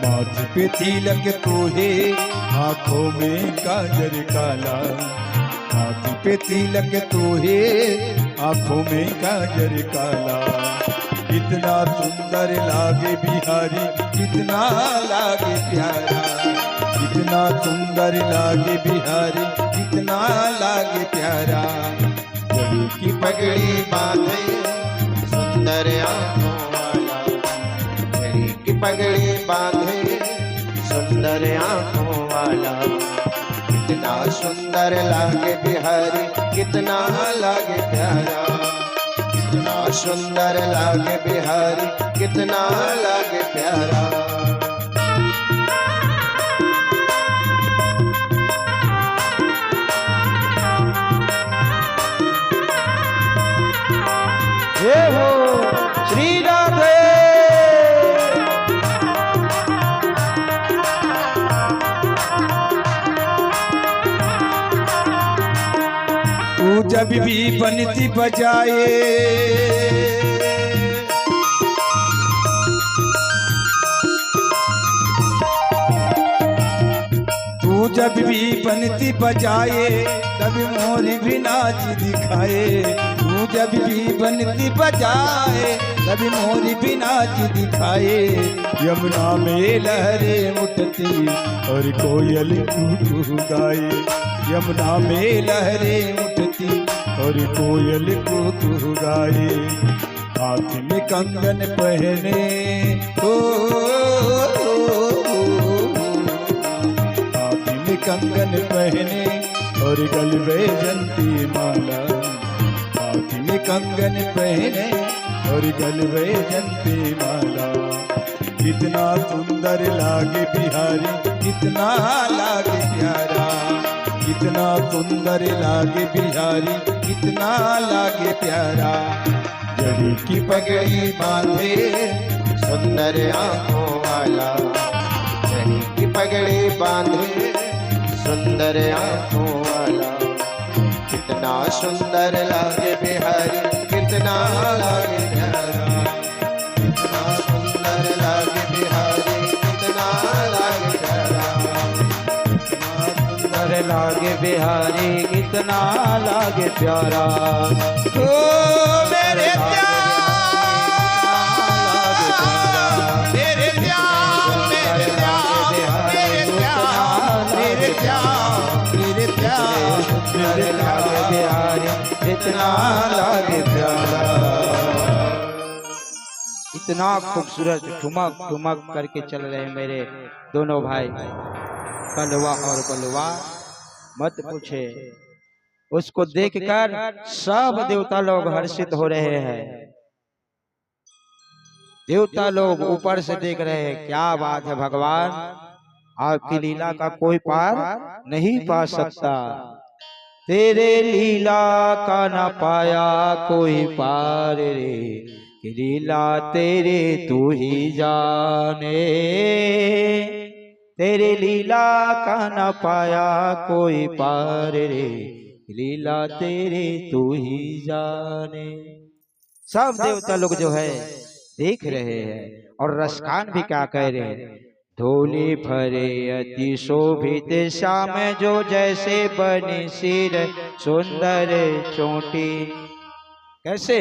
माथे पे तिलक तूहे, आंखों में काजर काला, माथे पे तिलक तूहे, आंखों में काजर काला, कितना सुंदर लागे बिहारी, कितना लागे प्यारा, कितना सुंदर लागे बिहारी, कितना लागे प्यारा। जड़ी की पगड़ी बांधे सुंदर आंखों वाला, जड़ी की पगड़ी बांधे सुंदर आंखों वाला, कितना सुंदर लागे बिहारी, कितना लागे प्यारा, कितना सुंदर लागे बिहारी, कितना लागे प्यारा। जय हो श्री राधे। तू जब भी बनती बजाए, तू जब भी बनती बजाए, तब मोरी भी नाच दिखाए, तू जब भी बनती बजाए, तब मोरी भी नाच दिखाए, यमुना में लहरें उठती और कोयल कू गाए, यमुना में लहरें उठती और कोयल कू गाए, हाथ में कंगन पहने हाथ में कंगन पहने और गलवे जंती माला, हाथ में कंगन पहने और गलवे जंती माला, कितना सुंदर लागे बिहारी, कितना लागे प्यारा, कितना सुंदर लागे बिहारी, कितना लागे प्यारा। घड़ी की पगड़ी बांधे सुंदर आंखों वाला, घड़ी की पगड़ी बांधे सुंदर आंखों वाला। कितना सुंदर लागे बिहारी, कितना लागे प्यारा, कितना सुंदर लागे बिहारी, कितना लागे प्यारा, सुंदर लागे बिहारी, कितना लागे प्यारा। ओ मेरे सुंदर लागे बिहारी, कितना लागे प्यारा। इतना खूबसूरत ठुमक ठुमक करके चल रहे हैं मेरे दोनों भाई कलवा और बलवा, मत पूछे। उसको देखकर सब देवता लोग हर्षित हो रहे हैं। देवता लोग ऊपर से देख रहे हैं, क्या बात है भगवान, आपकी लीला का कोई पार नहीं पा सकता। तेरे लीला का न पाया कोई पार रे, कि लीला तेरे तू ही जाने। तेरे लीला का न पाया कोई पार रे, लीला तेरे तू ही जाने। सब देवता लोग जो है देख रहे हैं और रसखान भी क्या कह रहे हैं। धूलि भरे अति शोभित श्याम जो जैसे बनी सिर सुंदर चोटी। कैसे?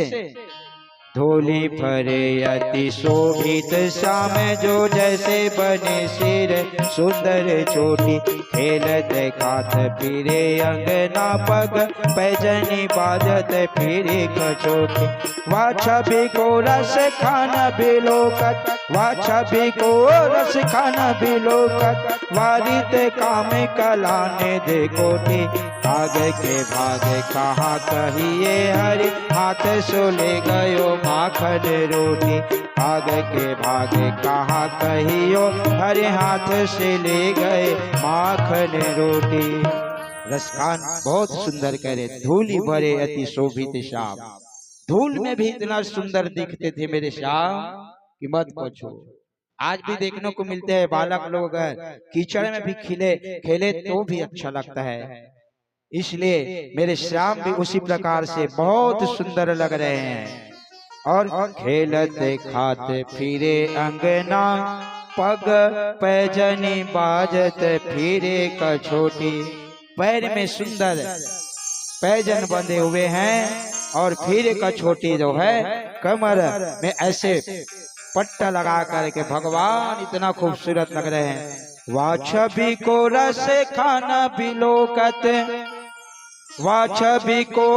धूलि भरे अति शोभित श्याम जो जैसे बने सिर सुंदर चोटी। खेलत खात फिरे अंगना पग पैजनी बाजत फिरे कचोटी। वा छवि को रस खान बिलोकत, वा छवि को रस खान बिलोकत। वारित काम कलाने दे कोटी। आगे के भागे कहाँ कहिए हरि, हाथ सोले गयो माखन रोटी। आगे के भागे कहाँ कहियो हरि, हाथ से ले गए माखन रोटी। रसखान बहुत सुंदर कह रहे। धूलि भरे अति शोभित श्याम, धूल में भी इतना सुंदर दिखते थे मेरे श्याम कि मत पूछो। आज भी देखने को मिलते हैं बालक लोग कीचड़ में भी खिले खेले तो भी अच्छा लगता है। इसलिए मेरे श्याम भी उसी प्रकार से बहुत सुंदर लग रहे हैं। और खेलते खाते फिरे अंगना पग पैजनी बाजत फिरे कछोटी। पैर में सुंदर पैजन बंधे हुए हैं और फिर कछोटी जो है कमर में ऐसे पट्टा लगा करके भगवान इतना खूबसूरत लग रहे हैं। वा छवि को रस खाना बिलोकत, वा छवि को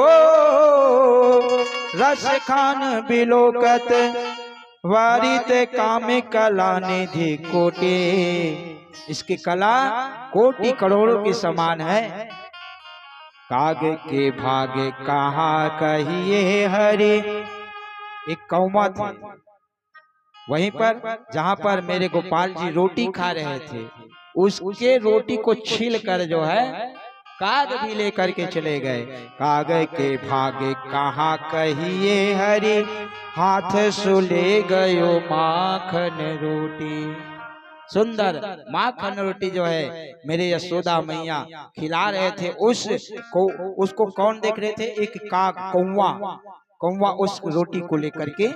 रस खान बिलोकत। वारित काम कला निधि कोटि। इसकी कला कोटि करोड़ों के समान है। कागे के भागे कहाँ कहिए हरि। एक कौवा थी वहीं पर जहां पर मेरे गोपाल जी रोटी खा रहे थे, उसके रोटी को छील कर जो है काग भी लेकर के चले गए। कागे के भागे कहाँ कहिए हरि, हाथ सुले गयो माखन रोटी। सुंदर माखन रोटी जो है मेरे यशोदा मैया खिला रहे थे। उसको कौन देख रहे थे? एक काग कौवा उस रोटी को लेकर के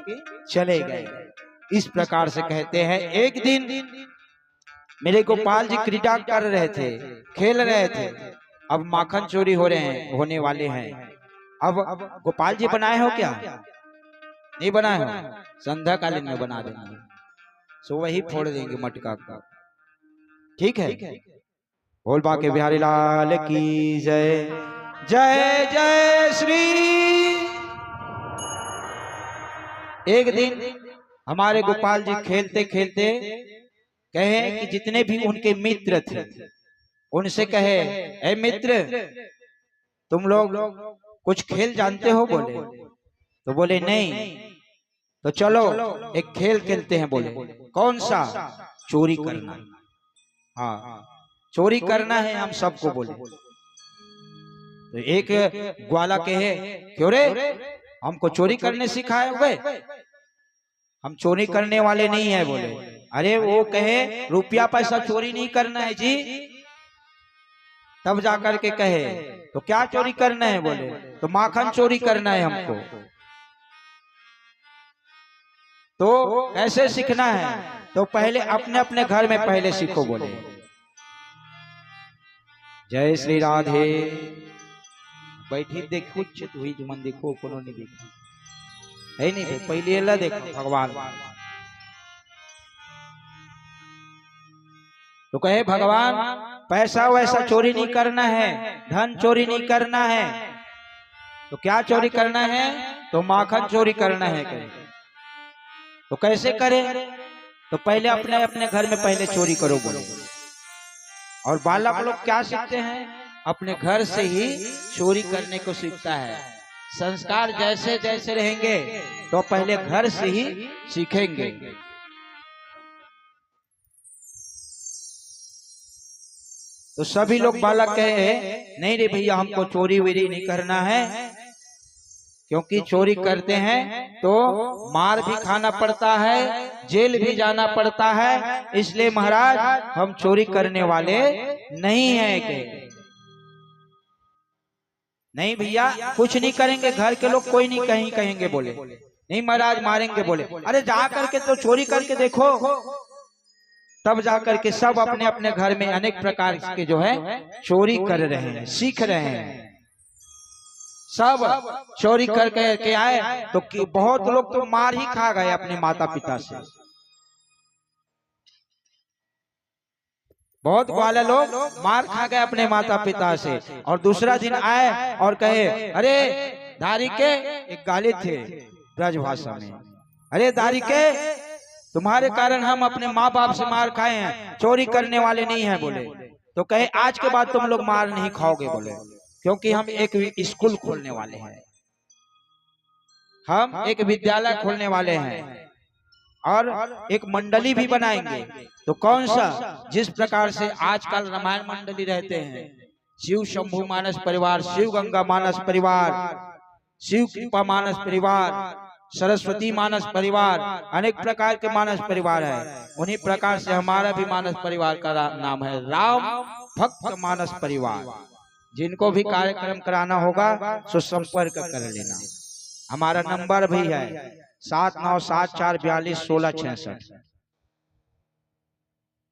चले गए। इस प्रकार से कहते हैं एक दिन मेरे गोपाल जी क्रीड़ा कर रहे थे, खेल रहे थे। अब माखन चोरी होने वाले हैं। अब गोपाल जी बनाए हो क्या? नहीं बनाए हो? संध्या कालीन में बना देंगे, सो वही फोड़ देंगे मटका का। ठीक है? बोल बाके बिहारी लाल की जय। जय जय श्री। एक दिन हमारे गोपाल जी खेलते खेलते कहे कि जितने भी उनके मित्र थे उनसे कहे, ए मित्र तुम लोग कुछ खेल जानते हो? बोले तो बोले नहीं। तो चलो एक खेल खेलते हैं। बोले कौन सा? चोरी करना। हाँ चोरी करना है हम सबको। बोले तो एक ग्वाला कहे, क्यों रे हमको चोरी करने सिखाए हुए? हम चोरी करने वाले नहीं है बोले। अरे वो कहे रुपया पैसा चोरी नहीं करना है जी, तब जाकर के कहे तो क्या चोरी करना है बोले, तो माखन चोरी करना है हमको। तो कैसे सीखना है? तो पहले अपने अपने घर में पहले सीखो बोले। जय श्री राधे। बैठी देखो चित हुई जुमन देखो कोनो नहीं देखा है नहीं भाई, पहले अल्लाह देखो भगवान। तो कहे भगवान पैसा वैसा चोरी नहीं करना है, धन चोरी नहीं करना है, तो क्या चोरी करना है? तो माखन चोरी करना है। कहे तो कैसे करे? तो पहले अपने अपने घर में पहले चोरी करो बोले। और बालक लोग क्या सीखते हैं? अपने घर से ही चोरी करने को सीखता है। संस्कार जैसे जैसे रहेंगे तो पहले घर से ही सीखेंगे। तो सभी लोग बालक कहे नहीं रे भैया हमको चोरी वोरी नहीं करना है, क्योंकि चोरी करते हैं तो मार भी खाना पड़ता है, जेल भी जाना पड़ता है, इसलिए महाराज हम चोरी करने वाले नहीं हैं। के नहीं भैया कुछ नहीं करेंगे, घर के लोग कोई नहीं कहीं कहेंगे बोले। नहीं महाराज मारेंगे बोले। अरे जा करके तो चोरी करके देखो, तब जाकर के सब अपने अपने घर में अनेक प्रकार के जो है चोरी कर रहे हैं, सीख रहे हैं। सब चोरी करके आए तो बहुत लोग तो मार ही खा गए अपने माता पिता से। बहुत वाले लोग मार खा गए अपने माता पिता से। और दूसरा दिन आए और कहे अरे दारी के, एक गाली थे ब्रजभाषा में, अरे दारी के तुम्हारे कारण हम अपने माँ बाप से मार खाए हैं, चोरी करने वाले नहीं है बोले। तो कहे आज के बाद तुम लोग मार नहीं खाओगे बोले, क्योंकि हम एक स्कूल खोलने वाले हैं, हम एक विद्यालय खोलने वाले हैं और एक मंडली भी बनाएंगे। तो कौन सा? जिस प्रकार से आजकल रामायण मंडली रहते हैं, शिव शंभु मानस परिवार, शिव गंगा मानस परिवार, शिव कृपा मानस परिवार, सरस्वती मानस परिवार, अनेक प्रकार के मानस परिवार है। उन्हीं प्रकार से हमारा भी मानस परिवार का नाम है राम भक्त मानस परिवार। जिनको भी कार्यक्रम कराना होगा सो संपर्क कर लेना। हमारा नंबर भी है 7974421666।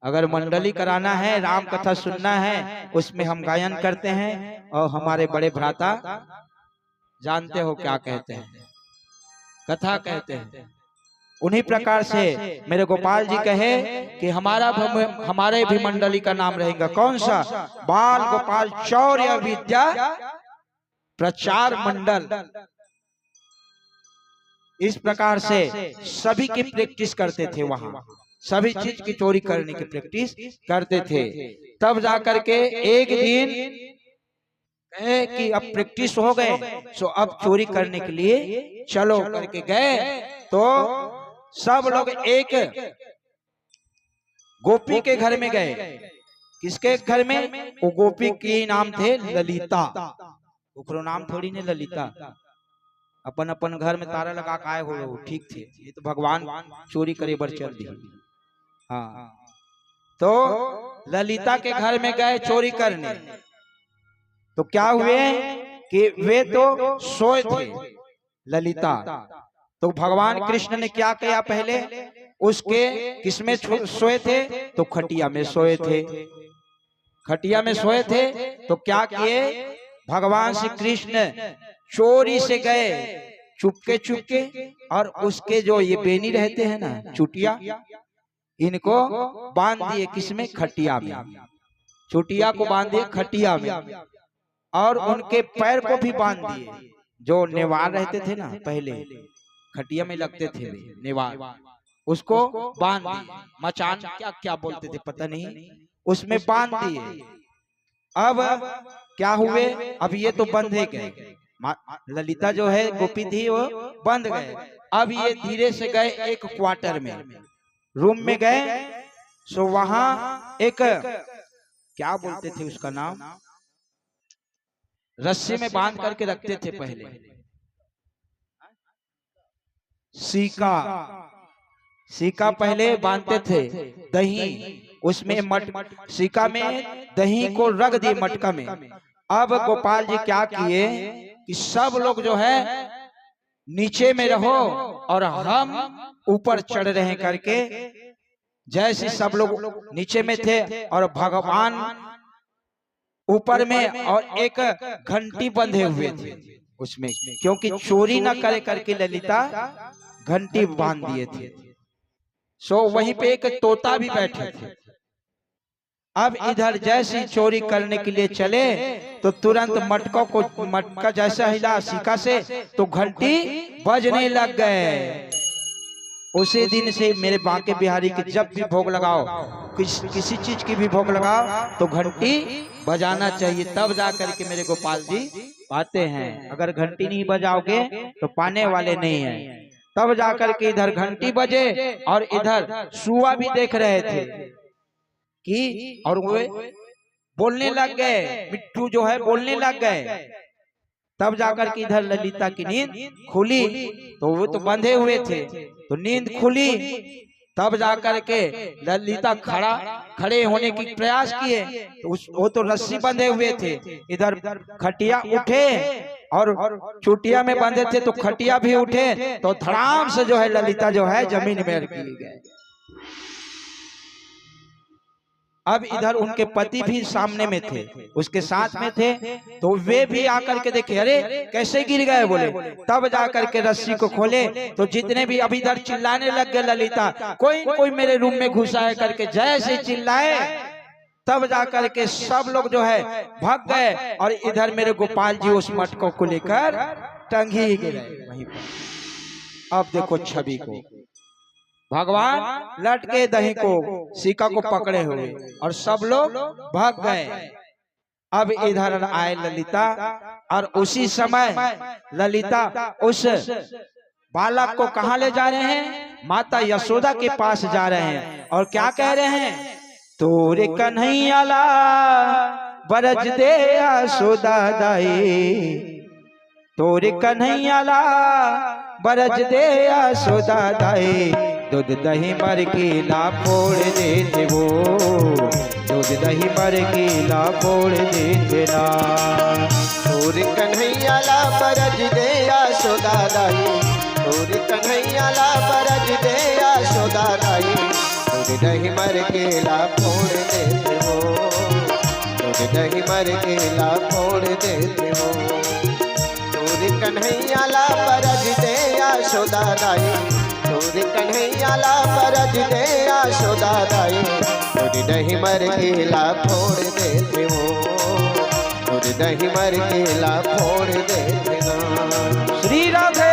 अगर मंडली कराना है, राम कथा सुनना है, उसमें हम गायन करते हैं और हमारे बड़े भ्राता जानते हो क्या कहते हैं, कथा कहते हैं। उन्हीं प्रकार से मेरे गोपाल जी कहे कि हमारे भी मंडली का नाम रहेगा कौन सा? बाल गोपाल चौर्य विद्या प्रचार मंडल। इस प्रकार से सभी की प्रैक्टिस करते थे, वहां सभी चीज की चोरी करने की प्रैक्टिस करते थे। तब जाकर के एक दिन कहे कि अब प्रैक्टिस हो गए, सो अब चोरी करने के लिए चलो करके गए। तो सब लोग एक गोपी के घर में गए। किसके घर में? वो गोपी के नाम थे ललिता। ओकरो नाम थोड़ी ने ललिता, अपन अपन घर में तारा लगा के आए हो, ठीक थे। ये तो भगवान चोरी करे बर चल दी। हाँ, तो ललिता के घर में गए चोरी करने। तो क्या हुए कि वे तो सोए थे ललिता। तो भगवान कृष्ण ने क्या किया? पहले उसके किसमें सोए थे? तो खटिया में सोए थे। खटिया में सोए थे तो क्या किए? भगवान श्री कृष्ण चोरी से गए चुपके चुपके, और उसके जो ये बेनी रहते हैं ना चुटिया, इनको बांध दिए किसमें? खटिया में। चुटिया को बांध दिए खटिया में, और उनके पैर को भी बांध दिए। जो नेवार रहते थे ना पहले, खटिया में लगते थे वे नेवार, उसको बांध दिए। मचान क्या क्या बोलते थे पता नहीं, उसमें बांध दिए। अब क्या हुए? अब ये तो बंधे गए, ललिता जो है गोपी थी वो बंध गए। अब ये धीरे से गए एक क्वार्टर में, रूम में गए। सो वहां एक क्या बोलते थे उसका नाम, रस्सी में बांध करके रखते थे पहले, सिक्का, सिक्का पहले बांधते थे दही, उसमें सिक्का में दही को रख दिए मटका में। अब गोपाल जी क्या किए कि सब लोग जो है नीचे में रहो और हम ऊपर चढ़ रहे हैं करके, जैसे सब लोग नीचे में थे और भगवान ऊपर में, और एक घंटी बंधे हुए थे उसमें, क्योंकि चोरी न करे करके ललिता घंटी बांध दिए थे। सो वहीं पे एक तोता भी बैठे थे। अब इधर जैसे चोरी करने के लिए चले तो तुरंत मटका जैसा हिला सिक्का से तो घंटी बजने लग गए। उसी दिन से मेरे बांके बिहारी के जब भी भोग लगाओ, किसी चीज की भी भोग लगाओ तो घंटी बजाना चाहिए, तब जा करके मेरे गोपाल जी पाते हैं। अगर घंटी नहीं बजाओगे तो पाने वाले नहीं हैं। तब जाकर के इधर घंटी बजे और इधर सुआ भी देख रहे थे कि, और वो बोलने लग गए, मिट्टू जो है बोलने लग गए। तब जाकर के इधर ललिता की नींद खुली, तो वो तो बंधे हुए थे, तो नींद खुली। तब जाकर के ललिता खड़े होने की प्रयास किए, तो वो तो रस्सी बंधे हुए थे। इधर खटिया उठे और चुटिया में बंधे थे, तो खटिया भी उठे, तो धड़ाम से जो है ललिता जो है जमीन में गिर गए। अब इधर उनके पति भी सामने में थे, उसके साथ में थे, तो वे भी आकर के देखे, अरे कैसे गिर गए बोले। तब जाकर के रस्सी को खोले तो जितने भी अभी इधर चिल्लाने लग गए ललिता, कोई मेरे रूम में घुसा है करके जैसे चिल्लाए, तब जाकर के सब लोग जो है भाग गए। और इधर मेरे गोपाल जी उस मटकों को लेकर टंगी गए वहीं पर। अब देखो छवि को, भगवान लटके दही को सिक्का को पकड़े हुए और सब लोग भाग गए। अब इधर आए ललिता, और उसी समय ललिता उस बालक को कहाँ ले जा रहे हैं, माता यशोदा के पास जा रहे हैं, और क्या कह रहे हैं, तोरे कन्हैया ला बरज दे यशोदा दाई, तोरे कन्हैया ला बरज दे यशोदा दाई, दूध दही मर के ला फोड़ देते वो, दूध दही मर के ला फोड़ देते ना। तोर कन्हैया ला बरज दे यशोदा दाई, तोर कन्हैया ला बरज दे यशोदा दाई, दूध दही मर के ला फोड़ देते हो, दूध दही मर के ला फोड़ देते हो। तोर कन्हैया ला बरज दे यशोदा दाई, तोर कन्हैया ला बरज दे यशोदा दाई, दूध दही मर के ला फोड़ देते हो, दूध दही मर के ला फोड़ देते ना। श्री राधे।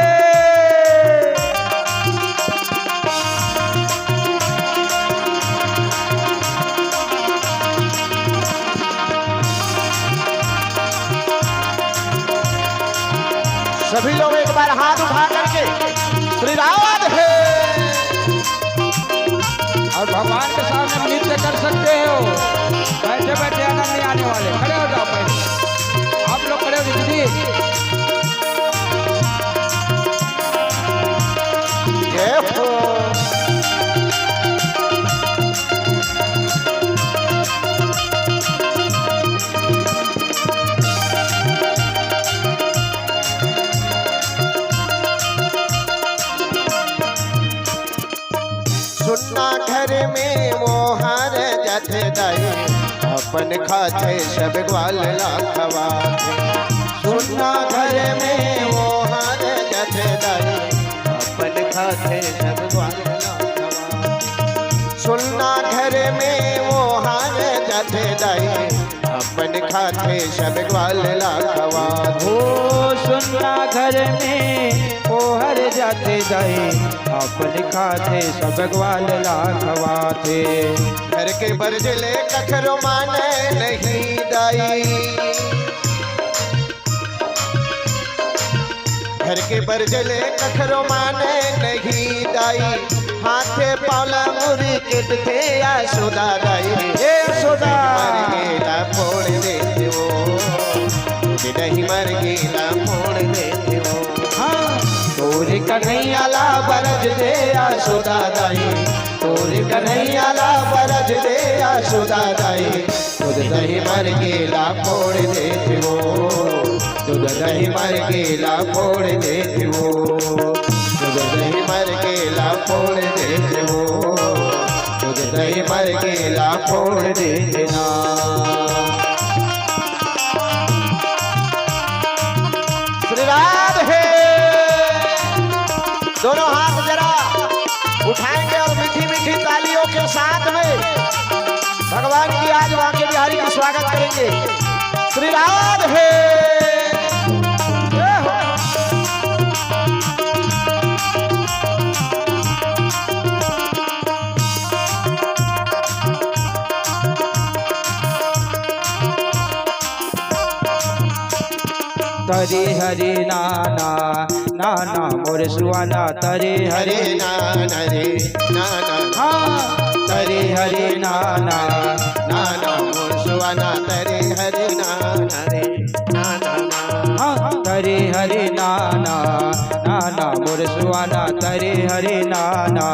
सभी लोग एक बार हाथ उठा करके श्री राधे, और भगवान के सामने नृत्य कर सकते हो, बैठे बैठे आनंद नहीं आने वाले, खड़े हो जाओ पहले, आप लोग खड़े हो दीदी। जय हो। सुनना घर में वो हार जाते दाई, अपन खाते सब ग्वाल लाखवा। सुनना घर में वो हार जाते दाई, अपन खाते सब ग्वाल लाखवा। सुनना घर में वो हार जाते दाई, अपन खाते सब ग्वाल लाखवा। हो सुनना घर में ओहर जाते दाई, अपन खाते सब ग्वाल लाखवा थे। घर के बरजले कखरो माने नहीं दाई, घर के बरजले कखरो माने नहीं दाई, हाथे पाला मुरी के थे यशोदा दाई, यशोदा मर गेला फोड़ देते हो, नहीं मर गेला फोड़ देते हो। हाँ तोरे कन्हैया ला बरज दे यशोदा दाई तोरे कन्हैया ला बरज दे यशोदा दाई दूध दही मर गेला फोड़ देती वो दूध दही मर गेला फोड़ देती वो दूध दही मर गेला फोड़ देती वो दूध दही मर गेला फोड़ देना। श्री राधे दोनों हाथ जरा उठाएंगे और मीठी मीठी तालियों के साथ में भगवान की आज बांके बिहारी का स्वागत करेंगे। श्री राधे तरे हरे नाना नाना मोर सुहाना तरे हरे नाना रे नाना हाँ तरे हरे नाना नाना मोर सुहाना तरे हरे नाना रे नाना हाँ तरे हरे नाना नाना मोर सुहाना तरे हरे नाना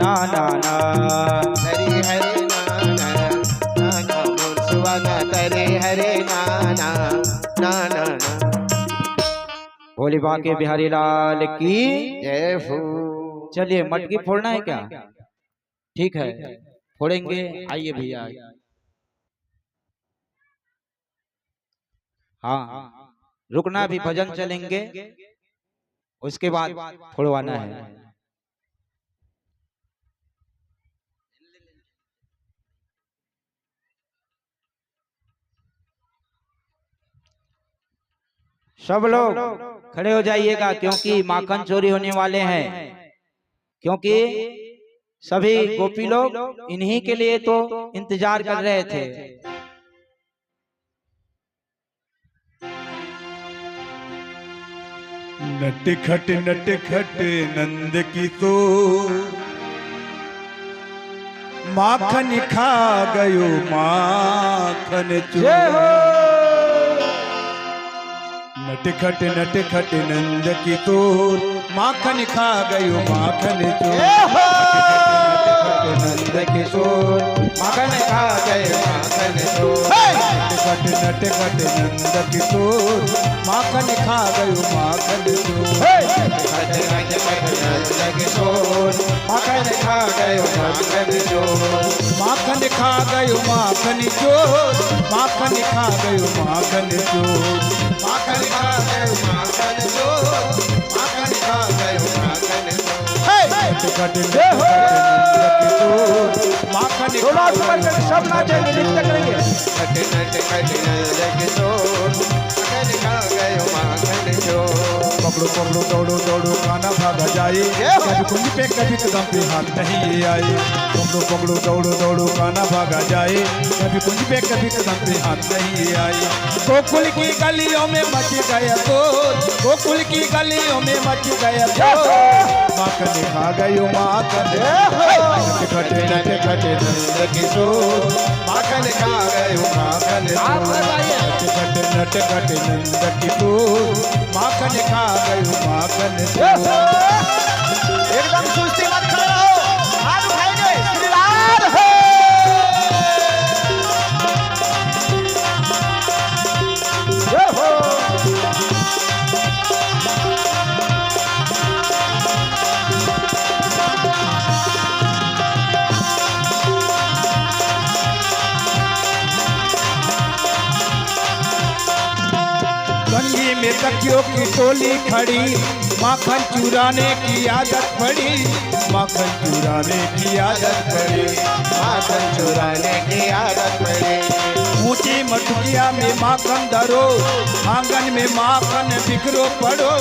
नाना ना तरे हरे नाना नाना मोर सुहाना तरे हरे नाना नाना भोले बांके बिहारी लाल की जय हो। चलिए मटकी फोड़ना है क्या? ठीक है फोड़ेंगे। आइए भैया। हाँ रुकना भी, भजन चलेंगे उसके बाद फोड़वाना है। सब लोग खड़े हो जाइएगा क्योंकि माखन चोरी होने वाले हैं, क्योंकि सभी गोपी लोग इन्हीं के लिए तो इंतजार कर रहे थे। नटखट नंद की तो माखन खा गयो माखन चोर। नटखट नंद की तो माखन खा गयो माखन चोर। नंद किशोर माखन खा गए माखन चोर। नटखट नंद किशोर माखन खा गयो माखन चोर। नंद किशोर माखन खा गए माखन चोर। माखन खा गयो माखन चोर। माखन खा गयो माखन चोर। माखन खा गयो माखन चोर माखन खा गयो माखन चोर। नटखट माखन सब नाचेंगे, नृत्य करेंगे। नटखट नंद किशोर माखन खा गयो माखन चोर। पकड़ो पकड़ो दौड़ो दौड़ो खाना भागा जाए, कभी कुंज पे कभी कदम पे हाथ नहीं आई। पकड़ो पकड़ो दौड़ो दौड़ो खाना भागा जाए, कभी कुंज पे कभी कदम पे हाथ नहीं आई। गोकुल की गलियों में मच गया शोर। गोकुल की गलियों में मच गया शोर। माखन खा गयो माखन। नटखट नंद किशोर माखन खा गयो माखन नटखट नंद किशोर माखन खा गयो माखन। एकदम सुस्ती मत खड़े रहो, हाथ उठाएंगे। श्री राधे गंगी में तकियों की टोली खड़ी, माखन चुराने की आदत पड़ी। माखन चुराने की आदत पड़ी। माखन चुराने की आदत पड़ी। ऊंची मटकिया में माखन धरो, आंगन में माखन बिखरो पड़ो।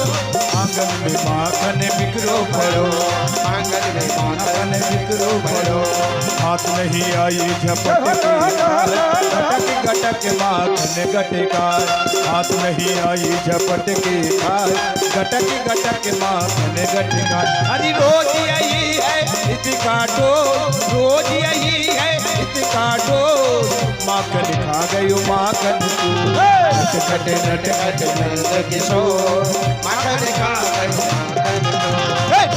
आंगन में माखन बिखरो पड़ो। आंगन में माखन बिखरो पड़ो। हाथ नहीं आई झपट गटक गटक माखन गटका। हाथ नहीं आई झपट के खाए, गटक गटक माखन गटका। अरे रोज यही है इसका डोर, रोज यही है इसका डोर। माखन खा गयो माखन चोर नट खट नंद किशोर माखन खा गयो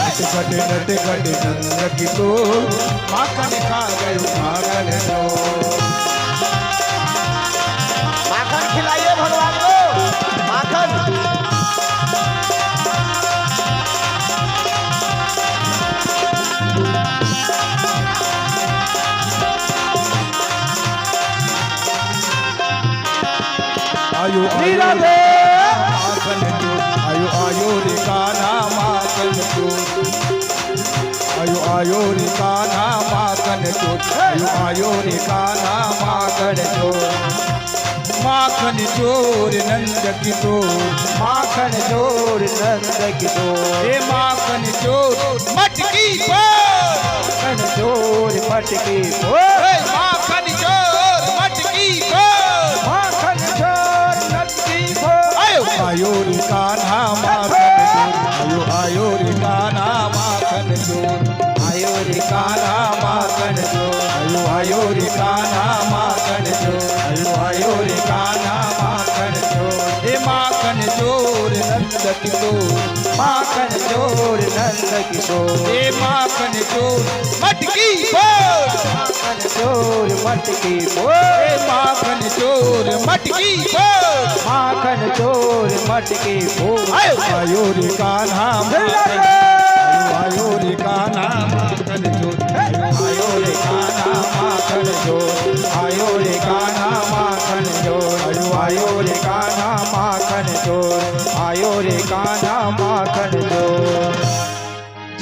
नट खट नंद किशोर माखन खा गयो माखन चोर। माखन खिलाइए भगवान को माखन। आयो आयो माखन चोर आयो आयो रे कान्हा माखन चोर आयो आयो रे कान्हा माखन चोर आयो आयो रे कान्हा माखन चोर माखन चोर नंद किशोर माखन चोर नंद किशोर हे माखन चोर मटकी फोड़ माखन चोर मटकी फोड़ हे माखन चोर मटकी फोड़ माखन चोर मटकी फोड़ आयो रे कान्हा माखन चोर आयो रे कान्हा माखन चोर आयो रे कान्हा माखन चोर आयो रे कान्हा माखन चोर आयो रे कान्हा माखन चोर हे माखन चोर नंद किशोर माखन चोर नंद किशोर हे माखन चोर मटकी फोड़ माखन चोर मटकी फोड़ हे माखन चोर मटकी फोड़ माखन चोर मटकी फोड़ आयो रे कान्हा माखन आयो रे कान्हा माखन चोर आयो रे कान्हा माखन चोर आयो रे कान्हा माखन चोर आयो रे कान्हा माखन चोर आयो रे कान्हा माखन चोर।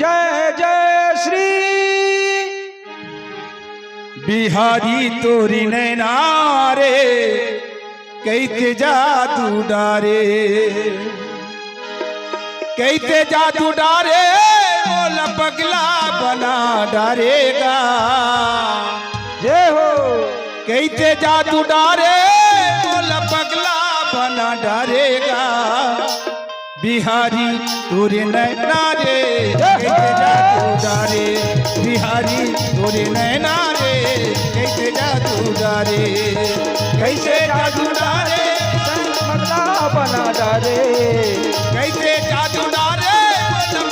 जय जय श्री बिहारी तोरी नैना रे कैते जादू डारे कैते जादू डारे बोला पगला बना डारेगा जय हो कैते जादू डारे बोला पगला बना डारेगा बिहारी तोरे नैना रे कैसे जादू डारे बिहारी तोरे नैना रे कैसे जादू डारे कैसे जादू डारे पगला बना डारे कैसे जादू डारे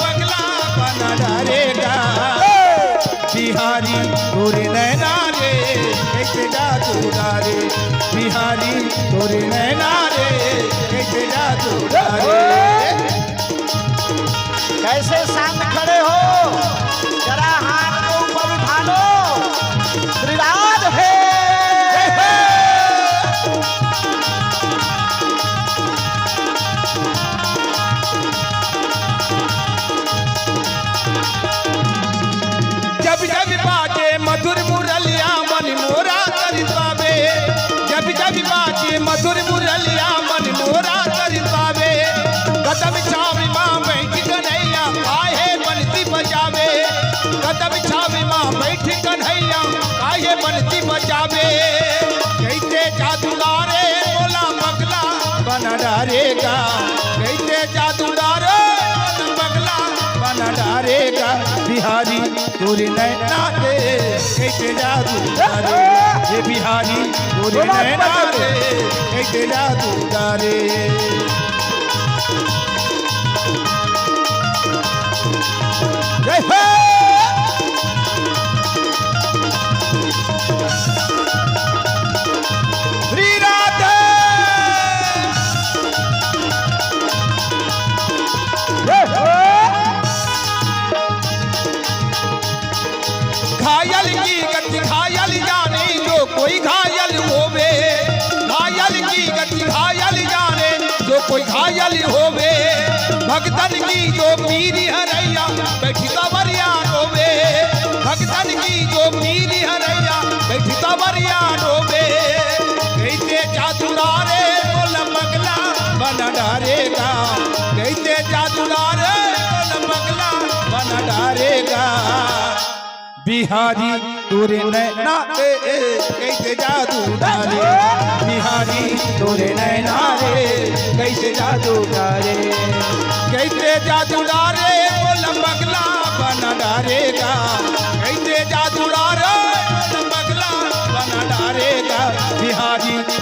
पगला बना डारेगा बिहारी तोरे नैना रे कैसे जादू डारे बिहारी तोरे नैना रे कैसे जादू डारे। कैसे सामने खड़े हो, जरा हाथ को ऊपर उठा लो। श्रीराज है जब जब बाजे मधुर मुरलिया मन मोरा कर पावे जब जब बाजे मधुर मुरलिया मन मोरा कर पावे कदम छावी माँ बैठ कन्हैया काहे बनती बजावे कदम छावी माँ बैठ कन्हैया काहे बनती बजावे कैसे जादूगारे बोला पगला बना डारेगा कैसे जादूगारे बोला पगला बना डारेगा बिहारी तोरे नैना रे कैसे जादू डारे ये बिहारी तोरे नैना रे कैसे जादू डारे। जय हो श्री राधे घायल की गति घायल जाने जो कोई घायल होवे घायल की गति घायल जाने जो कोई घायल होवे भगतन की जो पीरी हरैया बैठी तवरिया डोबे भगतन की जो पीरी हरैया बैठी तवरिया डोबे कैसे जादूगारे बोल पगला बना डारेगा कैसे जादूगारे बोल पगला बना डारेगा बिहारी तोरे नैना रे कैसे जादू डारे बिहारी तोरे नैना रे कैसे जादू डारे कैसे जादू डारे बोल पगला बना डारेगा कैसे जादू डारे बोल पगला बना डारेगा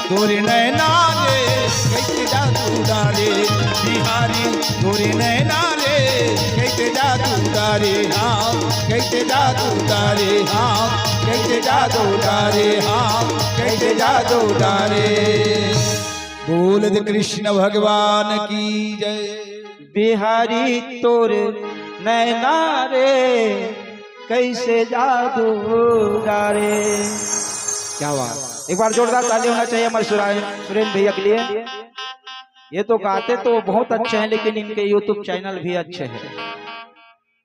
तोरे नैना रे कैसे जादू डाले बिहारी तोरे नैना रे कैसे जादू डाले हाँ कैसे जादू डाले हाँ कैसे जादू डाले हाँ कैसे जादू डाले। बोल दे कृष्ण भगवान की जय। बिहारी तोर नैना रे कैसे जादू डाले। क्या बात, एक बार जोरदार ताली होना चाहिए हमारे सुरेंद्र भैया के लिए। ये तो गाते तो बहुत अच्छे हैं लेकिन इनके YouTube चैनल भी अच्छे हैं।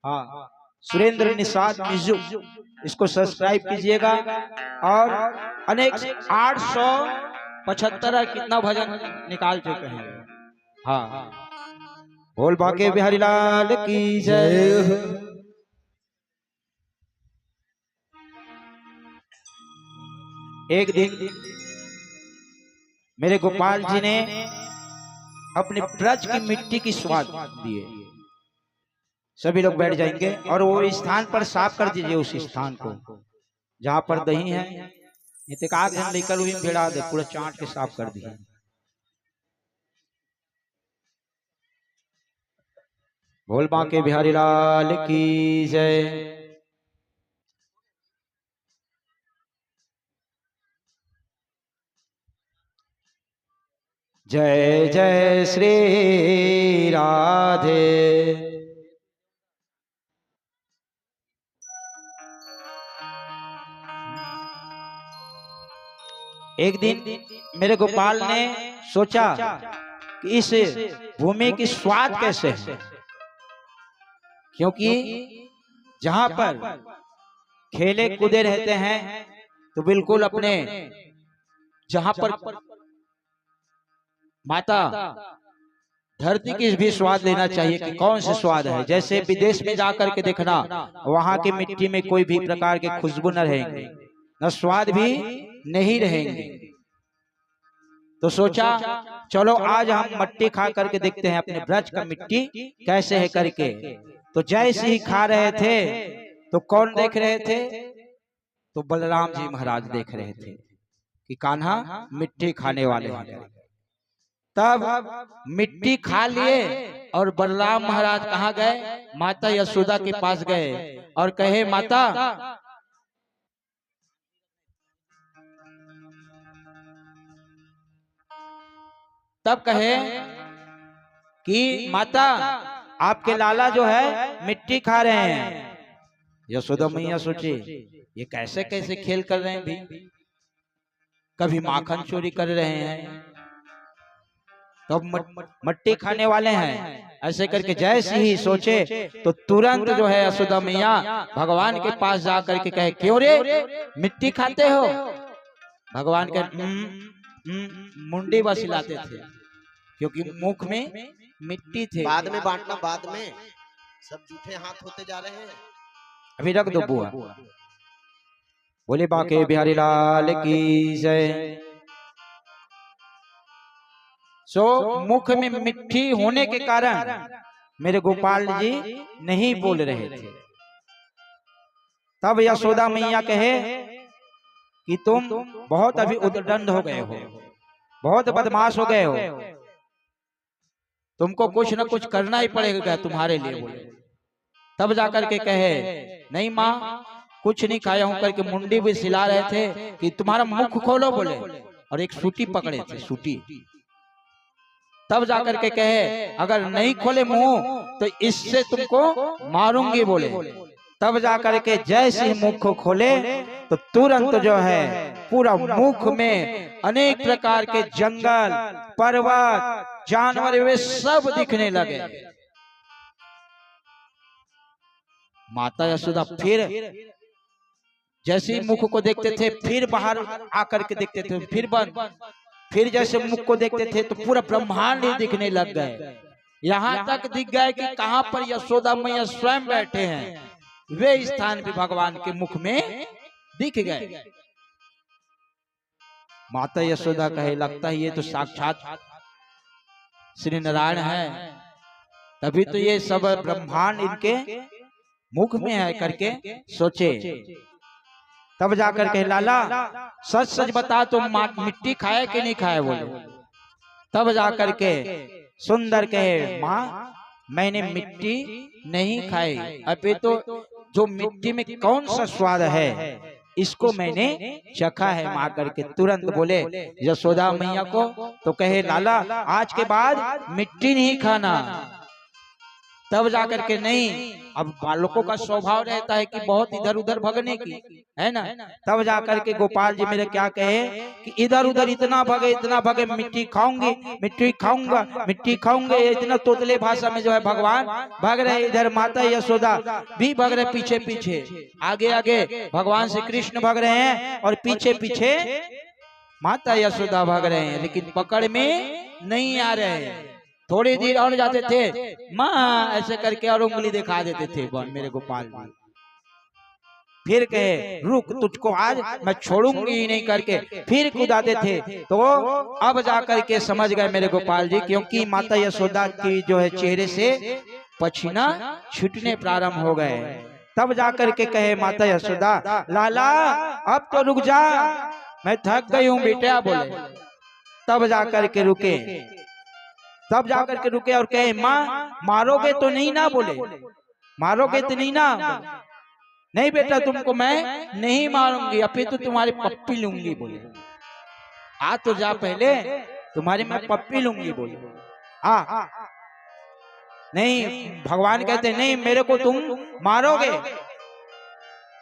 हाँ, सुरेंद्र निषाद म्यूजिक, इसको सब्सक्राइब कीजिएगा। और अनेक 875 कितना भजन निकाल चुके हैं। हाँ, बोल बाके बिहारी लाल की जय। एक दिन मेरे गोपाल जी ने अपने ब्रज की मिट्टी की स्वाद दिए। सभी लोग बैठ जाएंगे और वो स्थान पर साफ कर दीजिए, उस स्थान को जहां पर दही है इतकाद जन लेकर हुई भिड़ा दे, पूरा चाट के साफ कर दिए। बोल बाके बिहारी लाल की जय। जय जय श्री राधे। एक दिन मेरे गोपाल ने सोचा कि इस भूमि की स्वाद कैसे है, क्योंकि जहां पर खेले कूदे रहते हैं तो बिल्कुल अपने जहां पर माता धरती की भी स्वाद लेना चाहिए कि कौन से स्वाद है। जैसे विदेश में जाकर के देखना, वहां की मिट्टी में कोई भी प्रकार के खुशबू न रहेंगे, न स्वाद भी नहीं रहेंगे। तो सोचा चलो आज हम मिट्टी खा करके देखते हैं अपने ब्रज का मिट्टी कैसे है करके। तो जैसे ही खा रहे थे तो कौन देख रहे थे, तो बलराम जी महाराज देख रहे थे कि कान्हा मिट्टी खाने वाले हैं। तब मिट्टी खा लिए और बलराम महाराज कहाँ गए, माता यशोदा के पास गए और कहे माता तब कहे कि माता आपके लाला जो है मिट्टी खा रहे हैं। यशोदा मैया सोचे ये कैसे कैसे खेल कर रहे हैं भी, कभी माखन चोरी कर रहे हैं तो मिट्टी खाने वाले हैं। ऐसे करके जैसे ही सोचे तो तुरंत जो है यशोदा मैया भगवान के पास जा करके कहे क्यों रे मिट्टी खाते हो। भगवान के मुंडी बस हिलाते थे क्योंकि मुख में मिट्टी थे। बाद में बांटना, बाद में सब जूठे हाथ होते जा रहे हैं, अभी रख दो बुआ। बोले बाके बिहारी लाल की जय। सो मुख में मिट्टी होने के कारण मेरे गोपाल जी नहीं बोल रहे थे। तब यशोदा मैया कहे कि तुम बहुत अभी उद्दंड हो गए हो, बहुत बदमाश हो गए हो, तुमको कुछ न कुछ करना ही पड़ेगा तुम्हारे लिए। बोले तब जाकर के कहे नहीं माँ कुछ नहीं खाया हूं करके मुंडी भी सिला रहे थे कि तुम्हारा मुख खोलो बोले, और एक सूटी पकड़े थे सूटी। तब जाकर के कहे अगर नहीं खोले मुंह तो इससे तुमको मारूंगी बोले। तब जाकर के जैसे ही मुख को खोले तो तुरंत जो है पूरा मुख में अनेक प्रकार के जंगल पर्वत जानवर वे सब दिखने लगे। माता यशोदा फिर जैसे ही मुख को देखते थे फिर बाहर आकर के देखते थे, फिर बंद, फिर जैसे मुख को देखते थे तो पूरा ब्रह्मांड ही दिखने लग गए। यहाँ तक दिख गए कि कहाँ पर यशोदा मैया स्वयं बैठे हैं वे स्थान भी भगवान के मुख में दिख गए। माता यशोदा कहे लगता है ये तो साक्षात श्री नारायण है, तभी तो ये सब ब्रह्मांड इनके मुख में है करके सोचे। तब जाकर के लाला सच सच बता तुम मिट्टी खाए कि नहीं खाए बोले। तब जाकर के सुंदर कहे माँ मैंने मिट्टी नहीं खाई, अभी तो जो मिट्टी में कौन सा स्वाद है इसको मैंने चखा है। माँ करके तुरंत बोले यशोदा मैया को, तो कहे लाला आज के बाद मिट्टी नहीं खाना। तब जाकर के नहीं, अब बालकों का स्वभाव रहता है कि बहुत इधर उधर भगने की, है ना। तब जाकर के गोपाल जी मेरे क्या कहे कि इधर उधर इतना भगे मिट्टी खाऊंगी, मिट्टी खाऊंगा, मिट्टी खाऊंगे, इतना तोतले भाषा में जो है भगवान भाग रहे। इधर माता यशोदा भी भाग रहे, पीछे पीछे, आगे आगे भगवान श्री कृष्ण भाग रहे हैं और पीछे पीछे माता यशोदा भाग रहे हैं, लेकिन पकड़ में नहीं आ रहे हैं। थोड़ी देर और जाते थे माँ ऐसे करके और उंगली दिखा देते थे मेरे गोपाल जी। फिर कहे रुक तुझको आज मैं छोड़ूंगी ही नहीं करके फिर कूदाते थे। तो अब जाकर के समझ गए मेरे गोपाल जी, क्योंकि माता यशोदा की जो है चेहरे से पसीना छूटने प्रारंभ हो गए। तब जाकर के कहे माता यशोदा लाला अब तो रुक जा, मैं थक गई हूँ बेटा बोले। तब जाकर के रुके, तब जाकर के रुके और कहे माँ मारोगे तो नहीं ना बोले, मारोगे तो नहीं ना। नहीं बेटा तुमको मैं नहीं मारूंगी, अभी तो तुम्हारी पप्पी लूंगी बोले। आ तो जा पहले, तुम्हारी मैं पप्पी लूंगी बोले। आ नहीं, भगवान कहते नहीं मेरे को तुम मारोगे।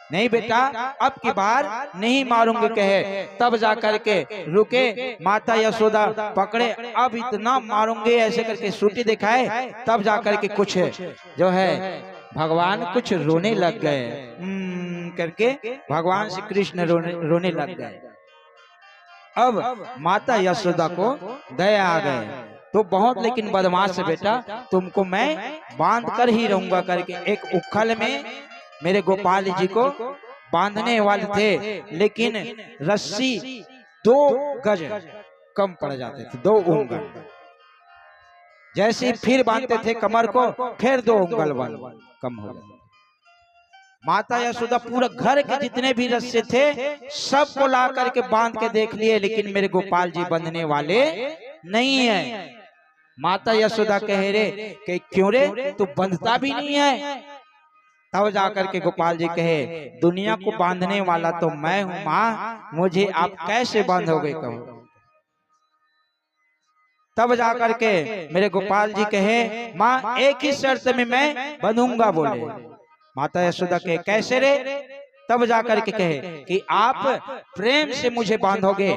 नहीं बेटा अब की बार नहीं मारूंगे कहे। तब जाकर के रुके, माता यशोदा पकड़े, अब इतना मारूंगे ऐसे करके सूटी दिखाए। तब जाकर के कुछ जो है भगवान कुछ रोने लग गए, करके भगवान श्री कृष्ण रोने लग गए। अब माता यशोदा को दया आ गए, तो बहुत लेकिन बदमाश है बेटा, तुमको मैं बांध कर ही रहूंगा करके एक उखल में मेरे गोपाल जी को बांधने वाले थे, लेकिन रस्सी 2 गज कम पड़ जाते थे, 2 उंगल। जैसे फिर बांधते थे कमर को, फिर 2 उंगल कम हो जाते। माता यशोदा पूरा घर के जितने भी रस्से थे सबको ला करके बांध के देख लिए, लेकिन मेरे गोपाल जी बंधने वाले नहीं है। माता यशोदा कह रे कि क्यों रे तू बंधता भी नहीं है। तब जाकर के गोपाल जी कहे दुनिया को बांधने वाला तो मैं हूँ माँ, मुझे आप कैसे बांधोगे कहो। तब जाकर के मेरे गोपाल जी कहे माँ एक ही शर्त में मैं बंधूंगा बोले। माता यशोदा कहे कैसे रे। तब जाकर के कहे कि आप प्रेम से मुझे बांधोगे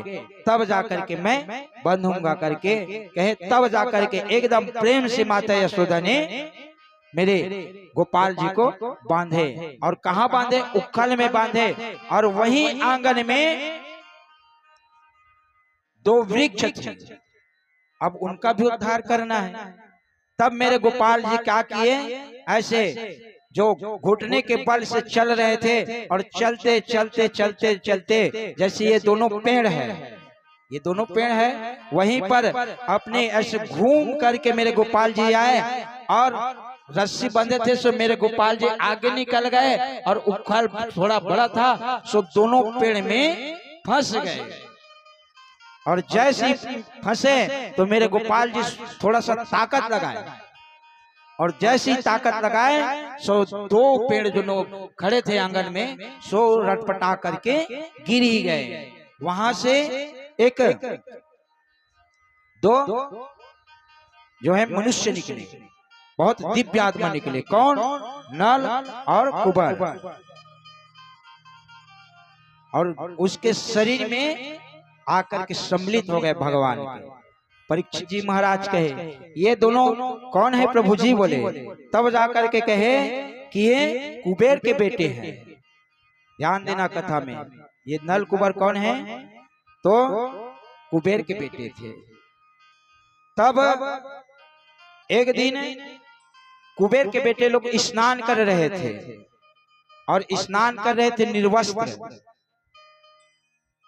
तब जाकर के मैं बंधूंगा करके कहे। तब जाकर के एकदम प्रेम से माता यशोदा ने मेरे गोपाल जी को बांधे, और कहाँ बांधे, उखल में बांधे, और वहीं आंगन में 2 वृक्ष थे, अब उनका भी उद्धार करना है। तब मेरे गोपाल जी क्या किए, ऐसे जो घुटने के बल से चल रहे थे और चलते चलते चलते चलते, जैसे ये दोनों पेड़ है, ये दोनों पेड़ है, वहीं पर अपने ऐसे घूम करके मेरे गोपाल जी आए और रस्सी बंधे थे, सो मेरे गोपाल जी आगे निकल गए और उखल थोड़ा बड़ा था, सो दोनों पेड़ में फंस गए। और जैसे ही फंसे तो मेरे गोपाल जी थोड़ा सा ताकत लगाए, और जैसी ताकत लगाए सो 2 पेड़ जो खड़े थे आंगन में सो रटपटा करके गिर ही गए। वहां से एक 2 जो है मनुष्य निकले, बहुत दिव्य आत्मा निकले। कौन, नल और कुबर, और उसके शरीर में आकर के सम्मिलित हो गए भगवान के। परीक्षित जी महाराज कहे ये दोनों कौन है प्रभु जी बोले। तब जाकर के कहे कि ये कुबेर के बेटे हैं। ध्यान देना कथा में, ये नल कुबर कौन है, तो कुबेर के बेटे थे। तब एक दिन कुबेर के बेटे लोग स्नान कर रहे थे, और स्नान कर रहे थे निर्वस्त्र,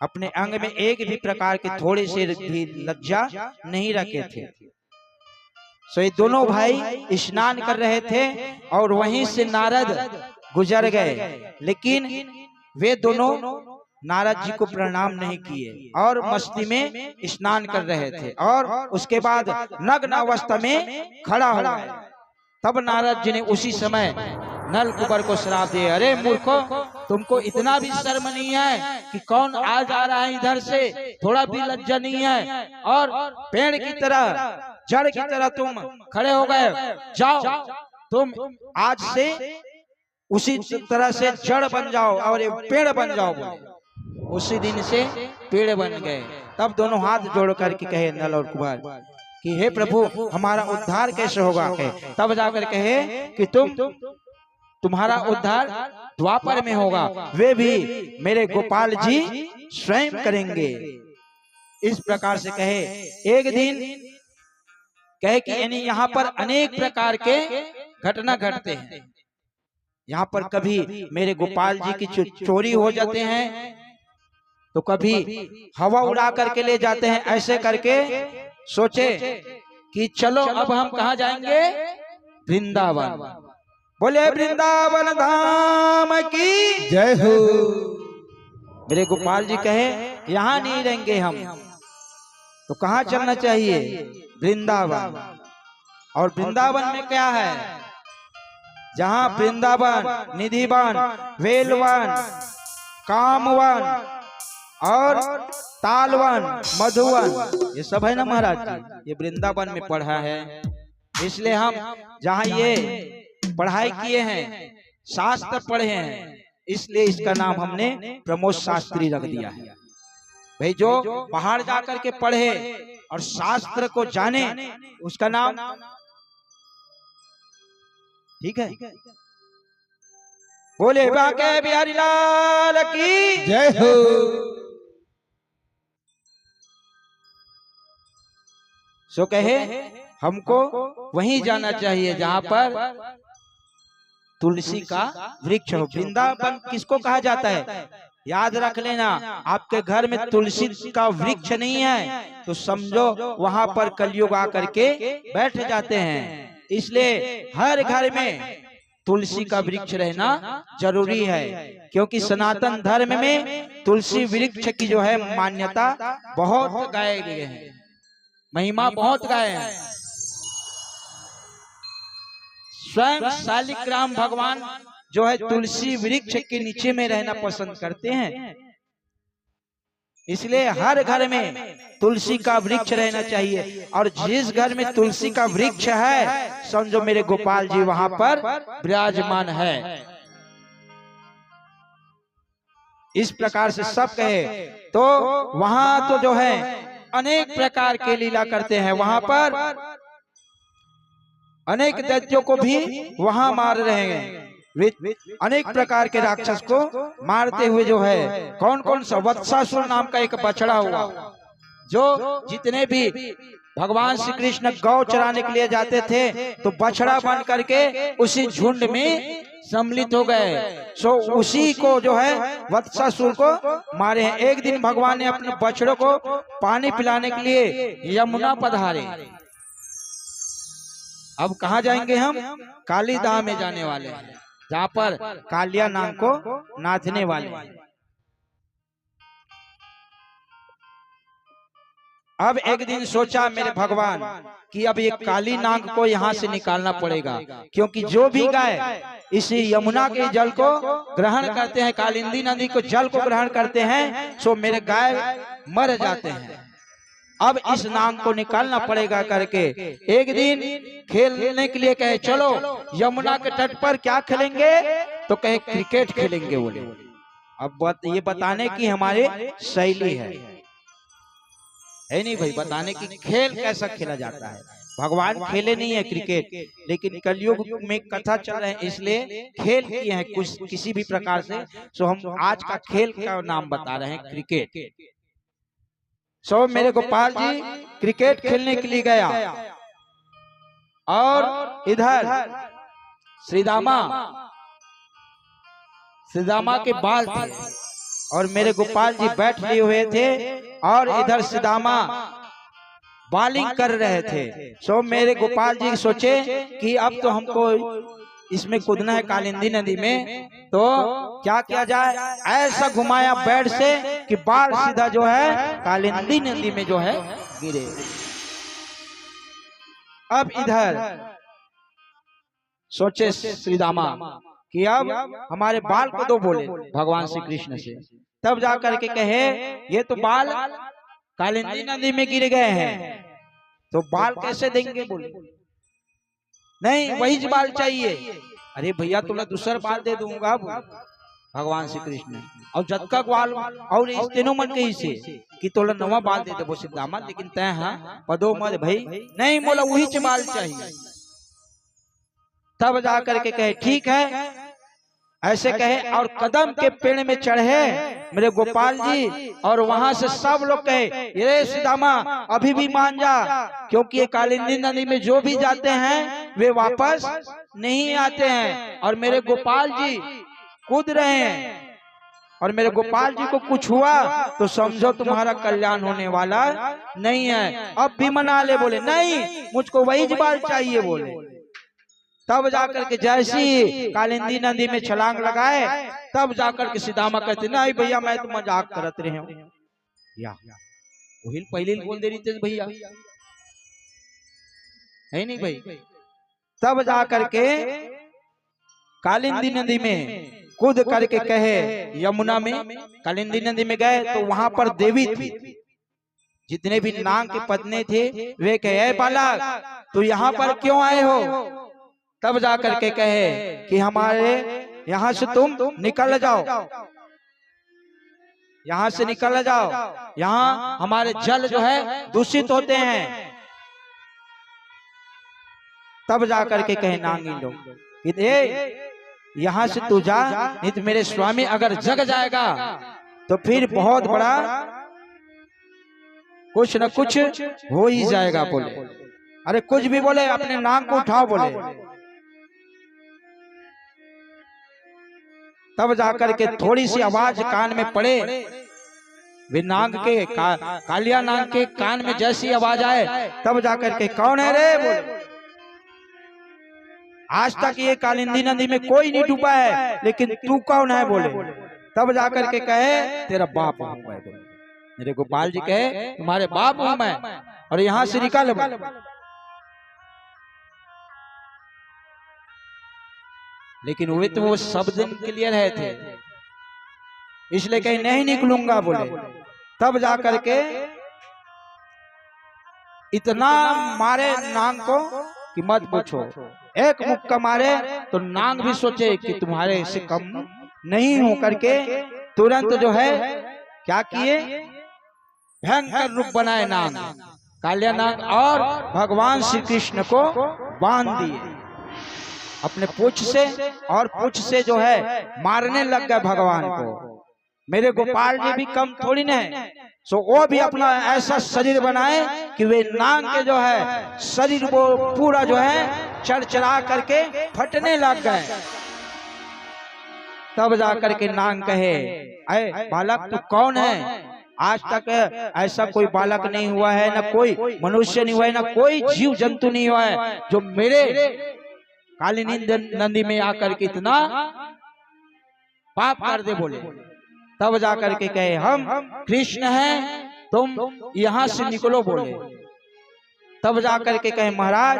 अपने अंग में एक भी प्रकार के थोड़े से भी लज्जा नहीं रखे थे। सो ये दोनों भाई स्नान कर रहे थे और वहीं से नारद गुजर गए, लेकिन वे दोनों नारद जी को प्रणाम नहीं किए और मस्ती में स्नान कर रहे थे और उसके बाद नग्न अवस्था में खड़ा हो गए। तब नारद जी ने उसी समय नलकुबर को श्राप दिए, अरे मूर्खो, तुमको इतना भी शर्म नहीं है कि कौन आ जा रहा है इधर से, थोड़ा भी लज्जा नहीं है, और पेड़ की तरह जड़ की तरह तुम खड़े हो गए, जाओ तुम आज से उसी तरह से जड़ बन जाओ और ये पेड़ बन जाओ। उसी दिन से पेड़ बन गए। तब दोनों हाथ जोड़ करके कहे नल और कुबर कि हे प्रभु, हमारा उद्धार कैसे होगा। तब जाकर कहे कि तुम्हारा उद्धार द्वापर में होगा, वे भी मेरे गोपाल जी स्वयं करेंगे। इस प्रकार से कहे। एक दिन कहे कि यानी यहाँ पर अनेक प्रकार के घटना घटते हैं। यहाँ पर कभी मेरे गोपाल जी की चोरी हो जाते हैं, तो कभी हवा उड़ा करके ले जाते हैं। ऐसे करके सोचे कि चलो अब हम कहाँ जाएंगे, वृंदावन। बोले वृंदावन धाम की जय हो। मेरे गोपाल जी कहे यहाँ नहीं रहेंगे हम, तो कहाँ चलना चाहिए, वृंदावन। और वृंदावन में क्या है, जहाँ वृंदावन निधिवन वेलवन कामवन और तालवन मधुवन ये सब है ना महाराज जी, ये वृंदावन में पढ़ा है। इसलिए हम जहाँ ये पढ़ाई किए हैं, शास्त्र पढ़े हैं, इसलिए इसका नाम हमने प्रमोद शास्त्री रख दिया है। भाई जो बाहर जाकर के पढ़े और शास्त्र को जाने, उसका नाम ठीक है। बोले बाके बिहारी लाल की जय हो। सो कहे हमको वहीं जाना चाहिए जहां पर तुलसी का वृक्ष हो। वृंदावन किसको कहा जाता है, याद रख लेना। आपके घर में तुलसी का वृक्ष नहीं है तो समझो वहां पर कलयुग आकर के बैठ जाते हैं। इसलिए हर घर में तुलसी का वृक्ष रहना जरूरी है, क्योंकि सनातन धर्म में तुलसी वृक्ष की जो है मान्यता बहुत गाए गए हैं, महिमा बहुत गाए हैं। स्वयं शालिग्राम भगवान जो है तुलसी वृक्ष के नीचे में रहना पसंद करते हैं। इसलिए हर घर में तुलसी का वृक्ष रहना चाहिए, और जिस घर में तुलसी का वृक्ष है समझो मेरे गोपाल जी वहां पर विराजमान है। इस प्रकार से सब कहे तो वहां तो जो है अनेक प्रकार के लीला करते हैं। वहां पर अनेक दैत्यों को भी वहां मार रहे हैं, अनेक प्रकार के राक्षस को मारते हुए जो है कौन कौन सा, वत्सासुर नाम का एक बछड़ा हुआ, जो जितने भी भगवान श्री कृष्ण गौ चराने के लिए जाते थे तो बछड़ा बन करके उसी झुंड में सम्मिलित हो गए। सो उसी को जो है वत्सासुर को मारे हैं। एक दिन भगवान ने अपने बछड़ों को पानी पिलाने के लिए यमुना पधारे। अब कहाँ जाएंगे हम, कालीधाम में जाने वाले हैं, जहाँ पर कालिया नाग को नाचने वाले हैं। अब एक दिन सोचा मेरे भगवान कि अब ये काली नाग को यहाँ से निकालना पड़ेगा, क्योंकि जो भी गाय इसी यमुना के जल को ग्रहण करते हैं, कालिंदी नदी को जल को ग्रहण करते हैं, सो मेरे गाय मर जाते हैं। अब इस नाग को निकालना पड़ेगा करके एक दिन खेलने के लिए कहे चलो यमुना के तट पर क्या खेलेंगे, तो कहे क्रिकेट खेलेंगे बोले। अब ये बताने की हमारे शैली है नहीं भाई, बताने की खेल कैसा खेला जाता है। भगवान खेले नहीं है क्रिकेट, लेकिन कलयुग में कथा चल रहे हैं इसलिए खेल किए हैं कुछ किसी भी प्रकार से। सो हम आज का खेल का नाम बता रहे हैं क्रिकेट। सो मेरे गोपाल जी क्रिकेट खेलने के लिए गया, और इधर श्रीदामा के बाल थे और मेरे गोपाल जी बैठ लिए हुए थे, और इधर श्रीदामा बॉलिंग कर रहे थे। सो मेरे गोपाल जी सोचे कि अब तो हमको इसमें कूदना है कालिंदी नदी में, तो क्या किया जाए, ऐसा घुमाया बेड से कि बाल सीधा जो है कालिंदी नदी में जो है गिरे। अब इधर सोचे श्री दामा कि अब हमारे बाल को दो बोले भगवान श्री कृष्ण से। तब जाकर के कहे ये तो बाल कालिंदी नदी में गिर गए हैं, तो बाल कैसे देंगे? बोले नहीं वही बाल चाहिए। अरे भैया तुम्हें दूसरा बाल दे दूंगा भगवान श्री कृष्ण, और जतका बाल और इस तीनों मन कही से कि तोला नवा बाल दे दे सिद्धामा, लेकिन तय हाँ पदो मत भाई नहीं, बोला वही बाल चाहिए। तब जाकर के कहे ठीक है, ऐसे कहे और कदम के पेड़ में चढ़े मेरे गोपाल जी, और वहां से सब लोग कहे ये सुदामा अभी भी मान जा, क्योंकि ये कालिंदी नदी में जो भी जाते हैं वे वापस नहीं आते हैं, और मेरे गोपाल जी कूद रहे हैं, और मेरे गोपाल जी को कुछ हुआ तो समझो तुम्हारा कल्याण होने वाला नहीं है। अब भी मना ले, बोले नहीं मुझको वही बाल चाहिए। बोले तब जाकर के जैसी कालिंदी नदी में छलांग लगाए, तब जाकर के सीतामा कहते नहीं भैया मैं तो मजाक करत रहे हूँ, या वही पहले बोल दे रही थे भैया, है नहीं भाई। तब जाकर के कालिंदी नदी में कूद करके कहे यमुना में, कालिंदी नदी में गए तो वहां पर देवी थी, जितने भी नाग के पत्नी थे वे कहे बालक तो यहाँ पर क्यों आए हो? तब जाकर के कहे कि हमारे यहाँ से तुम निकल जाओ, यहाँ से निकल जाओ, यहाँ हमारे जल जो है दूषित होते हैं। तब जाकर के कहे नागिन लोग कि यहाँ से तू जा, नहीं तो मेरे स्वामी अगर जग जाएगा तो फिर बहुत बड़ा कुछ न कुछ हो ही जाएगा। बोले अरे कुछ भी बोले, अपने नाक को उठाओ। बोले तब जाकर के थोड़ी सी आवाज कान में पड़े, वे नाग के कालिया नाग के कान में जैसी आवाज आए, तब जाकर के कौन है रे? बोले आज तक ये कालिंदी नदी में कोई नहीं डूबा है, लेकिन तू कौन है? बोले तब जाकर के कहे तेरा बाप हूं मैं। मेरे गोपाल जी कहे तुम्हारे बाप हूं मैं, और यहां से निकाल। लेकिन वे तो वो सब दिन क्लियर रहे थे, इसलिए कहीं नहीं निकलूंगा। बोले तब जाकर के इतना मारे नाग को कि मत पूछो, एक मुक्का मारे तो नाग भी सोचे कि तुम्हारे से कम नहीं हो करके तुरंत जो है क्या किए, भयंकर रूप बनाए नाग, कालिया नाग, और भगवान श्री कृष्ण को बांध दिए अपने पूंछ से, और पूंछ से जो है मारने लग गए भगवान को। मेरे गोपाल जी भी कम थोड़ी न है, सो वो भी अपना ऐसा शरीर बनाए कि वे नाग के जो है शरीर वो पूरा जो है चरचरा करके फटने लग गए। तब जाकर के नाग कहे अरे बालक तू कौन है? आज तक ऐसा कोई बालक नहीं हुआ है, ना कोई मनुष्य नहीं हुआ है, ना कोई जीव जंतु नहीं हुआ है जो मेरे कालिंदी नदी में आकर के इतना पाप कर दे। बोले तब जाकर के कहे हम कृष्ण हैं, तुम यहां से निकलो। बोले तब जाकर के कहे महाराज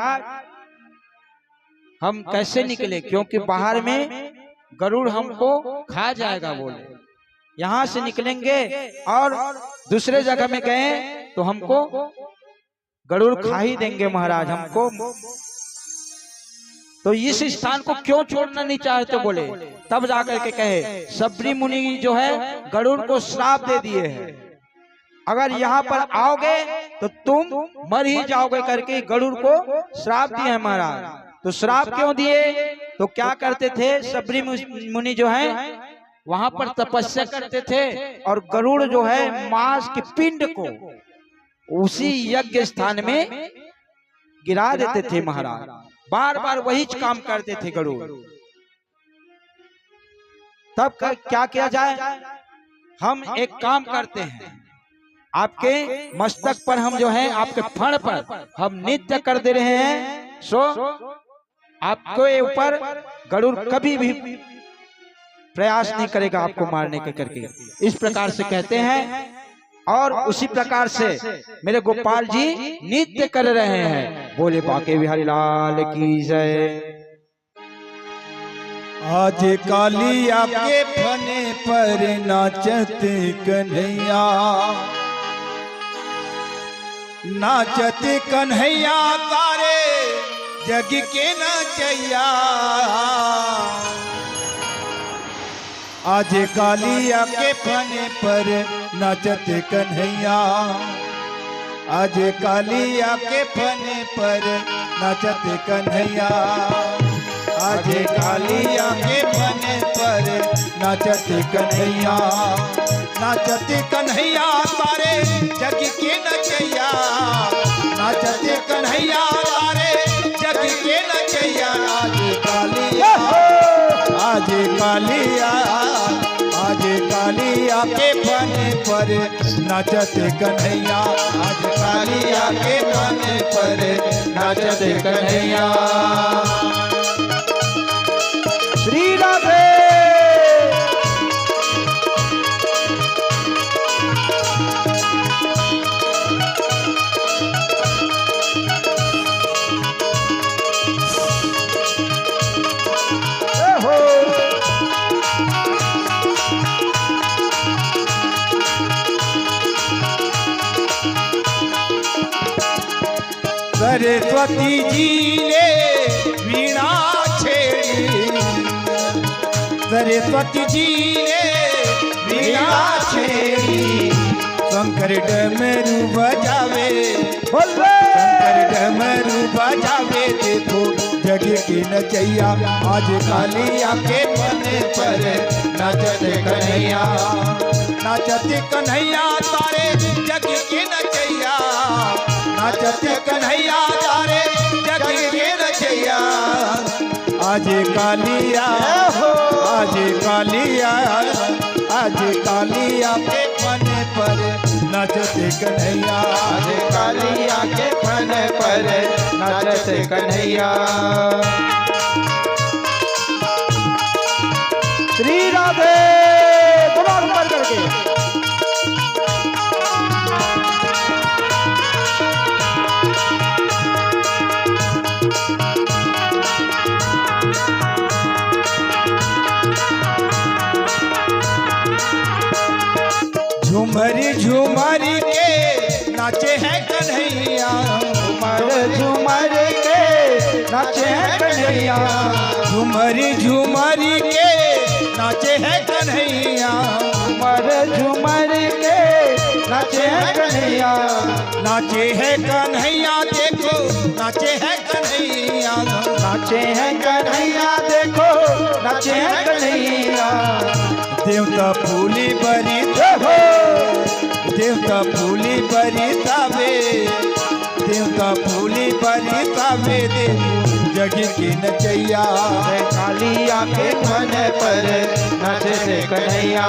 हम कैसे निकले, क्योंकि बाहर में गरुड़ हमको खा जाएगा। बोले यहां से निकलेंगे और दूसरे जगह में गए तो हमको गरुड़ खा ही देंगे महाराज हमको, तो इस स्थान को क्यों छोड़ना नहीं चाहते? बोले तब जाकर के कहे सबरी मुनि जो है गरुड़ को श्राप दे दिए हैं, अगर यहाँ पर आओगे तो तुम मर ही जाओगे करके गरुड़ को श्राप दिए हैं महाराज। तो श्राप क्यों दिए? तो क्या करते थे सबरी मुनि जो है वहां पर तपस्या करते थे, और गरुड़ जो है मांस के पिंड को उसी यज्ञ स्थान में गिरा देते थे महाराज। बार बार वही काम करते थे गरुड़। तब क्या किया जाए? हम एक काम करते हैं, आपके मस्तक पर हम जो है आपके फण पर हम नित्य कर दे रहे हैं, सो आपके ऊपर गरुड़ कभी भी प्रयास नहीं करेगा आपको मारने के करके। इस प्रकार से कहते हैं और उसी प्रकार से मेरे गोपाल जी नृत्य कर रहे हैं। बोले बांके बिहारी लाल की जय। आज कालिया के फने पर नाचत कन्हैया, नाचत कन्हैया तारे जग के नचैया। आज कालिया के फने पर नाचत कन्हैया, आज कालिया के फने पर नाचत कन्हैया। आज कालिया के फने पर नाचत कन्हैया, नाचत कन्हैया तारे जग के नचैया, नाचत कन्हैया तारे जग के नचैया। आज कालिया, आज कालिया, आज कालिया के फने पर नाचत कन्हैया, आज कालिया के फने पर नाचत कन्हैया। श्री राधे। सरस्वती जी ने वीणा छेड़ी, सरस्वती जी ने वीणा छेड़ी। शंकर डमरू बजावे, शंकर डमरू बजावे, देखो जग की नचैया। आज कालिया के फने पर नाचत कन्हैया, नाचत कन्हैया तारे जग की नचैया, नाचत कन्हैया तारे जग के नचैया। आज कालिया, आज कालिया, आज कालिया के फने पर नाचत कन्हैया, आज कालिया के फने पर नाचत कन्हैया। श्री राधे। दोनों ऊपर करके झुमरी झुमरी के नाचे हैं कन्हैया, झूमर झूमर के नाचे हैं कन्हैया, झुमरी झुमरी के नाचे हैं कन्हैया, झूमर झूमर के नाचे हैं कन्हैया, नाचे हैं कन्हैया देखो, नाचे हैं कन्हैया, नाचे हैं कन्हैया देखो, नाचे हैं कन्हैया। देवता फूली बरी हो, देवता फूली बरी तावे, देवता फूली बरी तावे, देखो जग की नचैया। कालिया के फने पर नाचत कन्हैया।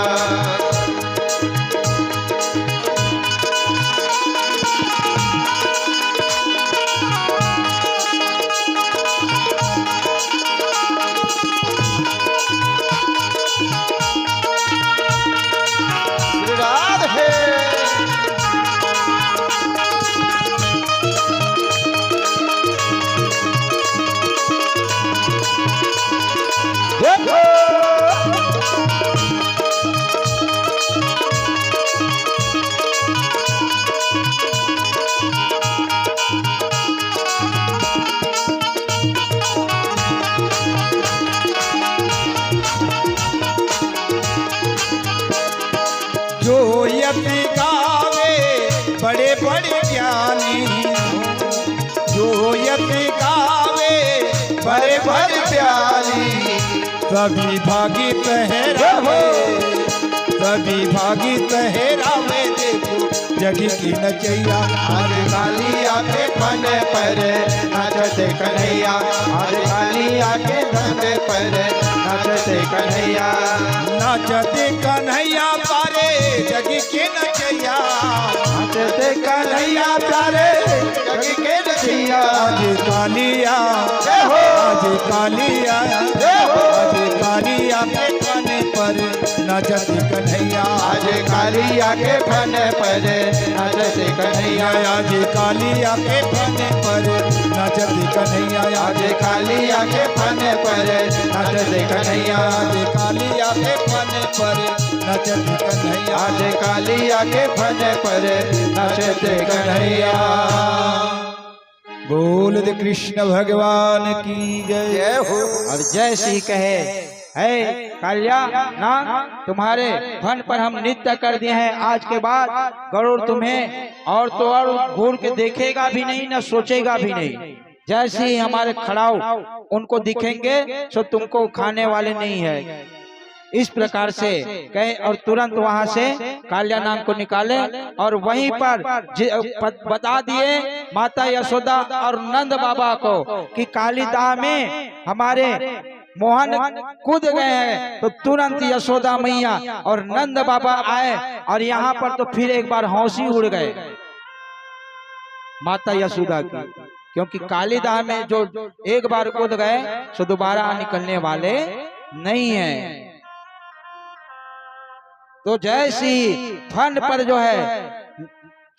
जो यति गावे बड़े बड़े ज्ञानी, जो यति गावे बड़े बड़े ज्ञानी, सभी भागी तहरावे, सभी भागी तहरावे, देखो जगी की नचैया आज कालिया के फन पर नाचते कन्हैया, आज कालिया के धन पर नाचते कन्हैया, नाचते कन्हैया पारे जगी की नचैया, नाचते कन्हैया प्यारे जगी के नचैया। आज कालिया जय हो, आज कालिया जय हो, आज कालिया के फन पर नाचते कन्हैया, आज कालिया के फन पर नाचते कन्हैया, आज कालिया के फन पर नाचते कन्हैया, आज कालिया के फन पर नाचते कन्हैया, आज कालिया के फन पर नाचते कन्हैया, आज कालिया के फन पर नाचते कन्हैया। बोल दे कृष्ण भगवान की जय। जय हो। और जय श्री कहे, है कालिया ना तुम्हारे फन पर हम नृत्य कर दिए हैं, आज के बाद गरुड़ तुम्हें और तो और घूर के देखेगा भी नहीं, न सोचेगा भी नहीं। जैसे ही हमारे खड़ाऊ उनको दिखेंगे तो तुमको खाने वाले नहीं है। इस प्रकार से कहे और तुरंत वहां से कालिया नाग को निकाले और वहीं पर बता दिए माता यशोदा और नंद बाबा को कि कालिदाह में हमारे मोहन कूद गए हैं। तो तुरंत यशोदा मैया और नंद बाबा आए और यहाँ पर तो फिर एक बार हौसी उड़ गए माता यशोदा की, क्योंकि कालिदाह में जो एक बार कूद गए तो दोबारा निकलने वाले नहीं है। तो जैसी फन पर जो है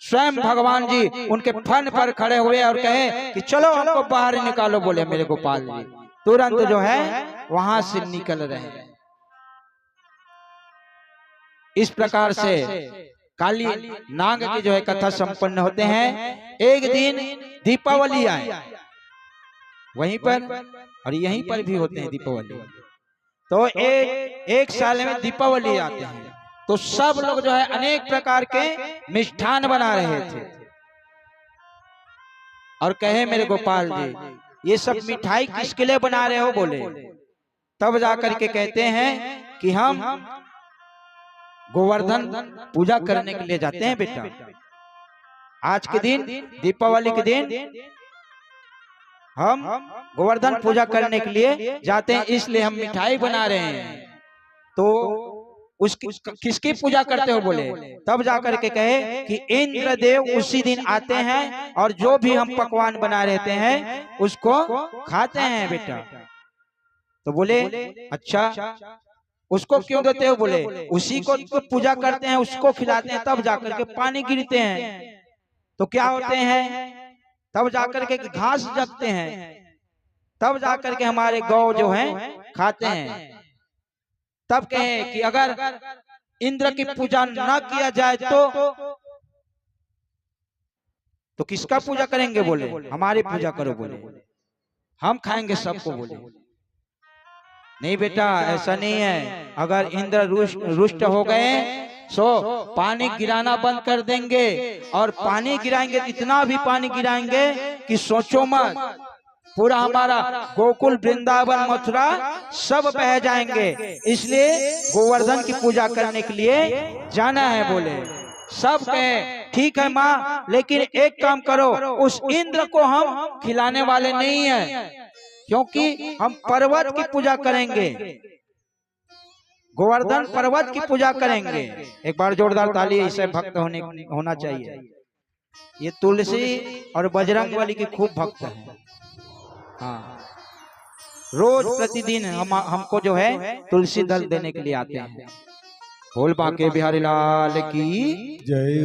स्वयं भगवान जी उनके फन पर खड़े हुए और कहे कि चलो हमको बाहर निकालो, बोले मेरे गोपाल जी, तुरंत जो है वहां से निकल रहे हैं। इस प्रकार से काली नाग की जो है कथा संपन्न होते हैं। एक दिन दीपावली आए वहीं पर और यहीं पर भी होते हैं दीपावली। तो एक साल में दीपावली आते हैं तो सब लोग जो है अनेक प्रकार के मिष्ठान बना रहे थे और कहे मेरे गोपाल जी ये सब मिठाई किसके लिए बना रहे हो, बोले। तब जाकर के कहते हैं कि हम गोवर्धन पूजा करने के लिए जाते हैं बेटा। आज के दिन दीपावली के दिन हम गोवर्धन पूजा करने के लिए जाते हैं, इसलिए हम मिठाई बना रहे हैं। तो किसकी पूजा करते हो, बोले। तब जाकर के कहे कि इंद्रदेव उसी दिन आते हैं और जो भी हम पकवान बना रहते हैं उसको खाते हैं बेटा। तो बोले अच्छा उसको क्यों देते हो, बोले उसी को तो पूजा करते हैं, उसको खिलाते हैं, तब जाकर के पानी गिरते हैं तो क्या होते हैं, तब जाकर के घास जगते हैं, तब जाकर के हमारे गौ जो हैं खाते हैं। तब कहे कि अगर इंद्र की पूजा न किया जाए तो किसका पूजा करेंगे, बोले हमारी पूजा करो, बोले हम खाएंगे सबको, बोले नहीं बेटा ऐसा नहीं है। अगर इंद्र रुष्ट हो गए सो पानी गिराना बंद कर देंगे और पानी गिराएंगे, इतना भी पानी गिराएंगे कि सोचो मत, पूरा हमारा गोकुल वृंदावन मथुरा सब बह जाएंगे। इसलिए गोवर्धन की पूजा करने के लिए जाना है, बोले। सब कहे ठीक है माँ, लेकिन एक काम करो, उस इंद्र को हम खिलाने वाले नहीं है, क्योंकि हम पर्वत की पूजा करेंगे, गोवर्धन पर्वत की पूजा करेंगे। एक बार जोरदार ताली इसे भक्त होना चाहिए। ये तुलसी और बजरंगबली की खूब भक्त है। हाँ, रोज प्रतिदिन हमको जो है तुलसी दल देने के लिए आते हैं। बोल बाके बिहारी लाल की जय।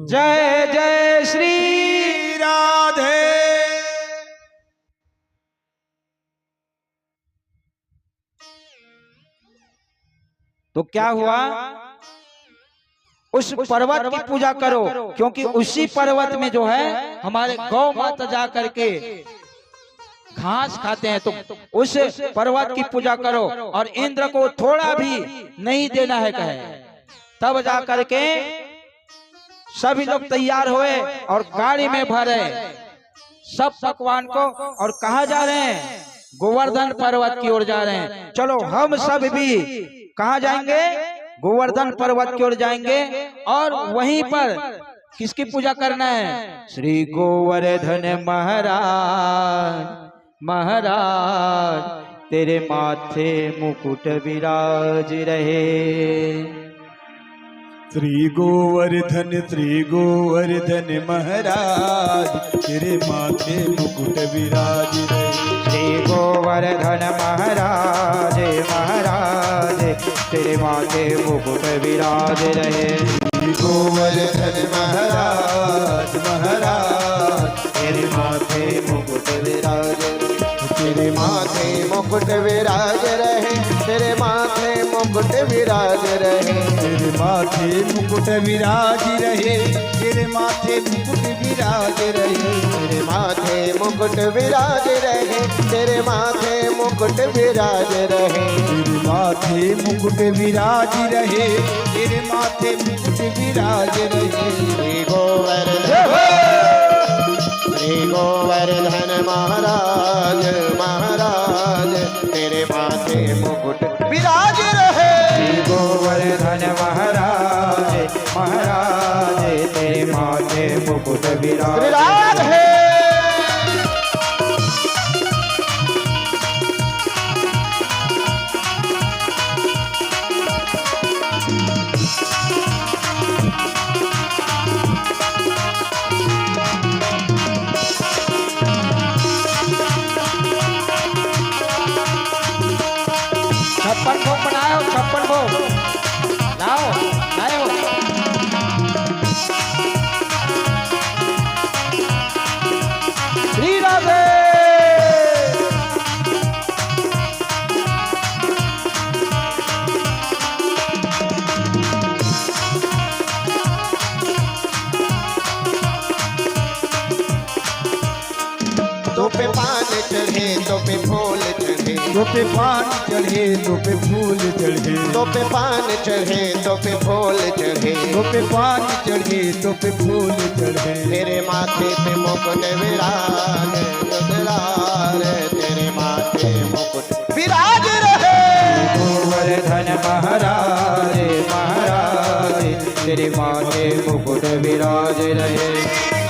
जय जय श्री राधे। तो क्या हुआ, उस पर्वत की पूजा करो, क्योंकि उसी पर्वत में जो है हमारे गौ माता जा करके घास खाते हैं। तो उस पर्वत की पूजा करो और इंद्र को थोड़ा भी नहीं देना है, कहे। तब जा करके सभी लोग तैयार हुए और गाड़ी में भरे सब पकवान को, और कहाँ जा रहे हैं, गोवर्धन पर्वत की ओर जा रहे हैं। चलो हम सब भी कहाँ जाएंगे, गोवर्धन पर्वत की ओर जाएंगे और वहीं पर किसकी पूजा करना है? श्री गोवर्धन महाराज महाराज तेरे माथे मुकुट विराज रहे। श्री गोवर्धन महाराज तेरे माथे मुकुट विराज रहे। श्री गोवर्धन महाराज महाराज तेरे माथे मुकुट विराज रहे। श्री गोवर्धन महाराज महाराज तेरे माथे मुकुट विराज रहे। तेरे माथे मुकुट विराज रहे, तेरे माथे मुकुट विराज रहे, तेरे माथे मुकुट विराज रहे, तेरे माथे मुकुट विराज रहे, तेरे माथे मुकुट विराज रहे, तेरे माथे मुकुट विराज रहे, तेरे माथे मुकुट विराज रहे, तेरे माथे मुकुट विराज रहे। श्री गोवर्धन महाराज महाराज तेरे माथे मुकुट विराज रहे। श्री गोवर्धन महाराज महाराज तेरे माथे मुकुट विराज है। छप्पन भोग बनाओ, छप्पन भोग लाओ लाओ। श्री राधे। तो पे पान चढ़े तो पे फूल चढ़े, तो पे पान चढ़े तो पे फूल चढ़े, तो पे पान चढ़े तो पे फूल चढ़े, तो पे पान चढ़े तो पे फूल चढ़े। तेरे माथे पे मुकुट विराज उजलाल, तेरे माथे मुकुट विराज रहे। गोवर्धन महाराज महाराज तेरे माथे मुकुट विराज रहे।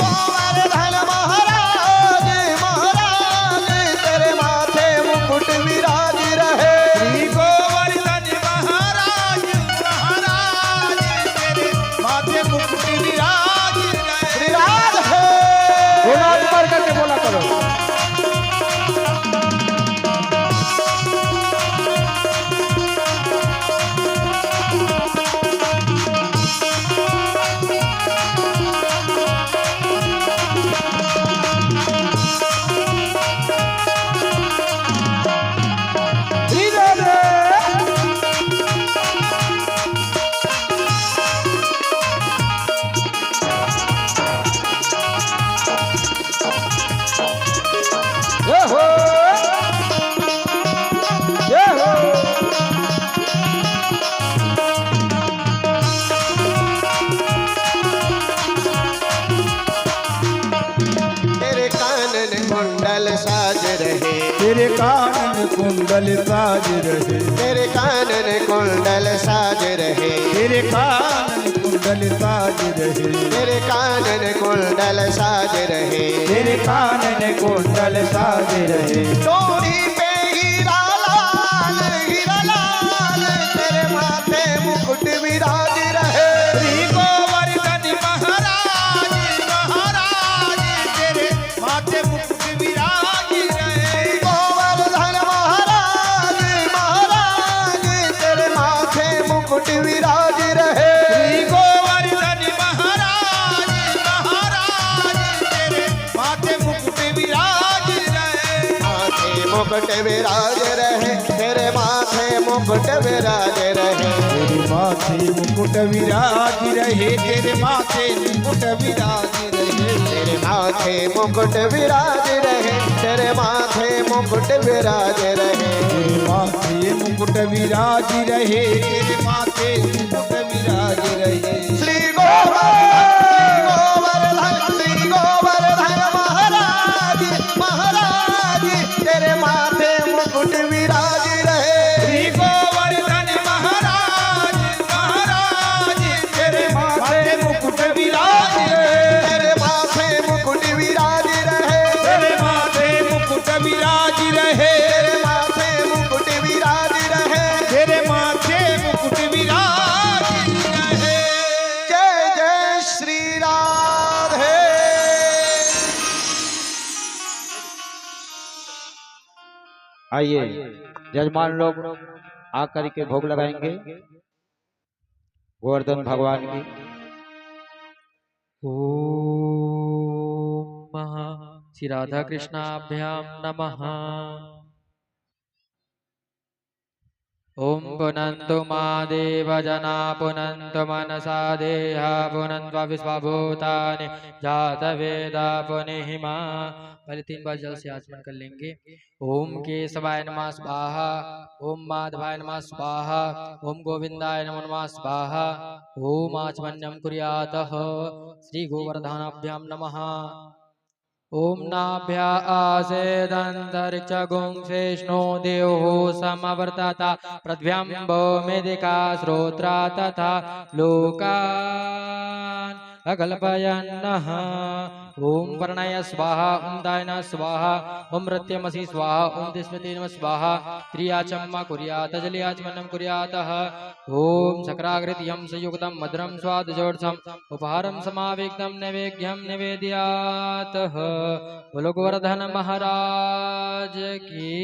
गोवर्धन महाराज महाराज तेरे माथे मुकुट विराज रहे। श्री गोवर्धन महाराज महाराज तेरे माथे मुकुट विराज रहे। विराज है। बोला ऊपर करके बोला करो। तेरे कानन कुंडल साज रहे, तेरे कानन कुंडल साज रहे, तेरे कानन कुंडल साज रहे, तेरे कानन कुंडल साज रहे, तेरे कानन कुंडल साज रहे, तेरे कानन कुंडल साज रहे। डोरी पे हीरा लाल तेरे माथे मुकुट विराज रहे। श्री गोवर्धन महाराज महाराज तेरे माथे मुकुट विराज रहे। गोवर्धन महाराज महाराज तेरे माथे मुकुट विराज रहे। श्री गोवर्धन महाराज महाराज तेरे माथे मुकुट विराज रहे। माथे मुकुट विराज रहे, तेरे माथे मुकुट विराज रहे, तेरे माथे मुकुट विराज रहे, तेरे माथे मुकुट विराज रहे, तेरे माथे मुकुट विराज रहे, तेरे माथे मुकुट विराज रहे, तेरे माथे मुकुट विराज रहे, तेरे माथे मुकुट विराज रहे। श्री गोवर्धन महाराज महाराज तेरे माथे मुकुट विराज रहे। श्री गोवर्धन महाराज महाराज तेरे माथे मुकुट विराज रहे। आइए जजमान लोग आकर के भोग लगाएंगे गोवर्धन भगवान की। ओम श्री राधा कृष्णाभ्याम नमः। ओम पुनन्तु मादेव जना पुनन्तु मनसा देहा पुनन्त्वा विश्वभूतानि जातवेदा पुनिहिमा। पहले 3 बार जल से आचमन कर लेंगे। ओम केशवाय नमः स्वाहा, ओम माधवाय नमः स्वाहा, ओम गोविंदाय नमः स्वाहा। ओम आचमन्यं कुर्यातः। श्री गोवर्धनाभ्याम नमः। ओम नाभ्या आसेदन्तरिक्षगुं शेष्णो देवो समवर्तता पृथ्व्याम्बो मेदिका श्रोत्रा तथा लोकान् अकल्पयन्नः। ओम वर्णय स्वाहा, ओम दायन स्वाहा, ओम मृत्यमसि स्वाहा, ओम तिस्मते नमः स्वाहा। त्रियाचम्मा कुर्यात जलियाचमनं कुर्यातः। ओम शक्राकृतियं संयुक्तं मधुरं स्वादजोत्सम् उपहारं समावेक्तं नैवेद्यं निवेदयातः। बोलो गोवर्धन महाराज की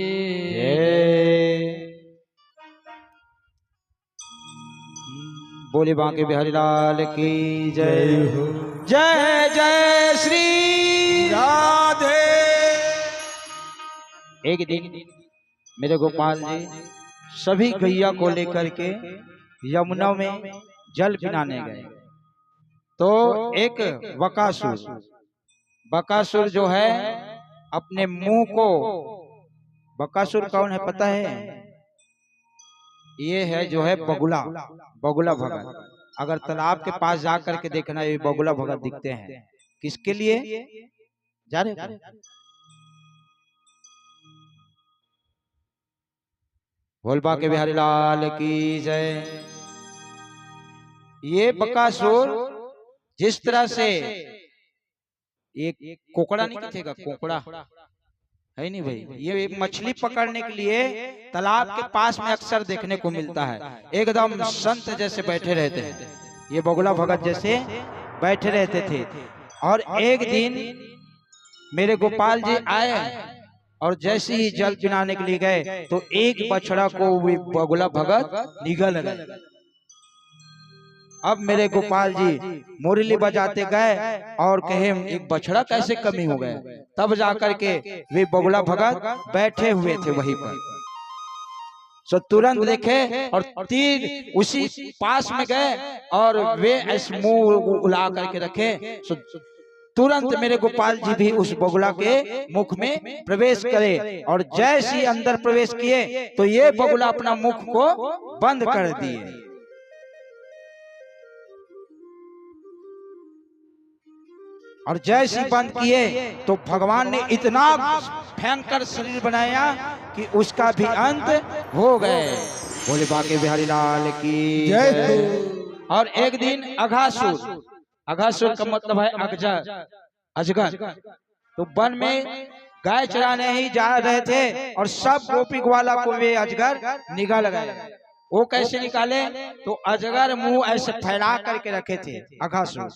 बोले बांके बिहारी लाल की जय हो। जय जय श्री राधे। एक दिन मेरे गोपाल जी सभी गैया को लेकर के यमुना में जल पिलाने गए तो एक बकासुर जो है अपने मुंह को, बकासुर कौन है पता है? ये है जो है बगुला भगत। अगर तालाब के पास जा करके देखना ये बगुला भगत दिखते हैं। किसके लिए जा रहे? भोलबा के बिहारी लाल की जय। ये बकासुर जिस तरह से एक कोकड़ा नहीं दिखेगा, कोकड़ा है नहीं भाई, ये एक मछली पकड़ने के लिए तालाब के पास में अक्सर देखने को मिलता है। एकदम संत जैसे बैठे रहते हैं, ये बगुला भगत जैसे बैठे रहते थे। और एक दिन मेरे गोपाल जी आए और जैसे ही जल पिलाने के लिए गए तो एक बछड़ा को बगुला भगत निगल गए। अब मेरे गोपाल जी मुरली बजाते गए और कहे एक बछड़ा कैसे कमी हो गए। तब जाकर के वे बगुला भगत बैठे हुए थे वहीं पर, सो तुरंत देखे और तीर उसी पास में गए और वे ऐसे मुंह उला करके रखे। सो तुरंत मेरे गोपाल जी भी उस बगुला के मुख में प्रवेश करे और जैसे ही अंदर प्रवेश किए तो ये बगुला अपना मुख को बंद कर दिए। और जैसे ही बंद किए तो भगवान ने इतना भयंकर शरीर बनाया कि उसका भी अंत हो गए। बोले बाके बिहारी लाल की जय। और एक दिन अघासुर का मतलब है अजगर। तो वन में गाय चराने ही जा रहे थे और सब गोपी ग्वाला को वे अजगर निकाल गए। वो कैसे निकाले? तो अजगर मुंह ऐसे फैला करके रखे थे अघासुर।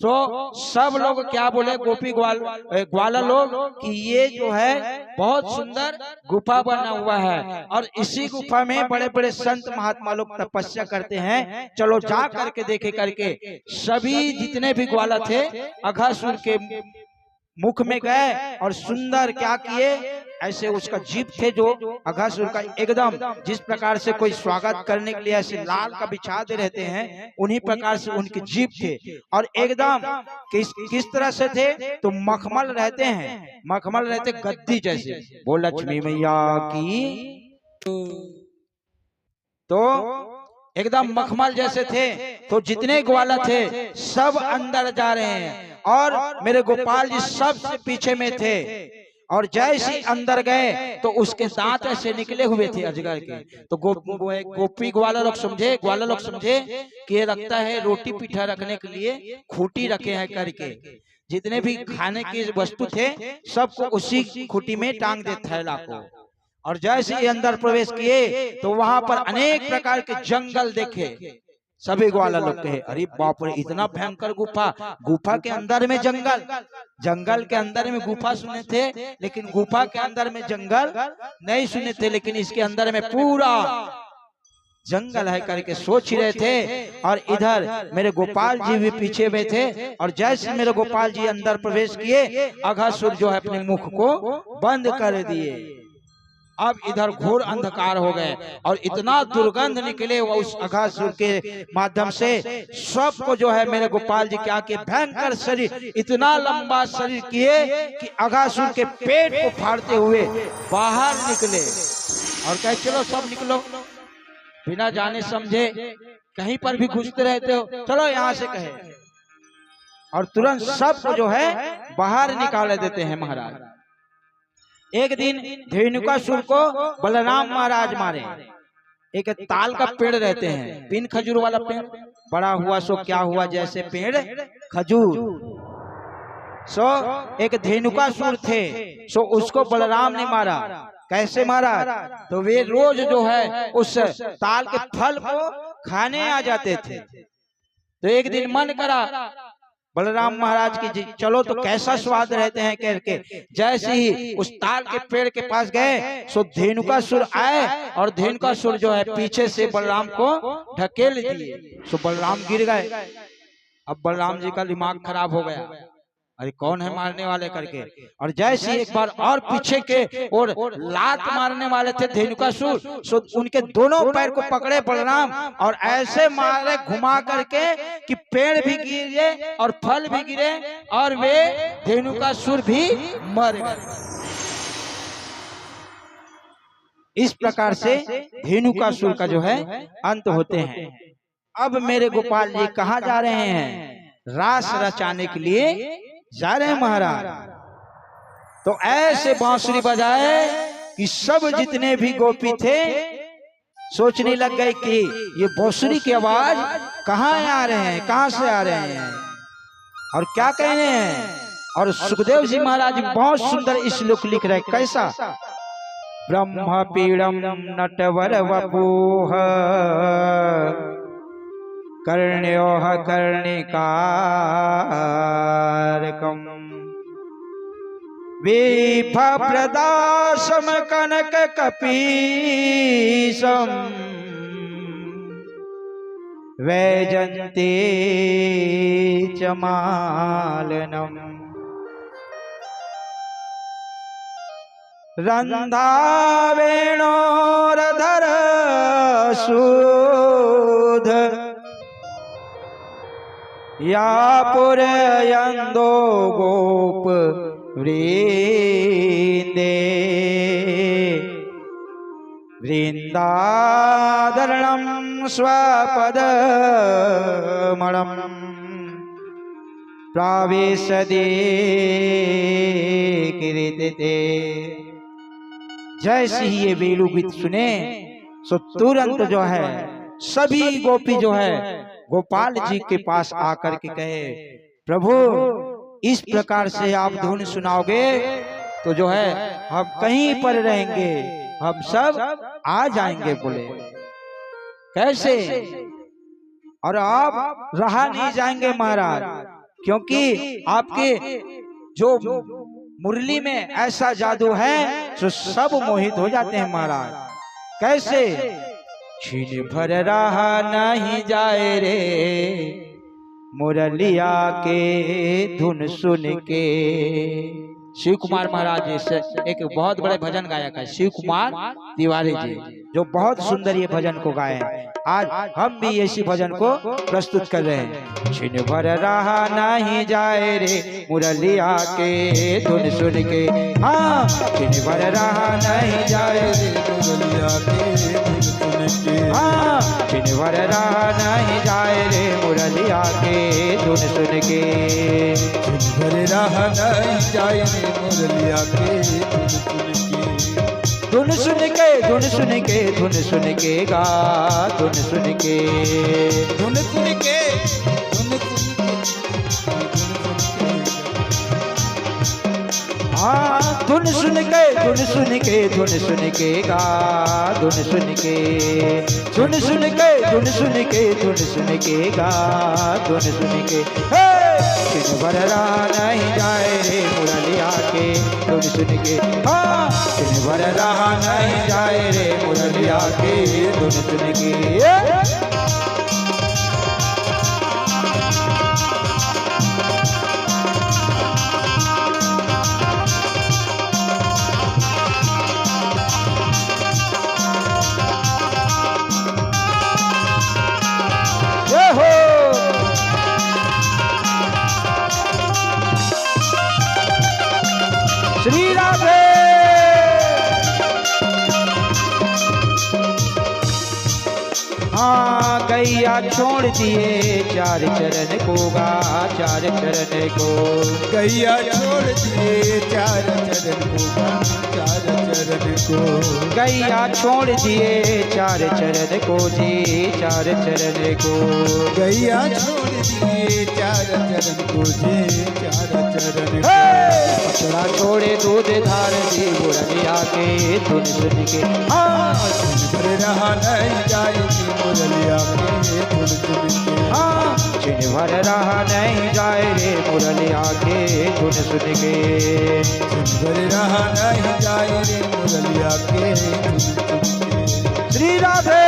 तो सब लोग क्या बोले, गोपी ग्वाला लोग, कि ये जो है बहुत सुंदर गुफा बना हुआ है और इसी गुफा में बड़े बड़े संत महात्मा लोग तपस्या करते हैं, चलो जा करके देखे करके। सभी जितने भी ग्वाला थे अघासुर के मुख में गए और सुंदर क्या किए, ऐसे उसका जीभ थे जो अघासुर का एकदम जिस प्रकार से कोई स्वागत करने के लिए ऐसे लाल का बिछाते रहते हैं उन्हीं प्रकार से उनकी जीभ थे। और एकदम किस तरह से थे तो मखमल रहते गद्दी जैसे। बोल लक्ष्मी मैया की। तो एकदम मखमल जैसे थे। तो जितने ग्वाला थे सब अंदर जा रहे हैं और मेरे गोपाल जी सबसे पीछे में थे। और जैसे ही अंदर गए तो उसके दांत ऐसे निकले हुए थे अजगर के। तो गोपी ग्वाला लोग समझे कि ये लगता है रोटी पीठा रखने के लिए खूंटी रखे हैं करके। जितने भी खाने की वस्तु थे सबको उसी खूंटी में टांग दे थैला को। और जैसे ही अंदर प्रवेश किए तो वहां पर अनेक प्रकार के जंगल देखे। सभी ग्वाला लोग कहे अरे बाप रे इतना भयंकर गुफा, गुफा के अंदर में जंगल, जंगल के अंदर में गुफा सुने थे लेकिन गुफा के अंदर में जंगल नहीं सुने थे, लेकिन इसके अंदर में पूरा जंगल है करके सोच रहे थे। और इधर मेरे गोपाल जी भी पीछे बैठे और जैसे मेरे गोपाल जी अंदर प्रवेश किए अघासुर जो है अपने मुख को बंद कर दिए। अब इधर घोर अंधकार हो गए और इतना दुर्गंध निकले वो उस अघासुर के माध्यम से, सबको जो है मेरे गोपाल जी क्या किए भयंकर शरीर, इतना लंबा शरीर किए कि अघासुर के पेट को फाड़ते हुए बाहर निकले और कहे चलो सब निकलो, बिना जाने समझे कहीं पर भी घुसते रहते हो, चलो यहाँ से कहे, और तुरंत सबको जो है बाहर निकाल देते हैं महाराज। एक दिन धेनुकासुर को बलराम महाराज मारे। एक ताल का पेड़ रहते हैं, पिन खजूर वाला पेड़, बड़ा हुआ सो क्या हुआ जैसे पेड़ खजूर, सो एक धेनुकासुर थे, सो उसको बलराम ने मारा। कैसे मारा? तो वे रोज जो है उस ताल के फल को खाने आ जाते थे। तो एक दिन मन करा बलराम महाराज की चलो तो कैसा स्वाद रहते हैं करके, जैसे ही उस ताल के पेड़ के पास गए सो धेनुकासुर आए और धेनुकासुर जो है पीछे से बलराम को ढकेल दिए, सो बलराम गिर गए। अब बलराम जी का दिमाग खराब हो गया, अरे कौन है मारने वाले करके, और जैसे एक बार और पीछे के और लात मारने वाले थे धेनुकासुर, सो उनके दोनों पैर को पकड़े बलराम और ऐसे मारे घुमा करके कि पेड़ भी गिरे और फल भी गिरे और वे धेनुकासुर भी मर गए। इस प्रकार से धेनुकासुर का जो है अंत होते हैं। अब मेरे गोपाल जी कहाँ जा रहे हैं? रास रचाने के लिए जा रहे हैं महाराज। तो ऐसे बांसुरी बजाए कि सब जितने भी गोपी थे सोचने लग गए कि ये बांसुरी की आवाज कहाँ आ रहे हैं, कहाँ से आ रहे हैं और क्या कह रहे हैं। और सुखदेव जी महाराज बहुत सुंदर श्लोक लिख रहे हैं। कैसा? ब्रह्म पीड़म नटवर वपुः कर्ण्योः कर्णिकारकम् विभप्रदासम कनक कपीशम वैजन्ते च मालनम् रन्धावेणोरधर सूध या पुरयन्दो गोप वृन्दे वृन्दादरणं स्वपदमणं प्रावेशदे कीर्तिते। जैसे ही ये वेणु गीत सुने सो तुरंत जो है सभी गोपी जो है गोपाल जी के पास आकर के कहे, प्रभु इस प्रकार से आप धुन सुनाओगे तो जो है हम कहीं पर रहेंगे, हम सब आ जाएंगे। बोले कैसे? और आप रहा नहीं जाएंगे महाराज, क्योंकि आपके जो मुरली में ऐसा जादू है जो सब मोहित हो जाते हैं महाराज। कैसे? क्षीण भर रहा नहीं जाए रे मुरलिया के धुन सुन के। शिव कुमार महाराज जी से एक बहुत बड़े भजन गायक है शिव कुमार तिवारी जी, जो बहुत सुंदर ये भजन को गाए हैं। आज हम भी इसी भजन को प्रस्तुत कर रहे हैं। क्षीण भर रहा नहीं जाए रे मुरलिया के धुन सुन के, हाँ क्षीण भर रहा नहीं जाए रे मुरलिया के धुन सुन के, हाँ क्षीण भर रहा नहीं जाए रे मुरलिया के धुन सुन के, क्षीण भर रहा नहीं जाए रे मुरलिया के धुन सुन के, धुन सुन के धुन सुन के गा, धुन सुन के धुन सुन के हाँ धुन सुन के के धुन सुन के गा, धुन सुन के, धुन सुन के, धुन सुन के, धुन सुन के गा, धुन सुन के। दिन भर रहा नहीं जाए रे मुरलिया के धुन सुन के, हाँ दिन भर रहा नहीं जाए रे मुरलिया के धुन सुन के। श्री राधे। हाँ गैया छोड़ दिए चार चरण को गा, चार चरण को। गैया छोड़ दिए चार चरण को गा, चार चरण को। गैया छोड़ दिए चार चरण को जी, चार चरण को। गैया छोड़ दिए चार चरण को जी, चार चरण को। बछड़ा छोड़े दूध धार जी मुरलिया के धुन सुन के, हाँ दिन भर रहा नहीं जाए मुरलिया के धुन सुन के, हाँ दिन भर रहा नहीं जाए रे मुरलिया के धुन सुन के। दिन भर रहा नहीं जाए रे मुरलिया के धुन सुन के। श्री राधे।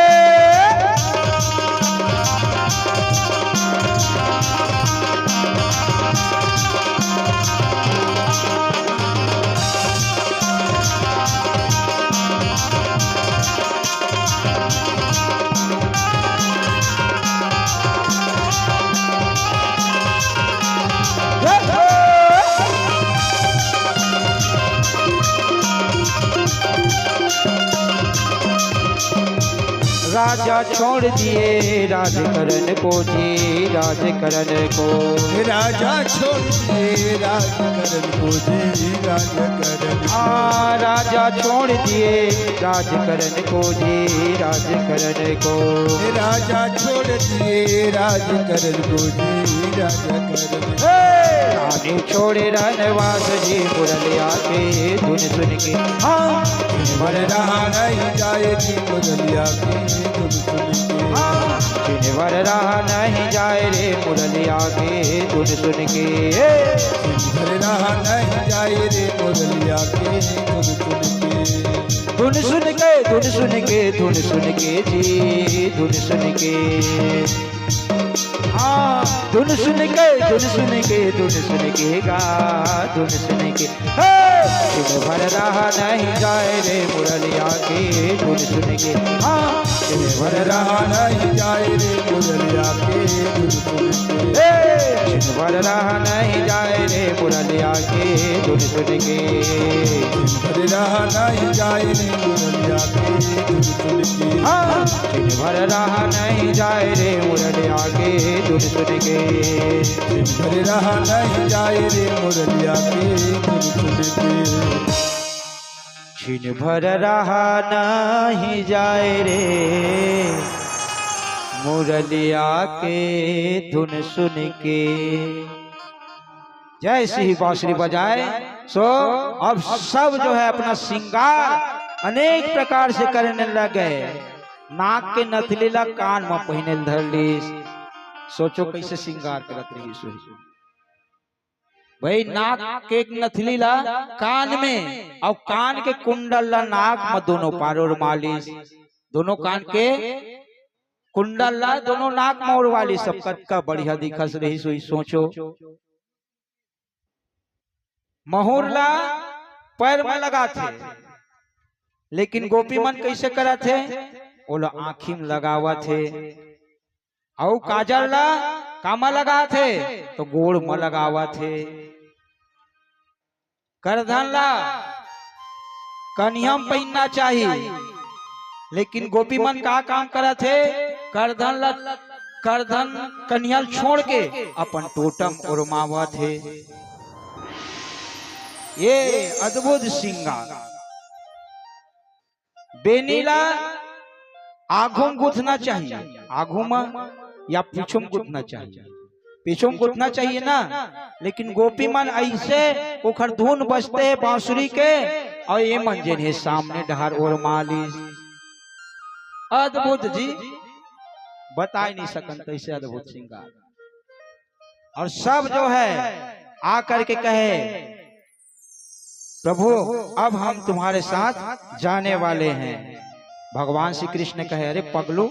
राजा छोड़ दिए राजकरण को जी, राजकरण को। राजा छोड़ दिए राजकरण को जी, राजकरण। हाँ राजा छोड़ दिए राजकरण को जी, राजकरण को। राजा छोड़ दिए राजकरण को जी, राजकरण। रानी छोड़े रनवास जी मुरलिया के धुन सुन के, हाँ भर रहा नहीं जाए जी मुरलिया के धुन सुन के, दिन भर रहा नहीं जाए रे मुरलिया के धुन सुन के। भर रहा नहीं जाए रे मुरलिया के धुन सुन के। धुन सुन के, धुन सुन के, धुन सुन के जी, धुन सुन के। हाँ धुन सुन के, धुन सुन के, धुन सुन के गा, धुन सुन के। दिन भर रहा नहीं जाए रे मुरलिया के धुन सुन के, हाँ दिन भर रहा नहीं जाए रे मुरलिया के धुन सुन के। दिन भर रहा नहीं जाए रे मुरलिया के धुन सुन के। दिन भर रहा नहीं जाए रे मुरलिया के धुन सुन के, हाँ दिन भर रहा नहीं जाए रे मुरलिया के धुन सुन के। दिन भर रहा नहीं जाए रे मुरलिया के धुन सुन के। दिन भर रहा नहीं जाए रे मुरलिया के धुन सुन के। जैसे ही बांसुरी बजाए सो अब सब जो है अपना श्रृंगार अनेक प्रकार से करने लगे। नाक के नथलीला कान में पहने धर ली। सोचो कैसे श्रृंगार करत रही सो भाई। नाक के नथलीला कान में और कान के कुंडल ला नाक में दोनों पारों मालिश, दोनों कान के कुंडल ला दोनों नाक में वाली सब का बढ़िया दिखस रही सोई। सोचो महुरला पैर में लगा थे, लेकिन गोपी मन कैसे करा थे? ओला आँखी में लगावा थे। और काजल ला कामा लगा थे तो गोड़ में लगावा थे। करधन ला कन्हम पहनना चाहिए, लेकिन गोपी मन का काम करा थे? करधन कन्हल छोड़ के अपन टोटम उर्मावा थे। ये अद्भुत श्रृंगार। बेनीला आघुम गुथना चाहिए, आघुम या पीछुम गुथना चाहिए, पीछुम गुथना चाहिए ना। लेकिन गोपी मन ऐसे ओखर धुन बजते बांसुरी के और ये मंजिल है सामने ढार और मालिश। अद्भुत जी, बता ही नहीं सकन कैसे अद्भुत श्रृंगार। और सब जो है आकर के कहे प्रभु अब हम तुम्हारे साथ जाने वाले हैं। भगवान श्री कृष्ण कहे अरे पगलू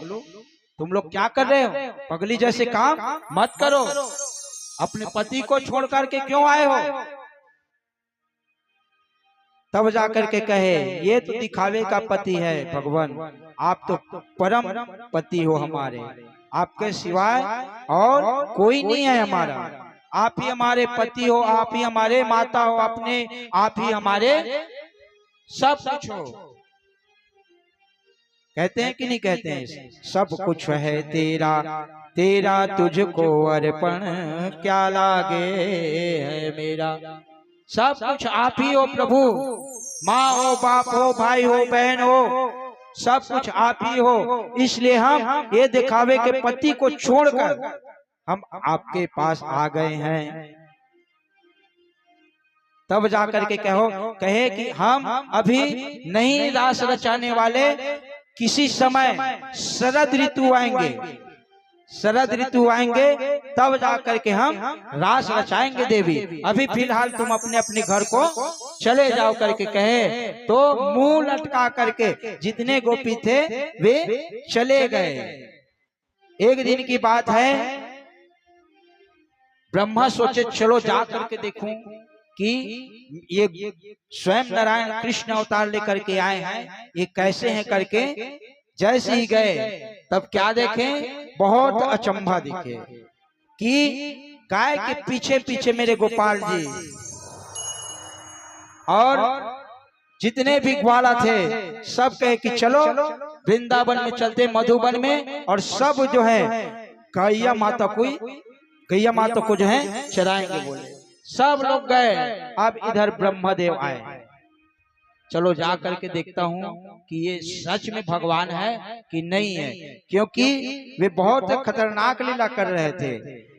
तुम लोग क्या कर रहे हो, पगली जैसे काम मत करो, अपने पति को छोड़ करके क्यों आए हो। तब जाकर के कहे ये तो दिखावे का पति है भगवान, आप तो परम पति हो हमारे, आपके सिवाय और कोई नहीं है हमारा, आप ही हमारे पति हो, आप ही हमारे माता हो, अपने आप ही हमारे सब कुछ हो। कहते हैं कि नहीं कहते हैं, सब कुछ है तेरा, तेरा तुझको अर्पण क्या लागे है मेरा। सब कुछ आप ही हो प्रभु, माँ हो, बाप हो, भाई हो, बहन हो, सब कुछ आप ही हो। इसलिए हम ये दिखावे के पति को छोड़कर हम आपके पास आ गए हैं। तब जाकर के कहे कि हम अभी नहीं रास रचाने वाले, किसी समय शरद ऋतु आएंगे, शरद ऋतु आएंगे तब जाकर के हम रास रचाएंगे देवी, अभी फिलहाल तुम अपने अपने घर को चले जाओ करके कहे। तो मुंह लटका करके जितने गोपी थे वे चले गए। एक दिन की बात है, ब्रह्मा सोचे चलो जा करके देखूं कि ये स्वयं नारायण कृष्ण अवतार लेकर के आए हैं, ये कैसे हैं करके। जैसे ही गए तब क्या देखे, बहुत अचंभा दिखे कि गाय के पीछे पीछे मेरे गोपाल जी और जितने भी ग्वाला थे सब कहे कि चलो वृंदावन में चलते, मधुबन में, और सब जो है गैया माता को जो है चराएंगे बोले। सब लोग गए। अब इधर ब्रह्मदेव आए, चलो जा करके देखता हूँ कि ये सच में भगवान है कि नहीं है, क्योंकि वे बहुत खतरनाक लीला कर रहे थे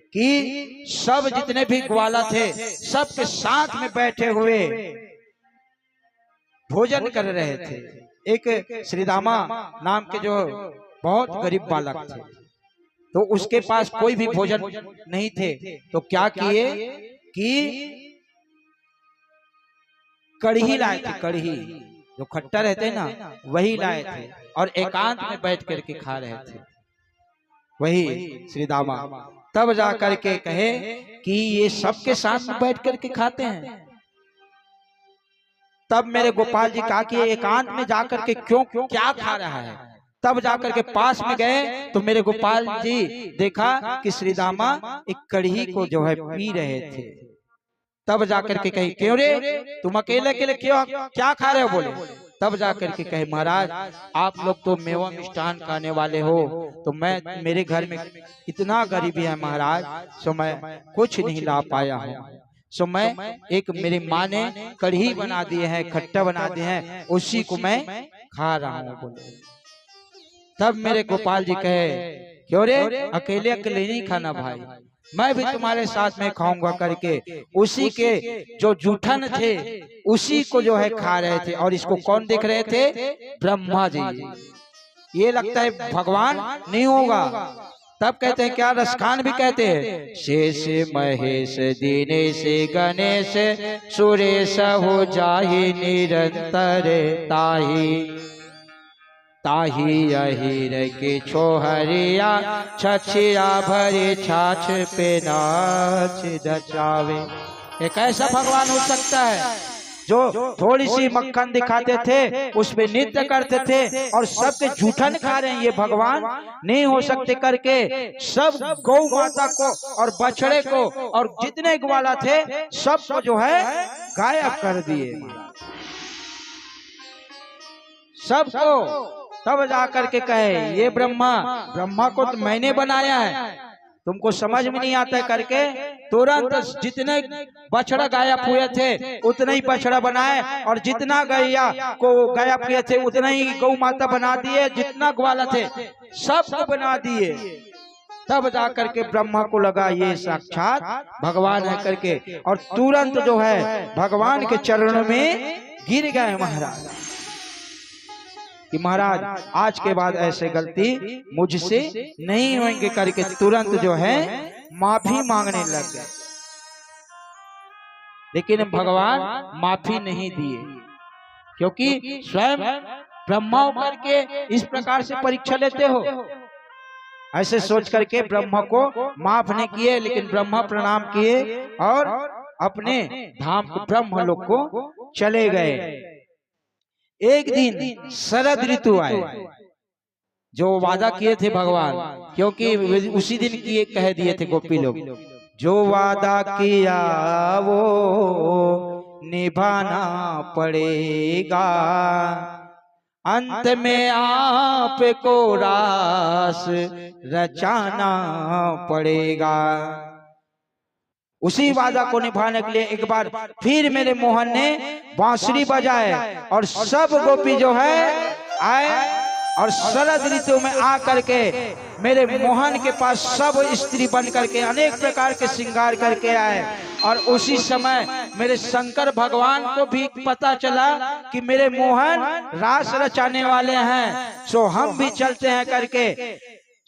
कि सब जितने भी ग्वाला थे सबके साथ में बैठे हुए भोजन कर रहे थे। एक श्रीदामा नाम के जो बहुत गरीब बालक थे, तो उसके पास कोई भी भोजन नहीं थे, तो क्या किए कि कढ़ी लाए थे, कढ़ी जो खट्टा रहते हैं ना वही लाए थे, और एकांत में बैठ करके खा रहे थे वही श्रीदामा। तब जा करके कहे कि ये सबके साथ में बैठ करके खाते हैं। तब मेरे गोपाल जी कहा कि एकांत में जाकर के क्यों क्या खा रहा है। तब जाकर के पास में गए तो मेरे गोपाल जी देखा कि श्रीदामा एक कढ़ी को जो है पी रहे थे। तब जाकर के कही क्यों रे तुम अकेले अकेले क्यों क्या खा रहे हो बोले। तब जाकर के कहे महाराज आप लोग तो मेवा मिष्ठान खाने वाले हो, तो मैं मेरे घर में इतना गरीबी है महाराज, सो मैं कुछ नहीं ला पाया हूँ, सो मैं एक मेरी माँ ने कढ़ी बना दिए हैं, खट्टा बना दिए हैं, उसी को मैं खा रहा हूँ बोले। तब मेरे गोपाल जी कहे क्यों रे अकेले अकेले नहीं खाना भाई, मैं भी तुम्हारे साथ में खाऊंगा करके उसी के जो जूठन थे उसी को जो है खा रहे थे। और इसको कौन देख रहे थे, ब्रह्मा जी। ये लगता है भगवान नहीं होगा। तब कहते हैं क्या, रसखान भी कहते हैं, शेष महेश दिनेश गणेश सुरेश हो जाहि निरंतर ताही अहिर के छोहरिया छछिया भरे छाछ पे नाच दचावे। एक ऐसा भगवान हो सकता है जो थोड़ी सी मक्खन दिखाते थे उसमें नृत्य करते थे और सबके जूठन खा रहे हैं, ये भगवान नहीं हो सकते करके सब गौ माता को और बछड़े को और जितने ग्वाला थे सबको जो है गायब कर दिए सबको। तब जाकर के कहे ये ब्रह्मा को तो मैंने बनाया है, तुमको समझ में नहीं आता करके तुरंत जितने बछड़ा गायब हुए थे उतने ही बछड़ा बनाए और जितना गैया को गायब किए थे उतना ही गौ माता बना दिए, जितना ग्वाला थे सबको बना दिए। तब जाकर के ब्रह्मा को लगा ये साक्षात भगवान है करके, और तुरंत जो है भगवान के चरणों में गिर गए महाराज कि महाराज आज के बाद ऐसे गलती मुझसे नहीं होंगे करके तुरंत जो है माफी मांगने लग गए। लेकिन भगवान माफी नहीं दिए, क्योंकि स्वयं ब्रह्मा करके इस प्रकार से परीक्षा लेते हो, ऐसे सोच करके ब्रह्मा को माफ नहीं किए। लेकिन ब्रह्मा प्रणाम किए और अपने धाम को ब्रह्म लोक को चले गए। एक दिन शरद ऋतु आए, जो वादा किए थे भगवान, क्योंकि उसी दिन किए कह दिए थे गोपी लोग, जो वादा किया वो निभाना पड़ेगा, अंत में आपको रास रचाना पड़ेगा। उसी वादा को निभाने के लिए एक बार फिर मेरे मोहन ने बांसुरी बजाए और सब गोपी जो है आए और शरद ऋतु में आ करके मेरे मोहन के पास सब स्त्री बन करके अनेक प्रकार के श्रृंगार करके आए। और उसी समय मेरे शंकर भगवान को भी पता चला कि मेरे मोहन रास रचाने वाले हैं, सो हम भी चलते हैं करके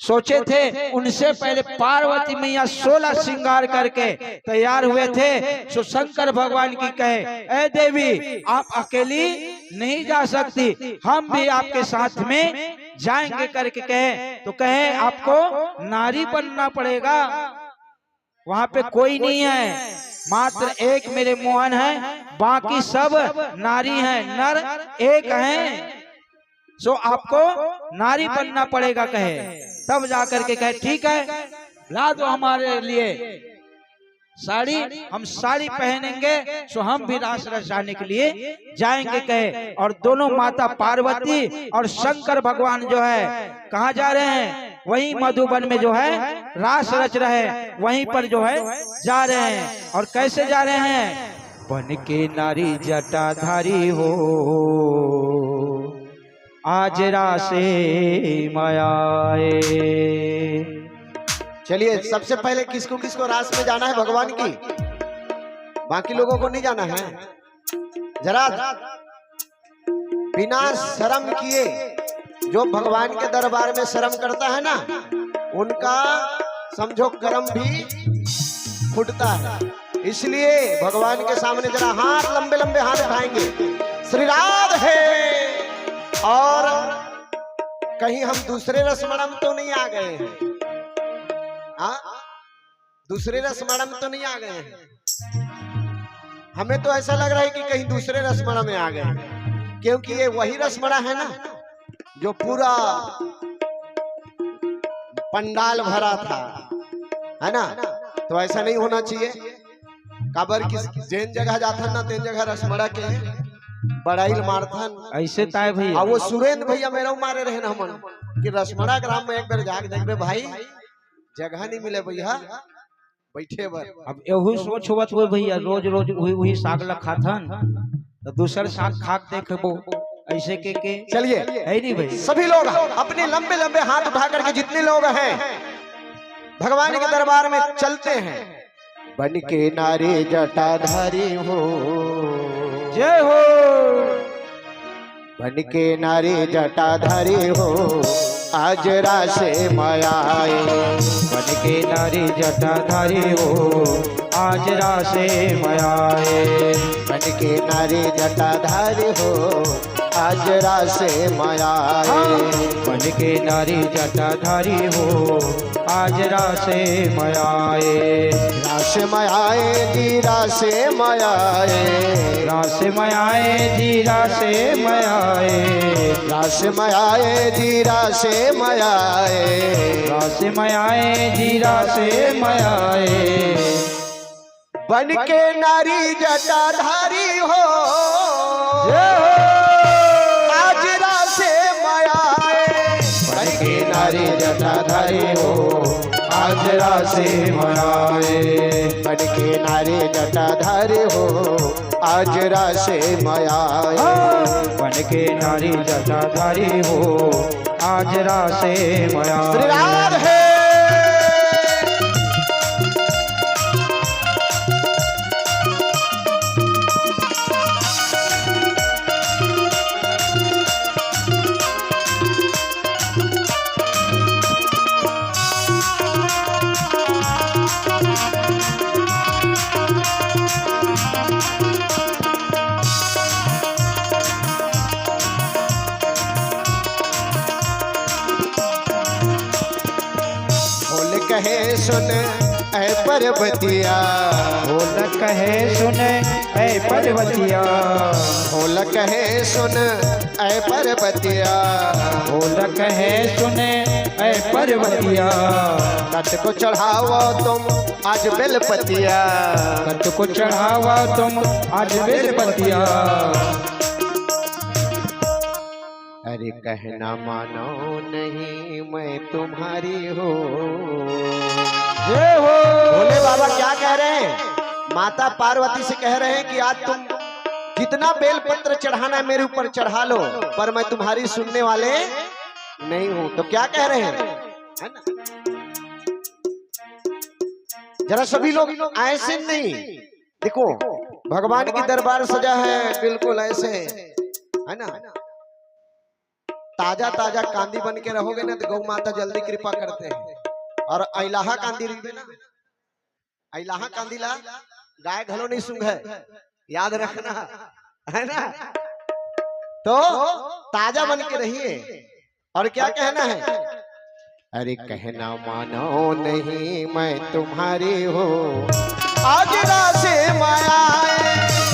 सोचे थे। उनसे पहले पार्वती मैया 16 श्रृंगार करके तैयार हुए थे। सो शंकर भगवान की कहे, ए देवी आप अकेली नहीं जा सकती, हम भी आपके साथ में जाएंगे करके कहे। तो कहे आपको नारी बनना पड़ेगा, वहां पे कोई नहीं है, मात्र एक मेरे मोहन है, बाकी सब नारी हैं, नर एक हैं, सो आपको नारी बनना पड़ेगा कहे। तब जाकर के कहे ठीक है, ला दो हमारे लिए साड़ी, हम साड़ी पहनेंगे, सो हम भी रास रचाने के लिए जाएंगे कहे। और दोनों माता पार्वती और शंकर भगवान जो है कहाँ जा रहे हैं, वहीं मधुबन में जो है रास रच रहे हैं, वहीं पर जो है जा रहे हैं। और कैसे जा रहे हैं, बन के नारी जटाधारी हो आज रासे मायाए। चलिए सबसे पहले किसको किसको रास में जाना है भगवान की, बाकी लोगों को नहीं जाना है। जरा बिना शर्म किए जो भगवान के दरबार में शर्म करता है ना, उनका समझो कर्म भी फूटता है। इसलिए भगवान के सामने जरा हाथ लंबे लंबे हाथ उठाएंगे, श्री राधे। और कहीं हम दूसरे रसमणम तो नहीं आ गए हैं, दूसरे रसमणम तो नहीं आ गए हैं। हमें तो ऐसा लग रहा है कि कहीं दूसरे रसमणा में आ गए, क्योंकि ये वही रसमणा है ना जो पूरा पंडाल भरा था, है ना। तो ऐसा नहीं होना चाहिए। काबर किस जैन जगह जाता ना, तेन जगह रसमणा के बड़ाइल मारथन ऐसे ताए भैया। वो सुरेंद्र भैया मेरा मारे रहे ना मन कि रसमणा ग्राम में एक बार जाके देखबे भाई, जगह नहीं मिले भैया बैठे बर। अब यही सोच हुआ तो भैया रोज रोज वही साग ला खाथन, तो दूसर साग खाक देखबो ऐसे के चलिए है नहीं भाई। सभी लोग अपने लंबे लंबे हाथ उठा करके जितने लोग हैं भगवान के दरबार में चलते हैं। बन के नारे जटाधारी हो, जय हो। बन के नारे जटाधारी हो आज रासे मायाए। बन के नारी जटाधारी हो आज रासे मायाए। बन के नारे जटाधारी हो आज रासे मायाए। बन के नारी जटाधारी हो आज रासे मायाए। रासे मायाए जी रासे मायाए। रासे मायाए जी रासे मायाए। रासे मायाए जी रासे मायाए। रासे मायाए जी रासे मायाए। बन के नारी जटाधारी हो आज रासे मायाए। बन के नारी जटाधारी हो आज रासे मायाए। बन के नारी जटाधारी हो आज रासे मायाए। बन के नारी जटाधारी हो आज रासे मायाए। श्री राधे। सुन ऐ पर्वतिया, बोल कहे सुन ऐ पर्वतिया, बोल कहे सुन ऐ पर्वतिया, बोल कहे सुन ऐ पर्वतिया। कट को चढ़ाओ तुम आज बेलपतिया, कट को चढ़ावा तुम आज बेलपतिया। अरे कहना मानो नहीं मैं तुम्हारी हो। जय हो। भोले बाबा क्या कह रहे हैं? माता पार्वती से कह रहे हैं कि आज तुम जितना बेलपत्र चढ़ाना है मेरे ऊपर चढ़ा लो, पर मैं तुम्हारी सुनने वाले नहीं हूं। तो क्या कह रहे हैं, है ना? जरा सभी लोग ऐसे नहीं, देखो भगवान की दरबार सजा है बिल्कुल ऐसे, है ना? ताजा ताजा कांदी बन के रहोगे ना तो गौ माता जल्दी कृपा करते हैं। और अलाहा कांदी रही ना, अलाहा कांदी ला गाय घलो नहीं सूंघ है, याद रखना, है ना? तो ताजा बन के रहिए। और क्या कहना है? अरे कहना मानो नहीं मैं तुम्हारी हो, आज रासे माया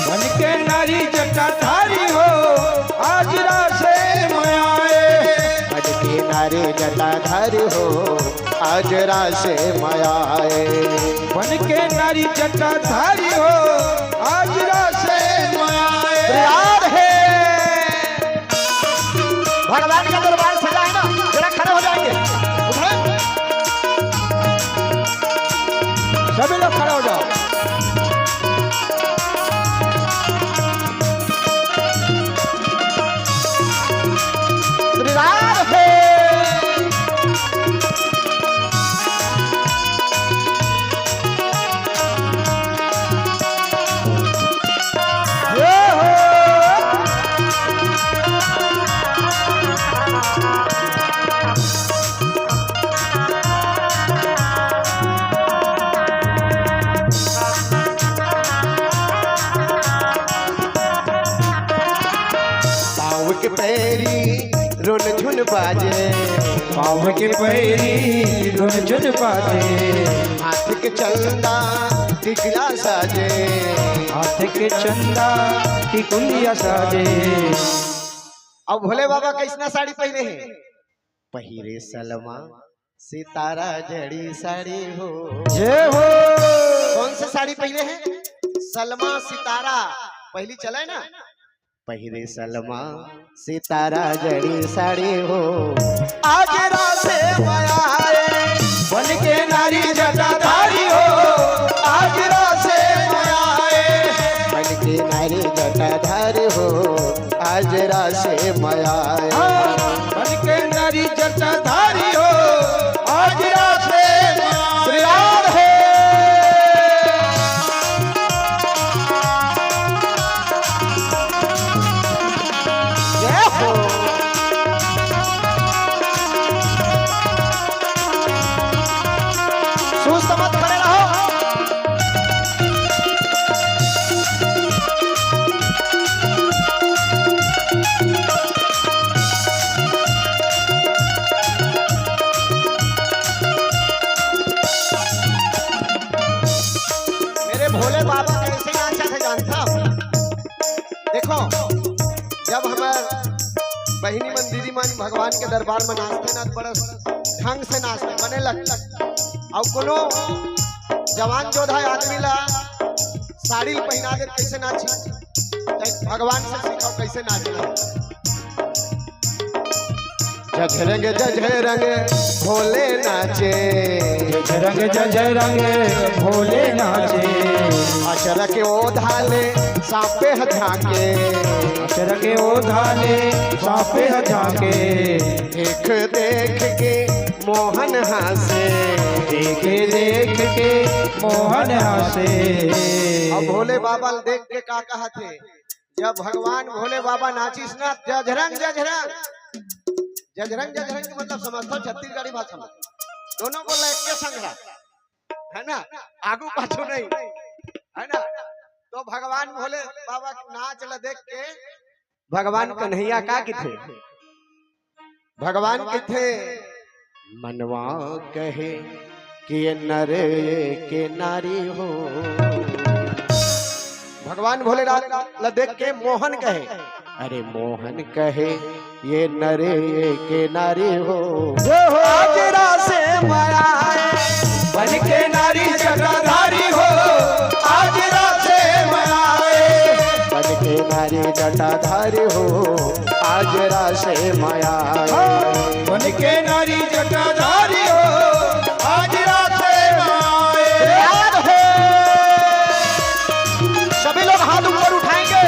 बन के नारी जटाधारी हो, आज रासे मायाए। बन के नारी जटाधारी हो, आज रासे मायाए। बन के नारी जटाधारी हो, आज रासे मायाए। याद है भगवान का दरबार सजा है ना, जरा खड़े हो जाएंगे, सभी लोग खड़े हो जाओ। श्रीराम है। जय हो। पाँव के पैरी रुन झुन बाजे, पाँव के पैरी रुन झुन बाजे, हाथ के चंदा टिकला साजे, हाथ के चंदा टिकुलिया साजे। अब भोले बाबा कैसना साड़ी पहने हैं? पहिरे सलमा सितारा जड़ी साड़ी हो। जय हो। कौन सी साड़ी पहने हैं? सलमा सितारा पहली चला है ना। पहिरे सलमा सितारा जड़ी साड़ी हो, आज रासे मायाए। बन के नारी जटाधारी हो, आज रासे मायाए। बन के नारी जटाधारी हो, आज रासे मायाए। बन के नारी जटाधारी हो, आज रासे मायाए। श्री राम है। जय हो। सुस्त मत खड़े रहो। मेरे भोले बाबा कैसे नाचा थे जानता हूँ? देखो जब हमारे बहिनी मन दीदी मन भगवान के दरबार में नाचते ना, बड़ा ढंग से नाचते बने लगता। और कोनो जवान जोधा आदमी ला साड़ी पहना दे कैसे नाची, भगवान से सीखो कैसे नाचना। जझरंग जझरंग भोले नाचे, रंग जय रंग भोले नाचे। अचर के ओढ़ाले सांपे झाके, अचर के ओढ़ाले सांपे झाके। देख देख के मोहन हंसे, देख देख के मोहन हंसे। अब भोले बाबा देख के का कहा थे? जब भगवान भोले बाबा नाचिस ना, जझरंग जझरंग, जझरंग जझरंग के मतलब समझता छत्तीसगढ़ी भाषा में दोनों बोला एक के संग है ना, आगू पाछू नहीं, है ना। तो भगवान भोले बाबा नाच ला देख के भगवान कन्हैया का किथे, भगवान किथे मनवा कहे कि ये नर के नारी हो। भगवान भोलेनाथ देख के मोहन कहे, अरे मोहन कहे ये नर के नारी हो। आज रासे माया बन के नारी जटाधारी हो। आज रासे माया बन के नारी जटाधारी हो। आज रासे माया बन के नारी जटाधारी हो। आज रासे सभी लोग हाथ ऊपर उठाएंगे।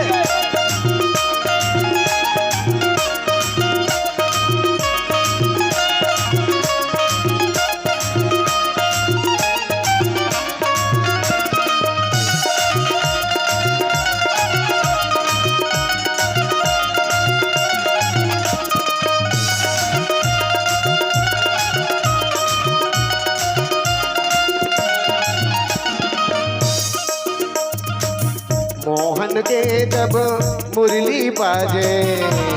मोहन के जब मुरली बाजे,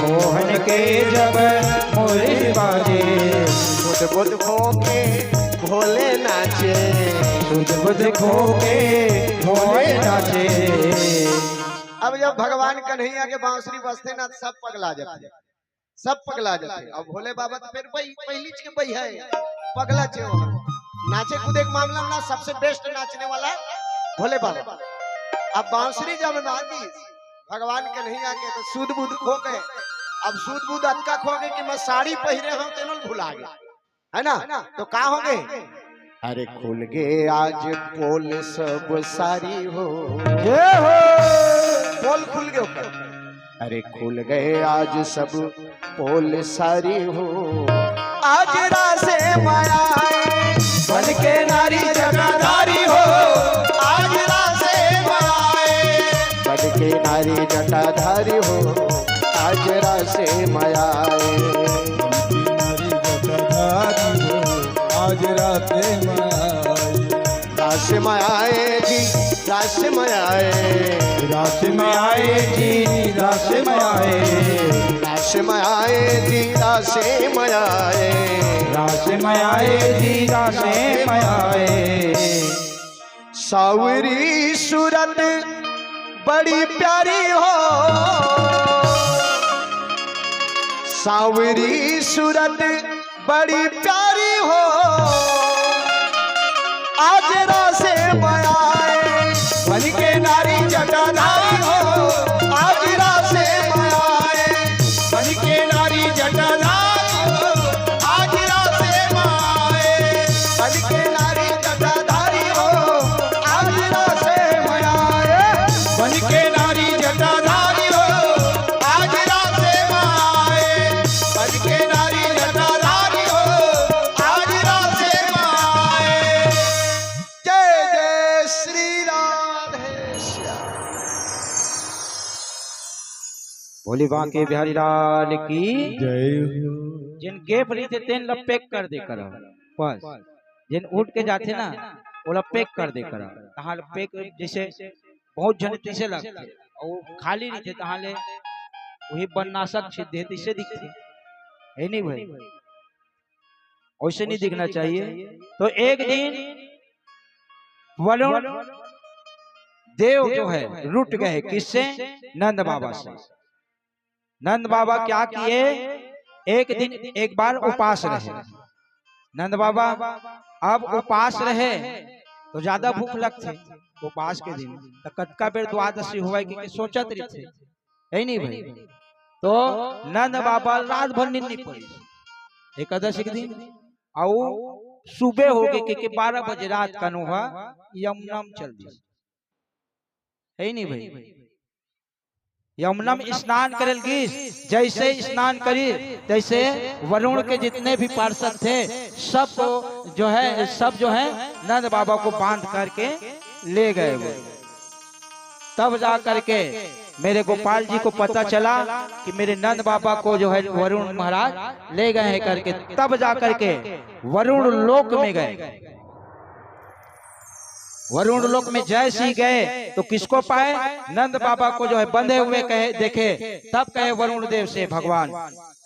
मोहन के जब मुरली बाजे, बुध बुध खो के भोले नाचे। बुध बुध खो के भोले नाचे। अब जब भगवान कन्हैया के बांसुरी बजते ना सब पगला जाते, सब पगला जाते। अब भोले बाबा तो फिर पहली के बही है पगला चे। नाचे कूदे एक मामला में सबसे बेस्ट नाचने वाला भोले बाबा। अब बांसुरी जब नाची भगवान कन्हैया के तो सूद बूद खो गए। अब सूद बूद अटका खो गए कि मैं साड़ी पहने हूं तेनों भुला गए, है ना? तो का हो गए? अरे खुल गए आज पोल सब सारी हो। पोल खुल गए। अरे खुल गए आज सब पोल सारी हो। आज रासे माया बन के नारी जटाधारी हो। आज रासे बन के नारी जटाधारी हो। आज रासे माया आज राते रास में आए जी, रास में आए, रास में आए जी, रास में आए, रास में आए जी, रास में आए, रास में आए जी, रास में आए। सावरी सूरत बड़ी प्यारी हो। सावरी सूरत बड़ी प्यारी हो। आज रासे माया बन के नारी जटाधारी हो। आज रासे माया बन के नारी जटाधारी हो। आज रासे माया बन के नारी जटाधारी हो। आज रासे माया बन के नारी जटाधारी हो। आज रासे माया बन के नारी जटाधारी हो। आज रासे माया। जय जय श्री राधे श्याम। भोले बांके बिहारी लाल की जय हो। जिन गेप रही तेन लपेक कर दे कर बस। जिन उठ के जाते ना वो लपेक कर दे कर तहाँ लपेक जैसे बहुत जन तीसे लगते और खाली नहीं थे तहाँ ले वही बननाशक छिद्ध तीसे दिखते है नहीं भाई, वैसे नहीं दिखना चाहिए। तो एक दिन वरुण देव जो है रुट गए किससे? नंद बाबा से। नंद बाबा क्या किए? एक दिन एक बार उपास रहे नंद बाबा। अब उपास रहे तो ज्यादा भूख लगते उपास के दिन तो कतका बेर द्वादशी हुआ कि सोचत रही थे है नहीं भाई। तो नंद बाबा रात भर नींद नहीं पड़ी एकादशी के दिन। और सुबह हो गए कि 12 बजे रात का नोहा यमुना में चल दी है नहीं भाई। यमुना में स्नान करल गई। जैसे स्नान करी तैसे वरुण के जितने भी पार्षद थे सब जो है नंद बाबा को बांध करके ले गए वो। तब जा करके मेरे गोपाल जी को पता चला कि मेरे नंद बाबा को जो है वरुण महाराज ले गए हैं करके। तब जा करके वरुण लोक में गए। वरुण लोक में जैसे ही गए तो किसको पाए? नंद बाबा को जो है बंधे हुए कहे देखे। तब कहे वरुण देव से भगवान,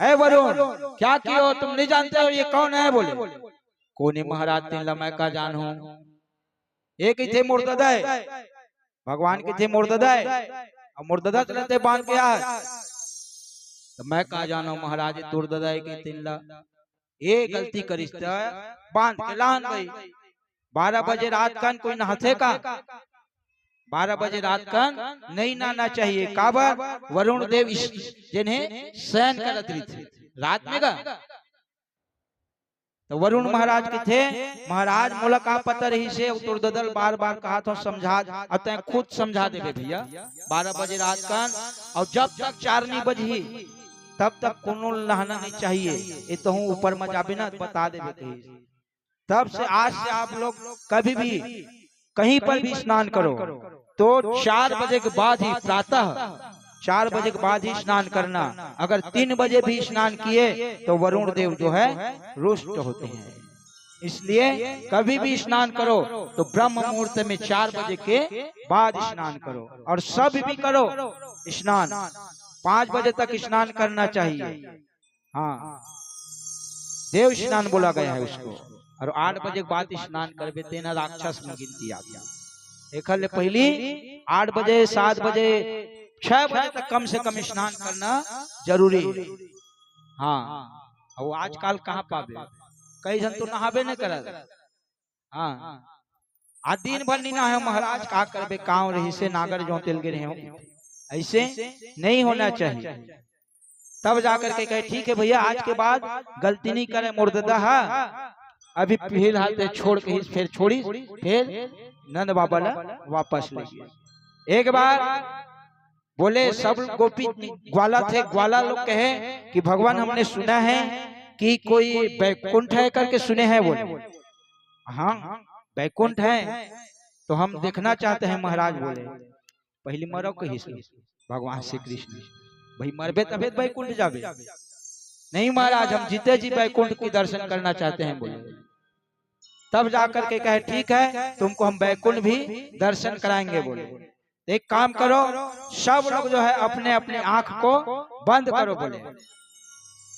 ऐ वरुण क्या किए हो? तुम नहीं जानते हो ये कौन है? बोले कोने महाराज तीन लमय का जान हो, एक ही थे मुर्तदय, भगवान के थे मुर्तदय, और मुर्तदा चलते बांध के आज, तो मैं कहा जानो महाराज तुर्ददय के तिल्ला, ये गलती करिश्ता बांध के लान गई। 12 बजे रात का कोई नहाते का, 12 बजे रात का नहीं नहाना चाहिए। काबर वरुण देव जिन्हें शयन करत रही थे रात में का, तो वरुण महाराज के थे, महाराज मुलाकात पता रही से तुर्ददल बार बार कहा था समझा, अतः खुद समझा देवे भैया 12 बजे रात का, और जब तक 4 नहीं बजी तब तक कोनो नहाना नहीं चाहिए। ये तो हूँ ऊपर में जाबे ना बता देवे कहीं। तब से आज से आप लोग कभी भी कहीं पर भी स्नान करो तो 4 बजे के बाद ही, प्रातः 4 बजे के बाद ही स्नान करना। अगर 3 बजे भी स्नान किए तो वरुण देव जो है रुष्ट होते हैं। इसलिए कभी भी स्नान करो तो ब्रह्म मुहूर्त में 4 बजे के बाद स्नान करो, और सब भी करो स्नान 5 बजे तक स्नान करना चाहिए। हाँ, देव स्नान बोला गया है उसको, और 8 बजे के बाद स्नान करबे तेना राक्षस में गिनती आ गया। देखल पहली 8 बजे 7 बजे 6 बजे तक कम से कम स्नान करना जरूरी है। हाँ, और आजकल कहाँ पावे, कई जन तो नहाबे नहीं करत। हाँ, आज दिन भर नहीं नहाए महाराज, का करबे कांव रही से नागर जो तिल गिरे हो, ऐसे नहीं होना चाहिए। तब जाकर के कहे ठीक है भैया आज के बाद गलती नहीं करे मुर्ददा, अभी फिलहाल छोड़ के फिर छोड़ी, फिर नंद बाबा वापस ले गए। एक बार बोले सब गोपी ग्वाला थे, ग्वाला लोग कहे कि भगवान हमने सुना है कि कोई बैकुंठ है करके सुने हैं। बोले हाँ बैकुंठ है तो हम देखना चाहते हैं महाराज। बोले पहले मरो कही भगवान श्री कृष्ण, भाई मरबे तबे बैकुंठ जाबे, नहीं महाराज हम जीते जी बैकुंठ की दर्शन करना चाहते हैं। बोले तब जाकर के कहे ठीक है तुमको हम बैकुंठ भी दर्शन कराएंगे। बोले एक काम करो सब लोग जो है अपने अपने आंख को बंद करो। बोले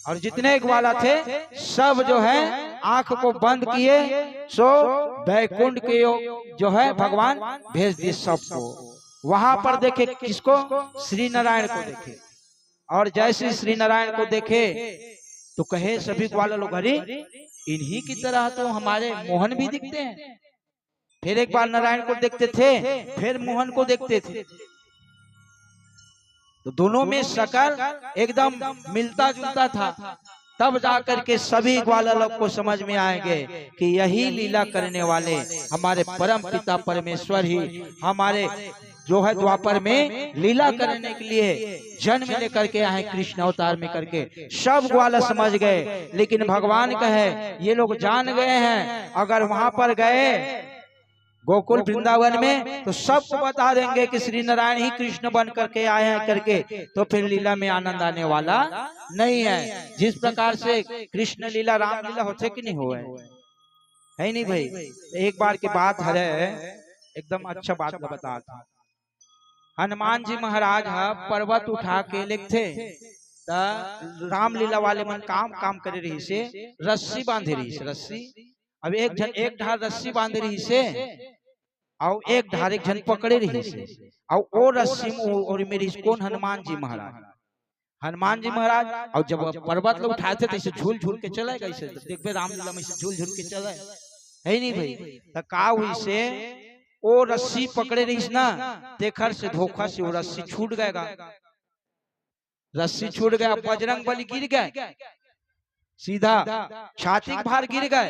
और जितने ग्वाला थे सब जो है आंख को बंद किए, सो बैकुंठ के जो है भगवान भेज दिए सबको। वहां पर देखे किसको, श्री नारायण को देखे, और जैसे श्री नारायण को देखे तो कहे सभी ग्वाला लोग अरे इन्हीं की तरह तो हमारे मोहन भी दिखते हैं। फिर एक बार नारायण को देखते थे, फिर मोहन को देखते थे, तो दोनों में शकल एकदम मिलता जुलता था। तब जाकर के सभी ग्वाला लोग को समझ में आएंगे कि यही लीला करने वाले हमारे परम पिता परमेश्वर ही हमारे जो है द्वापर में लीला करने के लिए जन्म लेकर के आए कृष्ण अवतार में करके। सब ग्वाला समझ गए, लेकिन भगवान कहे ये लोग जान गए हैं, अगर वहां पर गए गोकुल वृंदावन में तो सबको बता देंगे कि श्री नारायण ही कृष्ण बन करके आए हैं करके, तो फिर लीला में आनंद आने वाला नहीं है। जिस प्रकार से कृष्ण लीला राम लीला होते कि नहीं हुए है नहीं भाई। एक बार की बात है, एकदम अच्छा बात बता था। हनुमान जी महाराज पर्वत उठा के लिखते रामलीला वाले मन काम करे रही से रस्सी बांधे रही से, रस्सी अब एक ढार रस्सी बांधे रही से और एक ढार एक जन पकड़े रही से, और वो रस्सी और मेरी कौन हनुमान जी महाराज। हनुमान जी महाराज और जब पर्वत लोग उठाते थे इसे झूल झूल के चले गए, देखते रामलीला में झूल झूल के चले है नहीं भाई। तो का हुई से वो रस्सी पकड़े रही ना, देखर से धोखा से वो रस्सी छूट गएगा, रस्सी छूट गया, बजरंग बली गिर गए, सीधा छाती भार गिर गए।